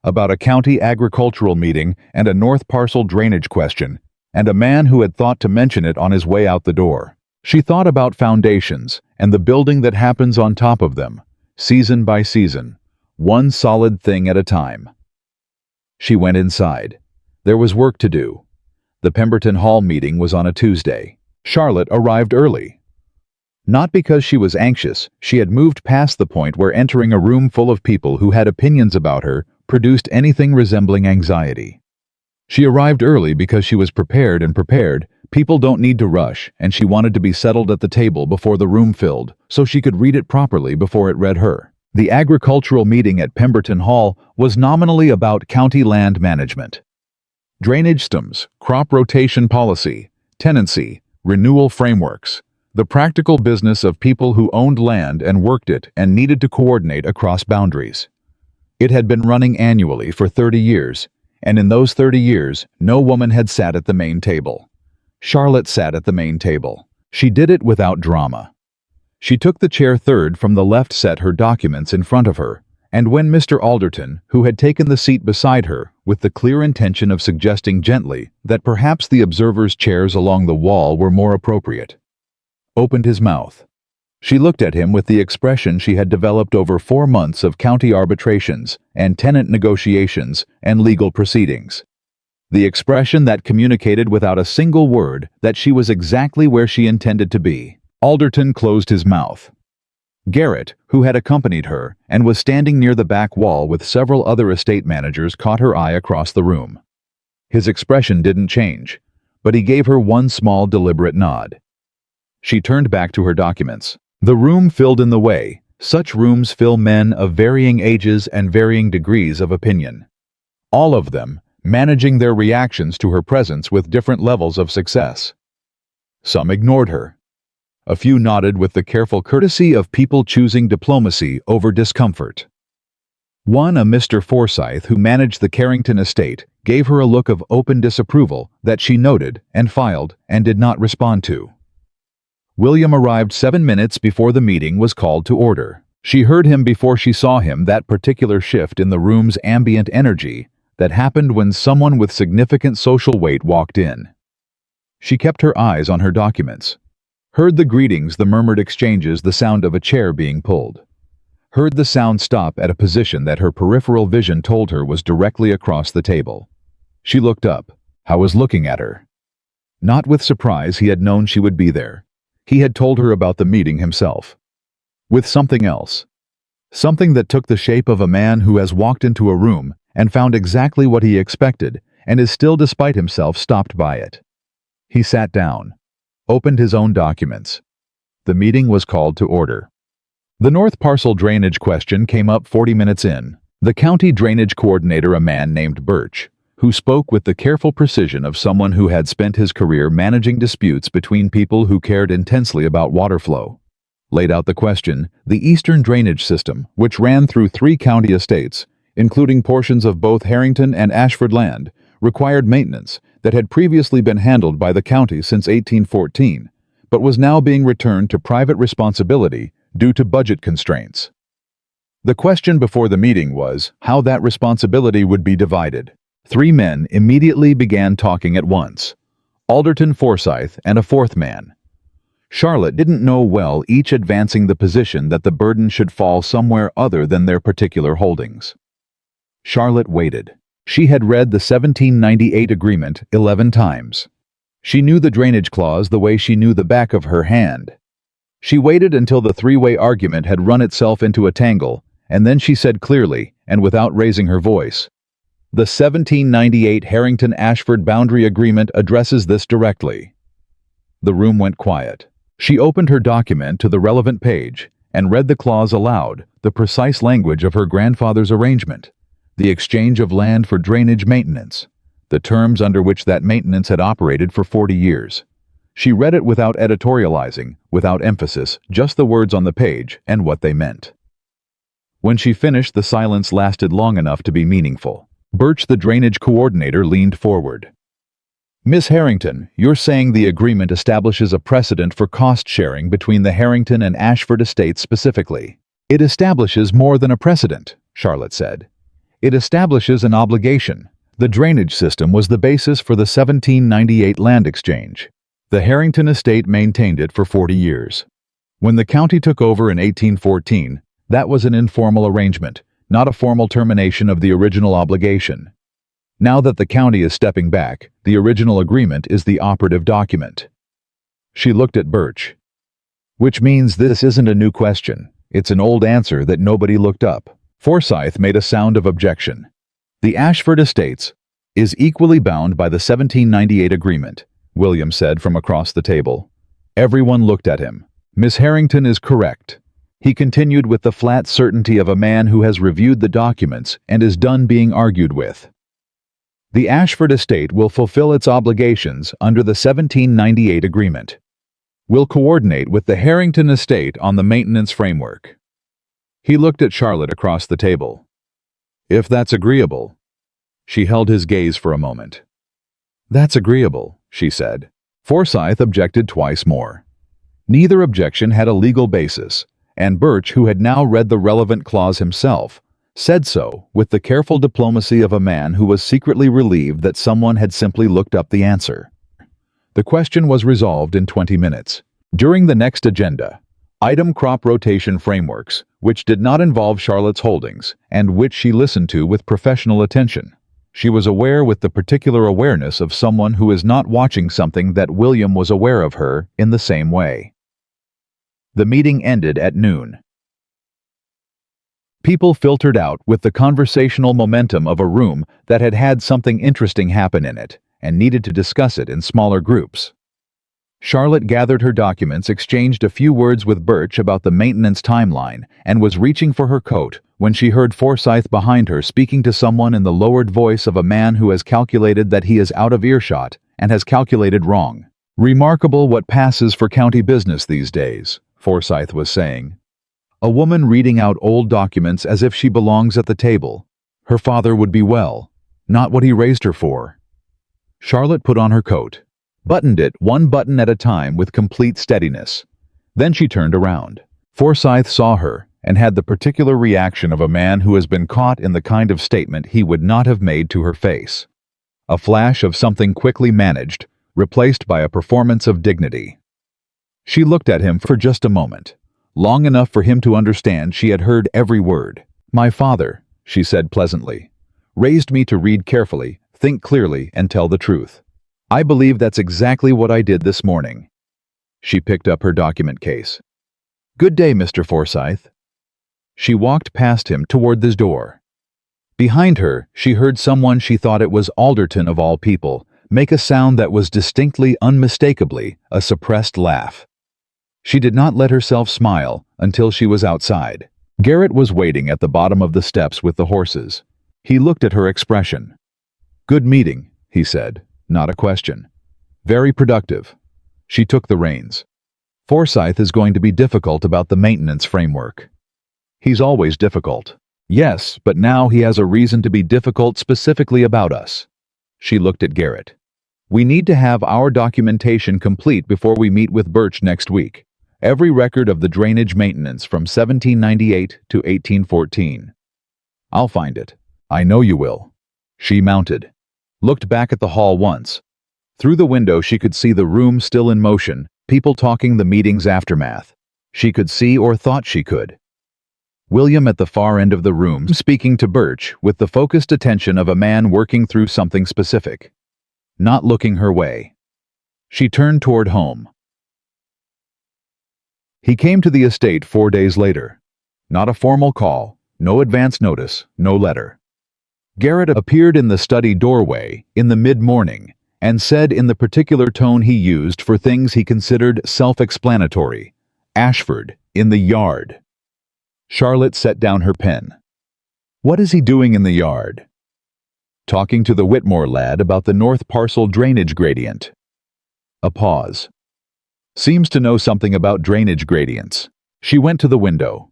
A: about a county agricultural meeting and a north parcel drainage question, and a man who had thought to mention it on his way out the door. She thought about foundations and the building that happens on top of them, season by season, one solid thing at a time. She went inside. There was work to do. The Pemberton Hall meeting was on a Tuesday. Charlotte arrived early. Not because she was anxious, she had moved past the point where entering a room full of people who had opinions about her produced anything resembling anxiety. She arrived early because she was prepared, and prepared people don't need to rush, and she wanted to be settled at the table before the room filled so she could read it properly before it read her. The agricultural meeting at Pemberton Hall was nominally about county land management. Drainage systems, crop rotation policy, tenancy, renewal frameworks, the practical business of people who owned land and worked it and needed to coordinate across boundaries. It had been running annually for 30 years, and in those 30 years, no woman had sat at the main table. Charlotte sat at the main table. She did it without drama. She took the chair third from the left, set her documents in front of her, and when Mr. Alderton, who had taken the seat beside her, with the clear intention of suggesting gently that perhaps the observers' chairs along the wall were more appropriate, opened his mouth, she looked at him with the expression she had developed over 4 months of county arbitrations and tenant negotiations and legal proceedings. The expression that communicated without a single word that she was exactly where she intended to be. Alderton closed his mouth. Garrett, who had accompanied her and was standing near the back wall with several other estate managers, caught her eye across the room. His expression didn't change, but he gave her one small deliberate nod. She turned back to her documents. The room filled in the way. Such rooms fill men of varying ages and varying degrees of opinion. All of them managing their reactions to her presence with different levels of success. Some ignored her. A few nodded with the careful courtesy of people choosing diplomacy over discomfort. One, a Mr. Forsyth who managed the Carrington estate, gave her a look of open disapproval that she noted and filed and did not respond to. William arrived 7 minutes before the meeting was called to order. She heard him before she saw him, that particular shift in the room's ambient energy that happened when someone with significant social weight walked in. She kept her eyes on her documents. Heard the greetings, the murmured exchanges, the sound of a chair being pulled. Heard the sound stop at a position that her peripheral vision told her was directly across the table. She looked up. Howe was looking at her. Not with surprise, he had known she would be there. He had told her about the meeting himself. With something else. Something that took the shape of a man who has walked into a room and found exactly what he expected and is still, despite himself, stopped by it. He sat down, opened his own documents. The meeting was called to order. The North Parcel drainage question came up 40 minutes in. The county drainage coordinator, a man named Birch, who spoke with the careful precision of someone who had spent his career managing disputes between people who cared intensely about water flow, laid out the question. The eastern drainage system, which ran through 3 county estates, including portions of both Harrington and Ashford land, required maintenance that had previously been handled by the county since 1814, but was now being returned to private responsibility due to budget constraints. The question before the meeting was how that responsibility would be divided. 3 men immediately began talking at once. Alderton, Forsyth, and a 4th man. Charlotte didn't know well, each advancing the position that the burden should fall somewhere other than their particular holdings. Charlotte waited. She had read the 1798 agreement 11 times. She knew the drainage clause the way she knew the back of her hand. She waited until the 3-way argument had run itself into a tangle, and then she said clearly, and without raising her voice, "The 1798 Harrington-Ashford boundary agreement addresses this directly." The room went quiet. She opened her document to the relevant page and read the clause aloud, the precise language of her grandfather's arrangement, the exchange of land for drainage maintenance, the terms under which that maintenance had operated for 40 years. She read it without editorializing, without emphasis, just the words on the page and what they meant. When she finished, the silence lasted long enough to be meaningful. Birch, the drainage coordinator, leaned forward. Miss Harrington, you're saying the agreement establishes a precedent for cost sharing between the Harrington and Ashford estates specifically. It establishes more than a precedent, Charlotte said. It establishes an obligation. The drainage system was the basis for the 1798 land exchange. The Harrington estate maintained it for 40 years. When the county took over in 1814, that was an informal arrangement, not a formal termination of the original obligation. Now that the county is stepping back, the original agreement is the operative document. She looked at Birch. Which means this isn't a new question. It's an old answer that nobody looked up. Forsyth made a sound of objection. The Ashford Estates is equally bound by the 1798 agreement, William said from across the table. Everyone looked at him. Miss Harrington is correct. He continued with the flat certainty of a man who has reviewed the documents and is done being argued with. The Ashford estate will fulfill its obligations under the 1798 agreement. We'll coordinate with the Harrington estate on the maintenance framework. He looked at Charlotte across the table. If that's agreeable. She held his gaze for a moment. That's agreeable, she said. Forsyth objected twice more. Neither objection had a legal basis, and Birch, who had now read the relevant clause himself, said so with the careful diplomacy of a man who was secretly relieved that someone had simply looked up the answer. The question was resolved in 20 minutes. During the next agenda, item crop rotation frameworks, which did not involve Charlotte's holdings, and which she listened to with professional attention. She was aware with the particular awareness of someone who is not watching something that William was aware of her in the same way. The meeting ended at noon. People filtered out with the conversational momentum of a room that had had something interesting happen in it and needed to discuss it in smaller groups. Charlotte gathered her documents, exchanged a few words with Birch about the maintenance timeline, and was reaching for her coat when she heard Forsyth behind her speaking to someone in the lowered voice of a man who has calculated that he is out of earshot and has calculated wrong. Remarkable what passes for county business these days, Forsyth was saying. A woman reading out old documents as if she belongs at the table. Her father would be well, not what he raised her for. Charlotte put on her coat, buttoned it one button at a time with complete steadiness. Then she turned around. Forsyth saw her and had the particular reaction of a man who has been caught in the kind of statement he would not have made to her face. A flash of something quickly managed, replaced by a performance of dignity. She looked at him for just a moment. Long enough for him to understand she had heard every word. My father, she said pleasantly, raised me to read carefully, think clearly, and tell the truth. I believe that's exactly what I did this morning. She picked up her document case. Good day, Mr. Forsyth. She walked past him toward his door. Behind her, she heard someone she thought it was Alderton of all people make a sound that was distinctly, unmistakably, a suppressed laugh. She did not let herself smile until she was outside. Garrett was waiting at the bottom of the steps with the horses. He looked at her expression. Good meeting, he said, not a question. Very productive. She took the reins. Forsyth is going to be difficult about the maintenance framework. He's always difficult. Yes, but now he has a reason to be difficult specifically about us. She looked at Garrett. We need to have our documentation complete before we meet with Birch next week. Every record of the drainage maintenance from 1798 to 1814. I'll find it. I know you will. She mounted. Looked back at the hall once. Through the window she could see the room still in motion, people talking the meeting's aftermath. She could see, or thought she could. William at the far end of the room speaking to Birch with the focused attention of a man working through something specific. Not looking her way. She turned toward home. He came to the estate 4 days later. Not a formal call, no advance notice, no letter. Garrett appeared in the study doorway in the mid-morning and said in the particular tone he used for things he considered self-explanatory, Ashford, in the yard. Charlotte set down her pen. What is he doing in the yard? Talking to the Whitmore lad about the north parcel drainage gradient. A pause. Seems to know something about drainage gradients. She went to the window.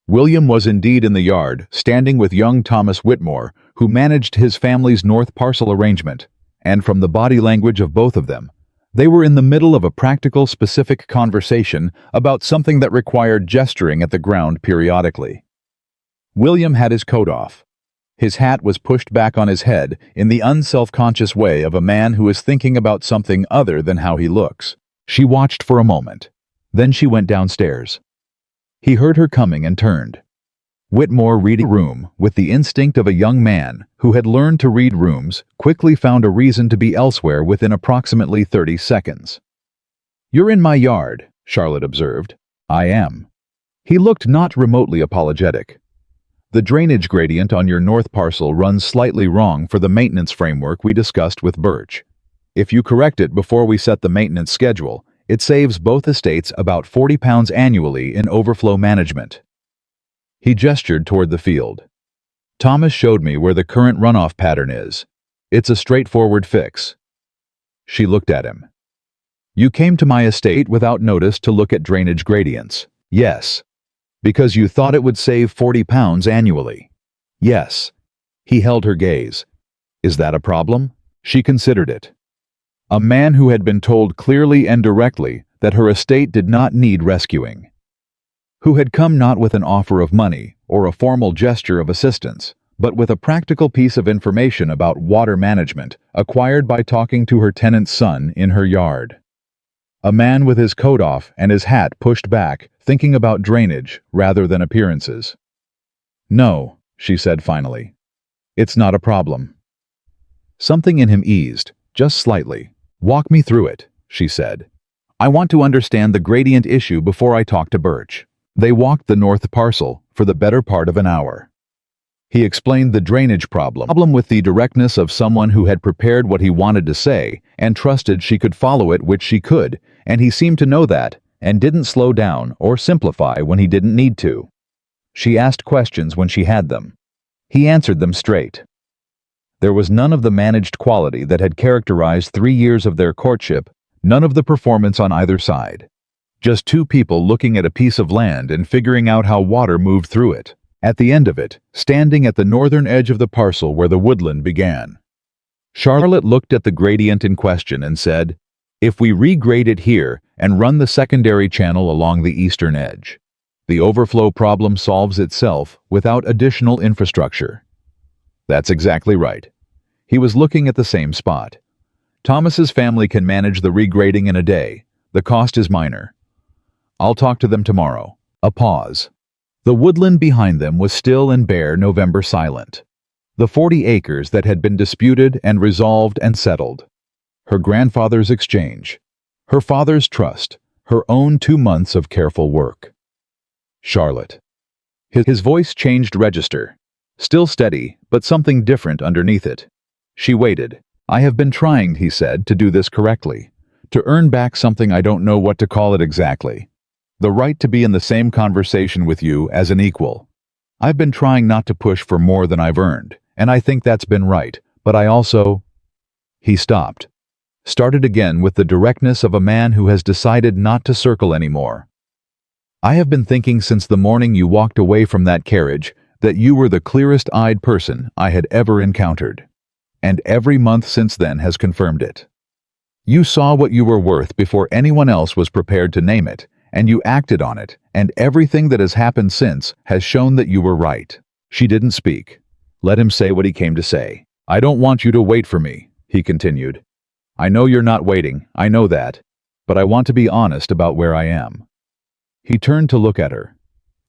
A: William was indeed in the yard, standing with young Thomas Whitmore, who managed his family's north parcel arrangement, and from the body language of both of them, they were in the middle of a practical, specific conversation about something that required gesturing at the ground periodically. William had his coat off. His hat was pushed back on his head in the unself-conscious way of a man who is thinking about something other than how he looks. She watched for a moment. Then she went downstairs. He heard her coming and turned. Whitmore, reading a room with the instinct of a young man who had learned to read rooms, quickly found a reason to be elsewhere within approximately 30 seconds. "You're in my yard," Charlotte observed. "I am." He looked not remotely apologetic. "The drainage gradient on your north parcel runs slightly wrong for the maintenance framework we discussed with Birch. If you correct it before we set the maintenance schedule, it saves both estates about £40 annually in overflow management." He gestured toward the field. "Thomas showed me where the current runoff pattern is. It's a straightforward fix." She looked at him. "You came to my estate without notice to look at drainage gradients." "Yes." "Because you thought it would save £40 annually." "Yes." He held her gaze. "Is that a problem?" She considered it. A man who had been told clearly and directly that her estate did not need rescuing. Who had come not with an offer of money or a formal gesture of assistance, but with a practical piece of information about water management acquired by talking to her tenant's son in her yard. A man with his coat off and his hat pushed back, thinking about drainage rather than appearances. "No," she said finally. "It's not a problem." Something in him eased, just slightly. "Walk me through it," she said. "I want to understand the gradient issue before I talk to Birch." They walked the north parcel for the better part of an hour. He explained the drainage problem with the directness of someone who had prepared what he wanted to say and trusted she could follow it, which she could, and he seemed to know that, and didn't slow down or simplify when he didn't need to. She asked questions when she had them. He answered them straight. There was none of the managed quality that had characterized 3 years of their courtship, none of the performance on either side. Just two people looking at a piece of land and figuring out how water moved through it. At the end of it, standing at the northern edge of the parcel where the woodland began. Charlotte looked at the gradient in question and said, "If we regrade it here and run the secondary channel along the eastern edge, the overflow problem solves itself without additional infrastructure." That's exactly right. He was looking at the same spot. Thomas's family can manage the regrading in a day. The cost is minor. "I'll talk to them tomorrow." A pause. The woodland behind them was still and bare, November silent. The 40 acres that had been disputed and resolved and settled. Her grandfather's exchange. Her father's trust. Her own 2 months of careful work. Charlotte. His voice changed register. Still steady, but something different underneath it. She waited. "I have been trying," he said, "to do this correctly. To earn back something I don't know what to call it exactly. The right to be in the same conversation with you as an equal. I've been trying not to push for more than I've earned, and I think that's been right, but I also—" He stopped. Started again with the directness of a man who has decided not to circle anymore. "I have been thinking since the morning you walked away from that carriage that you were the clearest-eyed person I had ever encountered. And every month since then has confirmed it. You saw what you were worth before anyone else was prepared to name it, and you acted on it, and everything that has happened since has shown that you were right." She didn't speak. Let him say what he came to say. "I don't want you to wait for me," he continued. "I know you're not waiting, I know that, but I want to be honest about where I am." He turned to look at her.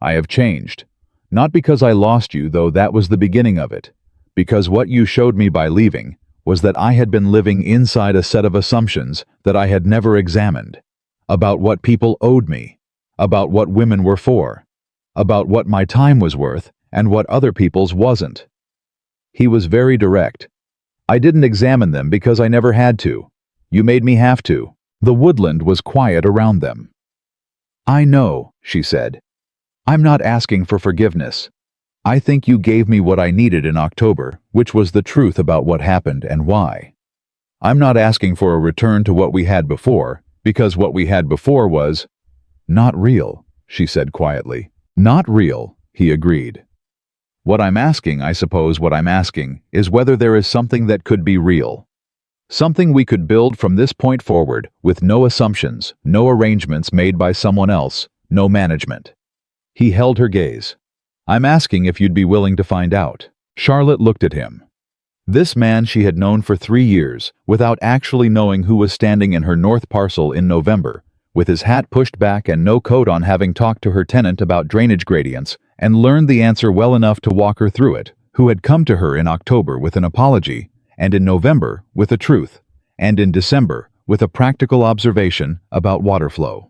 A: "I have changed. Not because I lost you, though that was the beginning of it, because what you showed me by leaving was that I had been living inside a set of assumptions that I had never examined. About what people owed me, about what women were for, about what my time was worth and what other people's wasn't." He was very direct. "I didn't examine them because I never had to. You made me have to." The woodland was quiet around them. "I know," she said. "I'm not asking for forgiveness. I think you gave me what I needed in October, which was the truth about what happened and why. I'm not asking for a return to what we had before, because what we had before was not real," she said quietly. "Not real," he agreed. "What I'm asking, I suppose what I'm asking, is whether there is something that could be real. Something we could build from this point forward, with no assumptions, no arrangements made by someone else, no management. He held her gaze. I'm asking if you'd be willing to find out. Charlotte looked at him. This man she had known for 3 years, without actually knowing who was standing in her north parcel in November, with his hat pushed back and no coat on, having talked to her tenant about drainage gradients, and learned the answer well enough to walk her through it, who had come to her in October with an apology, and in November with a truth, and in December with a practical observation about water flow.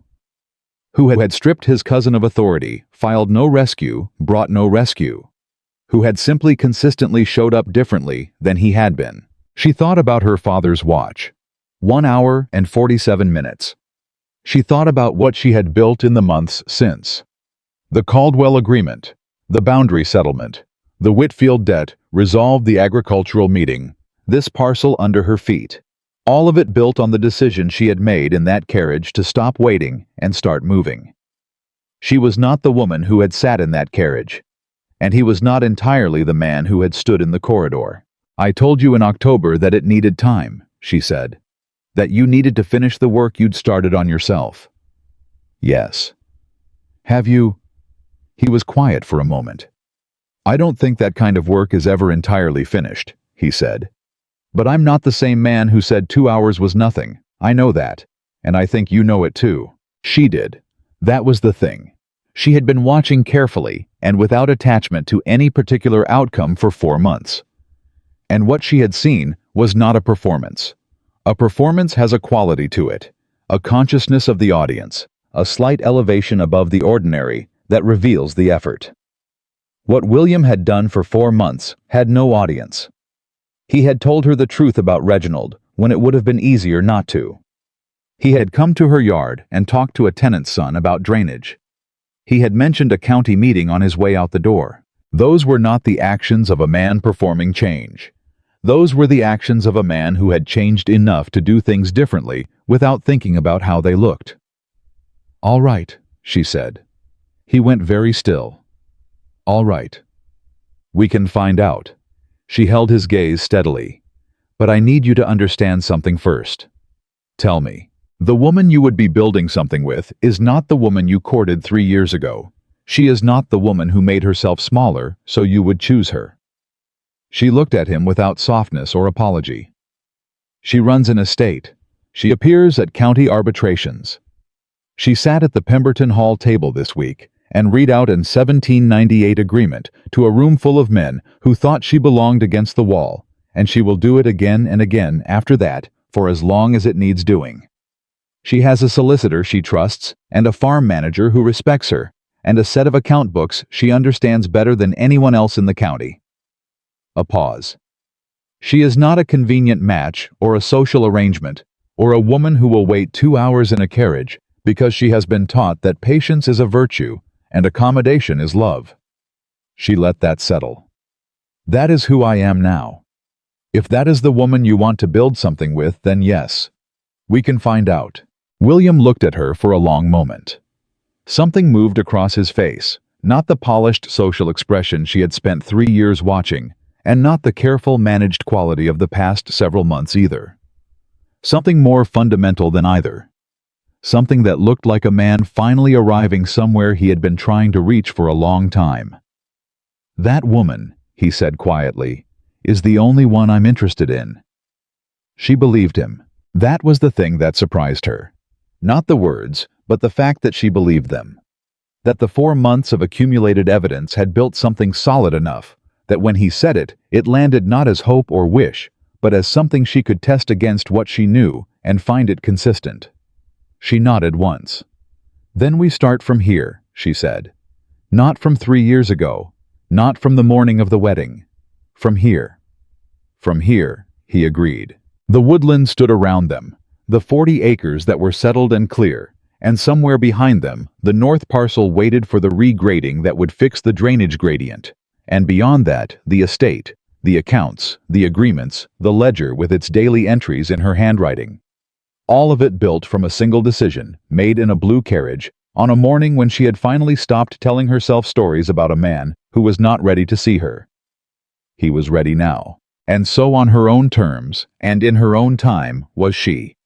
A: Who had stripped his cousin of authority, filed no rescue, brought no rescue. Who had simply consistently showed up differently than he had been. She thought about her father's watch. 1 hour and 47 minutes. She thought about what she had built in the months since. The Caldwell Agreement, the boundary settlement, the Whitfield debt, resolved the agricultural meeting, this parcel under her feet. All of it built on the decision she had made in that carriage to stop waiting and start moving. She was not the woman who had sat in that carriage, and he was not entirely the man who had stood in the corridor. I told you in October that it needed time, she said. That you needed to finish the work you'd started on yourself. Yes. Have you? He was quiet for a moment. I don't think that kind of work is ever entirely finished, he said. But I'm not the same man who said 2 hours was nothing. I know that. And I think you know it too. She did. That was the thing. She had been watching carefully and without attachment to any particular outcome for 4 months. And what she had seen was not a performance. A performance has a quality to it, a consciousness of the audience, a slight elevation above the ordinary that reveals the effort. What William had done for 4 months had no audience. He had told her the truth about Reginald when it would have been easier not to. He had come to her yard and talked to a tenant's son about drainage. He had mentioned a county meeting on his way out the door. Those were not the actions of a man performing change. Those were the actions of a man who had changed enough to do things differently without thinking about how they looked. All right, she said. He went very still. All right. We can find out. She held his gaze steadily. But I need you to understand something first. Tell me. The woman you would be building something with is not the woman you courted 3 years ago. She is not the woman who made herself smaller so you would choose her. She looked at him without softness or apology. She runs an estate. She appears at county arbitrations. She sat at the Pemberton Hall table this week and read out an 1798 agreement to a room full of men who thought she belonged against the wall, and she will do it again and again after that for as long as it needs doing. She has a solicitor she trusts, and a farm manager who respects her, and a set of account books she understands better than anyone else in the county. A pause. She is not a convenient match or a social arrangement, or a woman who will wait 2 hours in a carriage because she has been taught that patience is a virtue and accommodation is love. She let that settle. That is who I am now. If that is the woman you want to build something with, then yes. We can find out. William looked at her for a long moment. Something moved across his face, not the polished social expression she had spent 3 years watching, and not the careful managed quality of the past several months either. Something more fundamental than either. Something that looked like a man finally arriving somewhere he had been trying to reach for a long time. That woman, he said quietly, is the only one I'm interested in. She believed him. That was the thing that surprised her. Not the words, but the fact that she believed them. That the 4 months of accumulated evidence had built something solid enough that when he said it, it landed not as hope or wish, but as something she could test against what she knew and find it consistent. She nodded once. Then we start from here, she said. Not from 3 years ago, not from the morning of the wedding. From here. From here, he agreed. The woodland stood around them, the 40 acres that were settled and clear, and somewhere behind them, the north parcel waited for the regrading that would fix the drainage gradient, and beyond that, the estate, the accounts, the agreements, the ledger with its daily entries in her handwriting. All of it built from a single decision, made in a blue carriage, on a morning when she had finally stopped telling herself stories about a man who was not ready to see her. He was ready now. And so on her own terms, and in her own time, was she.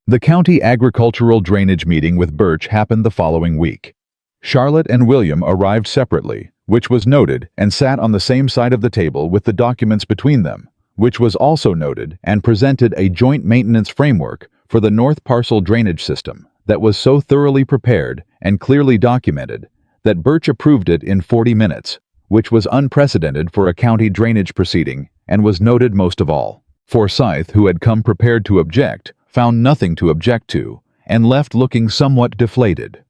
A: The county agricultural drainage meeting with Birch happened the following week. Charlotte and William arrived separately, which was noted, and sat on the same side of the table with the documents between them, which was also noted, and presented a joint maintenance framework for the North Parcel drainage system that was so thoroughly prepared and clearly documented that Birch approved it in 40 minutes, which was unprecedented for a county drainage proceeding and was noted most of all. Forsyth, who had come prepared to object, found nothing to object to, and left looking somewhat deflated.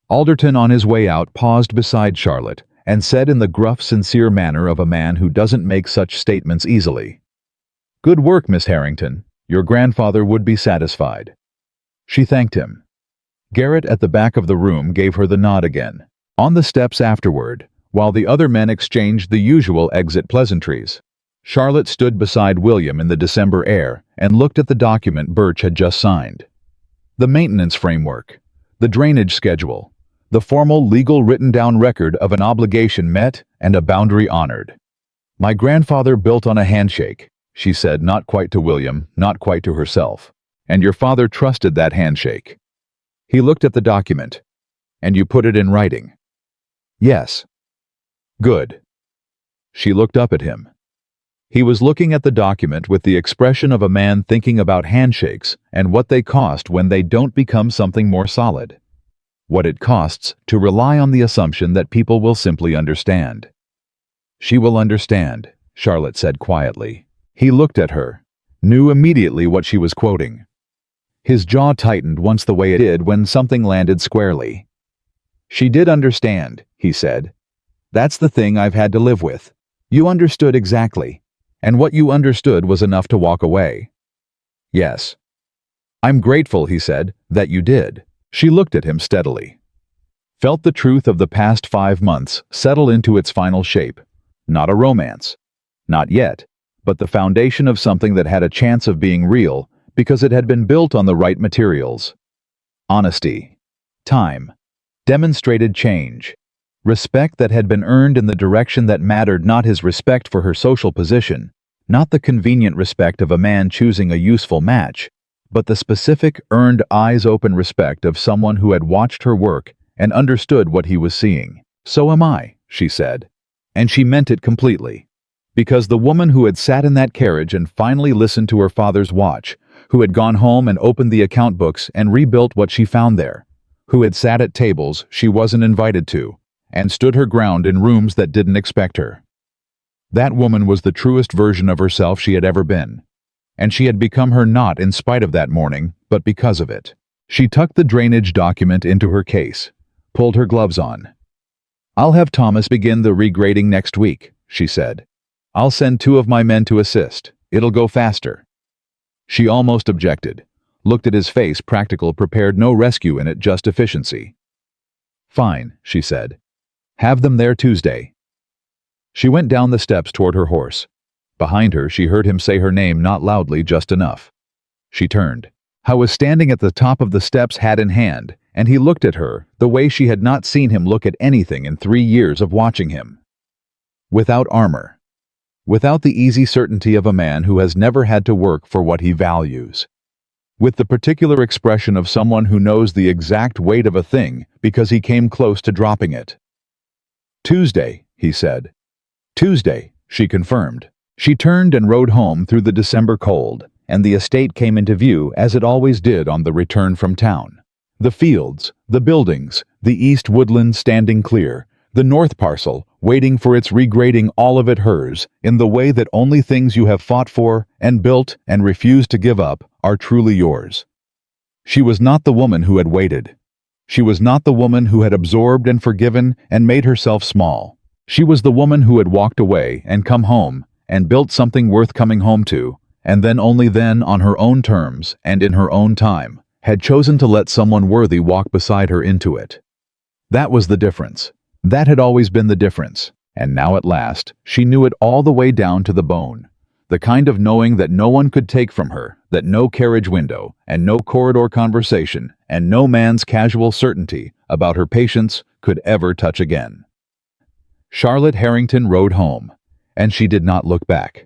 A: Alderton on his way out paused beside Charlotte and said in the gruff, sincere manner of a man who doesn't make such statements easily, "Good work, Miss Harrington. Your grandfather would be satisfied." She thanked him. Garrett at the back of the room gave her the nod again. On the steps afterward, while the other men exchanged the usual exit pleasantries, Charlotte stood beside William in the December air and looked at the document Birch had just signed. The maintenance framework, the drainage schedule, the formal legal written-down record of an obligation met and a boundary honored. "My grandfather built on a handshake," she said, not quite to William, not quite to herself. "And your father trusted that handshake." He looked at the document. "And you put it in writing?" "Yes." "Good." She looked up at him. He was looking at the document with the expression of a man thinking about handshakes and what they cost when they don't become something more solid. What it costs to rely on the assumption that people will simply understand. "She will understand," Charlotte said quietly. He looked at her, knew immediately what she was quoting. His jaw tightened once the way it did when something landed squarely. "She did understand," he said. "That's the thing I've had to live with. You understood exactly. And what you understood was enough to walk away." "Yes." "I'm grateful," he said, "that you did." She looked at him steadily. Felt the truth of the past 5 months settle into its final shape. Not a romance. Not yet. But the foundation of something that had a chance of being real because it had been built on the right materials. Honesty. Time. Demonstrated change. Respect that had been earned in the direction that mattered, not his respect for her social position, not the convenient respect of a man choosing a useful match, but the specific, earned, eyes-open respect of someone who had watched her work and understood what he was seeing. "So am I," she said. And she meant it completely. Because the woman who had sat in that carriage and finally listened to her father's watch, who had gone home and opened the account books and rebuilt what she found there, who had sat at tables she wasn't invited to, and stood her ground in rooms that didn't expect her. That woman was the truest version of herself she had ever been. And she had become her not in spite of that morning, but because of it. She tucked the drainage document into her case, pulled her gloves on. "I'll have Thomas begin the regrading next week," she said. "I'll send 2 of my men to assist. It'll go faster." She almost objected, looked at his face, practical, prepared, no rescue in it, just efficiency. "Fine," she said. "Have them there Tuesday." She went down the steps toward her horse. Behind her, she heard him say her name, not loudly, just enough. She turned. Howe was standing at the top of the steps, hat in hand, and he looked at her the way she had not seen him look at anything in 3 years of watching him. Without armor. Without the easy certainty of a man who has never had to work for what he values. With the particular expression of someone who knows the exact weight of a thing because he came close to dropping it. "Tuesday," he said. "Tuesday," she confirmed. She turned and rode home through the December cold, and the estate came into view as it always did on the return from town. The fields, the buildings, the east woodland standing clear, the north parcel waiting for its regrading, all of it hers, in the way that only things you have fought for and built and refused to give up are truly yours. She was not the woman who had waited. She was not the woman who had absorbed and forgiven and made herself small. She was the woman who had walked away and come home and built something worth coming home to, and then only then, on her own terms and in her own time, had chosen to let someone worthy walk beside her into it. That was the difference. That had always been the difference, and now at last she knew it all the way down to the bone. The kind of knowing that no one could take from her, that no carriage window, and no corridor conversation, and no man's casual certainty about her patience could ever touch again. Charlotte Harrington rode home, and she did not look back.